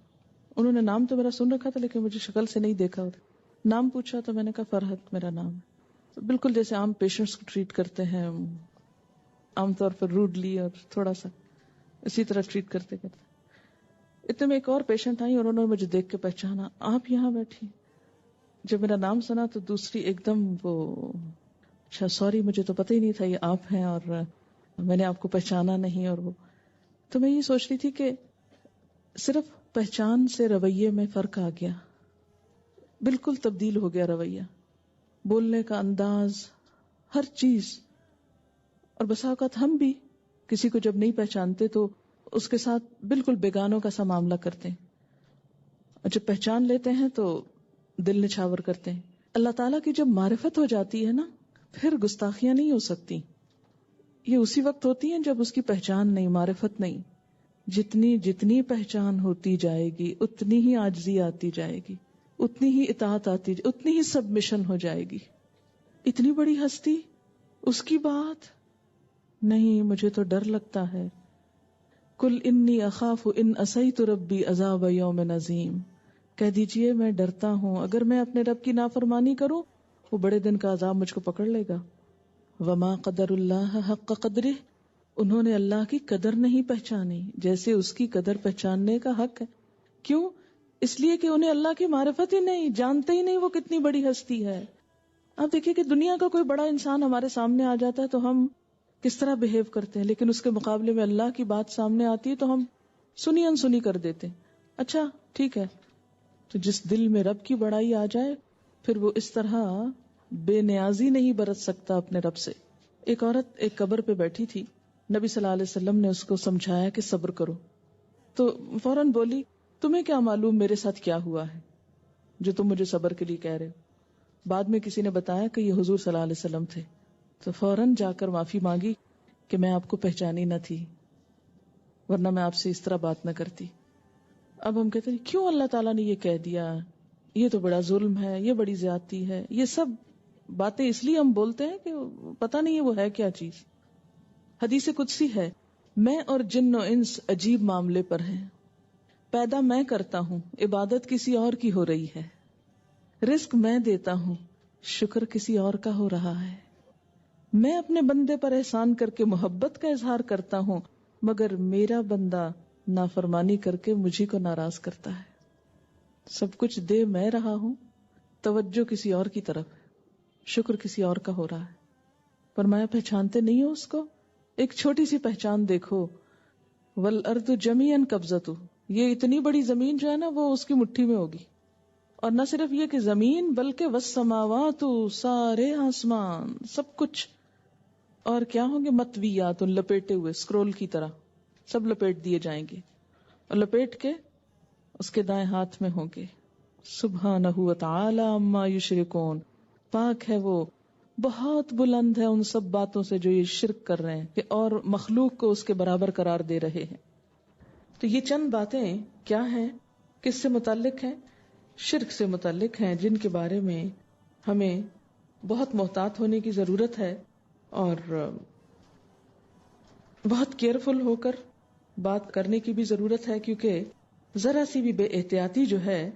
انہوں نے نام تو میرا سن رکھا تھا لیکن مجھے شکل سے نہیں دیکھا ہوتا. نام پوچھا تو میں نے کہا فرحت میرا نام ہے. بالکل جیسے عام پیشنٹس کو ٹریٹ کرتے ہیں عام طور پر روڈلی اور تھوڑا سا اسی طرح ٹریٹ کرتے. اتنے میں ایک اور پیشنٹ آئی اور انہوں نے مجھے دیکھ کے پہچانا. آپ یہاں بیٹھی. جب میرا نام سنا تو دوسری ایک دم وہ اچھا سوری مجھے تو پتہ ہی نہیں تھا یہ آپ ہیں اور میں نے آپ کو پہچانا نہیں. اور وہ تو میں یہ سوچ رہی تھی کہ صرف پہچان سے رویے میں فرق آ گیا، بالکل تبدیل ہو گیا رویہ، بولنے کا انداز، ہر چیز. اور بسا اوقات ہم بھی کسی کو جب نہیں پہچانتے تو اس کے ساتھ بالکل بیگانوں کا سا معاملہ کرتے ہیں، اور جب پہچان لیتے ہیں تو دل نچھاور کرتے ہیں. اللہ تعالیٰ کی جب معرفت ہو جاتی ہے نا پھر گستاخیاں نہیں ہو سکتی. یہ اسی وقت ہوتی ہیں جب اس کی پہچان نہیں، معرفت نہیں. جتنی پہچان ہوتی جائے گی اتنی ہی عاجزی آتی جائے گی، اتنی ہی اطاعت آتی جائے گی، اتنی ہی سبمیشن ہو جائے گی. اتنی بڑی ہستی، اس کی بات نہیں، مجھے تو ڈر لگتا ہے. قل انی اخاف ان عصیت ربی عذاب یوم عظیم. کہہ دیجئے میں ڈرتا ہوں اگر میں اپنے رب کی نافرمانی کروں وہ بڑے دن کا عذاب مجھ کو پکڑ لے گا. وما قدر اللہ حق قدرہ. انہوں نے اللہ کی قدر نہیں پہچانی جیسے اس کی قدر پہچاننے کا حق ہے. کیوں؟ اس لیے کہ انہیں اللہ کی معرفت ہی نہیں، جانتے ہی نہیں وہ کتنی بڑی ہستی ہے. آپ دیکھیے کہ دنیا کا کوئی بڑا انسان ہمارے سامنے آ جاتا ہے تو ہم کس طرح بہیو کرتے ہیں، لیکن اس کے مقابلے میں اللہ کی بات سامنے آتی ہے تو ہم سنی انسنی کر دیتے ہیں. اچھا ٹھیک ہے. تو جس دل میں رب کی بڑائی آ جائے پھر وہ اس طرح بے نیازی نہیں برت سکتا اپنے رب سے. ایک عورت ایک قبر پہ بیٹھی تھی، نبی صلی اللہ علیہ وسلم نے اس کو سمجھایا کہ صبر کرو. تو فوراً بولی تمہیں کیا معلوم میرے ساتھ کیا ہوا ہے جو تم مجھے صبر کے لیے کہہ رہے ہو. بعد میں کسی نے بتایا کہ یہ حضور صلی اللہ علیہ وسلم تھے. تو فوراً جا کر معافی مانگی کہ میں آپ کو پہچانی نہ تھی ورنہ میں آپ سے اس طرح بات نہ کرتی. اب ہم کہتے ہیں کیوں اللہ تعالیٰ نے یہ کہہ دیا، یہ تو بڑا ظلم ہے، یہ بڑی زیادتی ہے. یہ سب باتیں اس لیے ہم بولتے ہیں کہ پتہ نہیں ہے وہ ہے کیا چیز. حدیث قدسی ہے میں اور جن و انس عجیب معاملے پر ہیں. پیدا میں کرتا ہوں، عبادت کسی اور کی ہو رہی ہے. رزق میں دیتا ہوں، شکر کسی اور کا ہو رہا ہے. میں اپنے بندے پر احسان کر کے محبت کا اظہار کرتا ہوں مگر میرا بندہ نافرمانی کر کے مجھے کو ناراض کرتا ہے. سب کچھ دے میں رہا ہوں، توجہ کسی اور کی طرف، شکر کسی اور کا ہو رہا ہے. فرمایا پہچانتے نہیں ہو اس کو؟ ایک چھوٹی سی پہچان دیکھو، والارض جمیعا قبضتہ. یہ اتنی بڑی زمین جو ہے نا وہ اس کی مٹھی میں ہوگی. اور نہ صرف یہ کہ زمین بلکہ والسماوات، سارے آسمان، سب کچھ. اور کیا ہوں گے؟ مطویات، لپیٹے ہوئے اسکرول کی طرح سب لپیٹ دیے جائیں گے اور لپیٹ کے اس کے دائیں ہاتھ میں ہوں گے. سبحانہ وتعالی عما یشرکون. پاک ہے وہ، بہت بلند ہے ان سب باتوں سے جو یہ شرک کر رہے ہیں کہ اور مخلوق کو اس کے برابر قرار دے رہے ہیں. تو یہ چند باتیں کیا ہیں، کس سے متعلق ہیں؟ شرک سے متعلق ہیں، جن کے بارے میں ہمیں بہت محتاط ہونے کی ضرورت ہے اور بہت کیئرفل ہو کر بات کرنے کی بھی ضرورت ہے، کیونکہ ذرا سی بھی بے احتیاطی جو ہے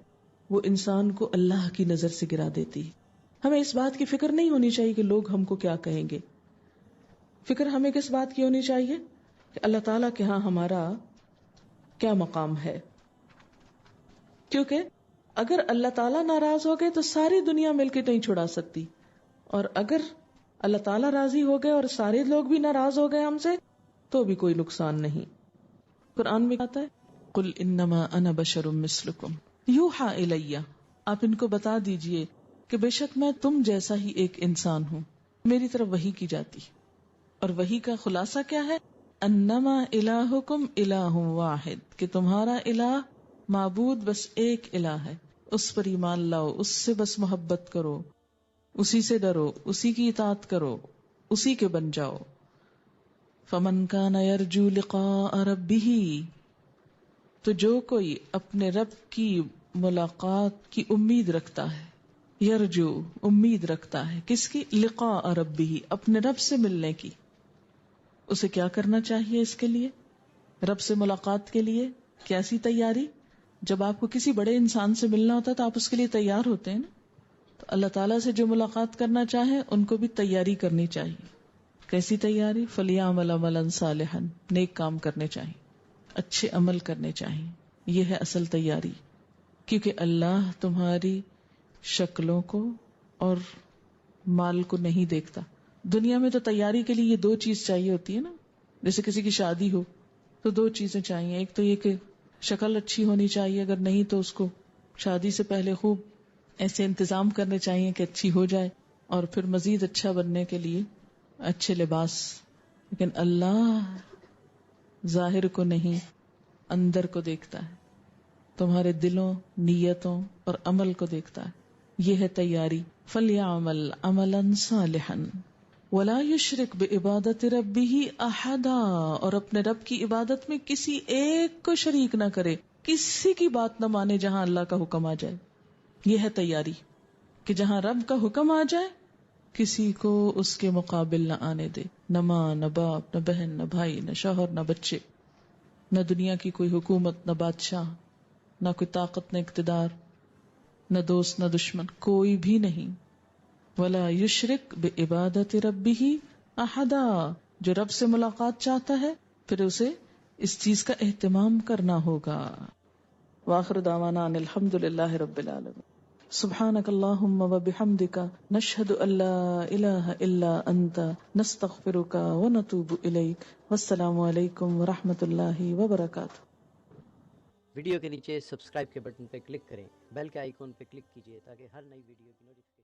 وہ انسان کو اللہ کی نظر سے گرا دیتی. ہمیں اس بات کی فکر نہیں ہونی چاہیے کہ لوگ ہم کو کیا کہیں گے. فکر ہمیں کس بات کی ہونی چاہیے کہ اللہ تعالیٰ کے ہاں ہمارا کیا مقام ہے. کیونکہ اگر اللہ تعالیٰ ناراض ہو گئے تو ساری دنیا مل کے نہیں چھڑا سکتی، اور اگر اللہ تعالیٰ راضی ہو گئے اور سارے لوگ بھی ناراض ہو گئے ہم سے تو بھی کوئی نقصان نہیں. قرآن میں آتا ہے قل انما انا بشر مثلکم یوحا الی. آپ ان کو بتا دیجئے کہ بے شک میں تم جیسا ہی ایک انسان ہوں، میری طرف وحی کی جاتی. اور وحی کا خلاصہ کیا ہے؟ انما الہکم الہ واحد، کہ تمہارا الہ معبود بس ایک الہ ہے، اس پر ایمان لاؤ، اس سے بس محبت کرو، اسی سے ڈرو، اسی کی اطاعت کرو، اسی کے بن جاؤ. فمن کان یرجو لقاء ربہ، تو جو کوئی اپنے رب کی ملاقات کی امید رکھتا ہے، یرجو امید رکھتا ہے، کس کی؟ لقاء ربہ، اپنے رب سے ملنے کی. اسے کیا کرنا چاہیے؟ اس کے لیے رب سے ملاقات کے لیے کیسی تیاری؟ جب آپ کو کسی بڑے انسان سے ملنا ہوتا ہے تو آپ اس کے لیے تیار ہوتے ہیں نا. تو اللہ تعالیٰ سے جو ملاقات کرنا چاہیں ان کو بھی تیاری کرنی چاہیے. کیسی تیاری؟ فَلْيَعْمَلْ عَمَلًا صَالِحًا، نیک کام کرنے چاہیے، اچھے عمل کرنے چاہیے. یہ ہے اصل تیاری، کیونکہ اللہ تمہاری شکلوں کو اور مال کو نہیں دیکھتا. دنیا میں تو تیاری کے لیے یہ دو چیز چاہیے ہوتی ہے نا. جیسے کسی کی شادی ہو تو دو چیزیں چاہیے، ایک تو یہ کہ شکل اچھی ہونی چاہیے، اگر نہیں تو اس کو شادی سے پہلے خوب ایسے انتظام کرنے چاہیے کہ اچھی ہو جائے، اور پھر مزید اچھا بننے کے لیے اچھے لباس. لیکن اللہ ظاہر کو نہیں، اندر کو دیکھتا ہے، تمہارے دلوں، نیتوں اور عمل کو دیکھتا ہے. یہ ہے تیاری. فَلْيَعْمَلْ عَمَلًا صَالِحًا وَلَا يُشْرِكْ بِعِبَادَةِ رَبِّهِ أَحَدًا، اور اپنے رب کی عبادت میں کسی ایک کو شریک نہ کرے، کسی کی بات نہ مانے جہاں اللہ کا حکم آ جائے. یہ ہے تیاری کہ جہاں رب کا حکم آ جائے کسی کو اس کے مقابل نہ آنے دے، نہ ماں، نہ باپ، نہ بہن، نہ بھائی، نہ شوہر، نہ بچے، نہ دنیا کی کوئی حکومت، نہ بادشاہ، نہ کوئی طاقت، نہ اقتدار، نہ دوست، نہ دشمن، کوئی بھی نہیں. وَلَا يُشْرِكْ بِعِبَادَةِ رَبِّهِ أَحَدًا، جو رب سے ملاقات چاہتا ہے پھر اسے اس چیز کا اہتمام کرنا ہوگا. وآخر دعوانا ان الحمد للہ رب العالمین. سبحانک اللہم وبحمدک، نشہد ان لا الہ الا انت، نستغفرک ونتوب الیک. والسلام علیکم ورحمۃ اللہ وبرکاتہ. ویڈیو کے نیچے سبسکرائب کے بٹن پہ کلک کریں، بیل کے آئیکن پہ کلک کیجیے تاکہ ہر نئی ویڈیو کی نوٹیفیکیشن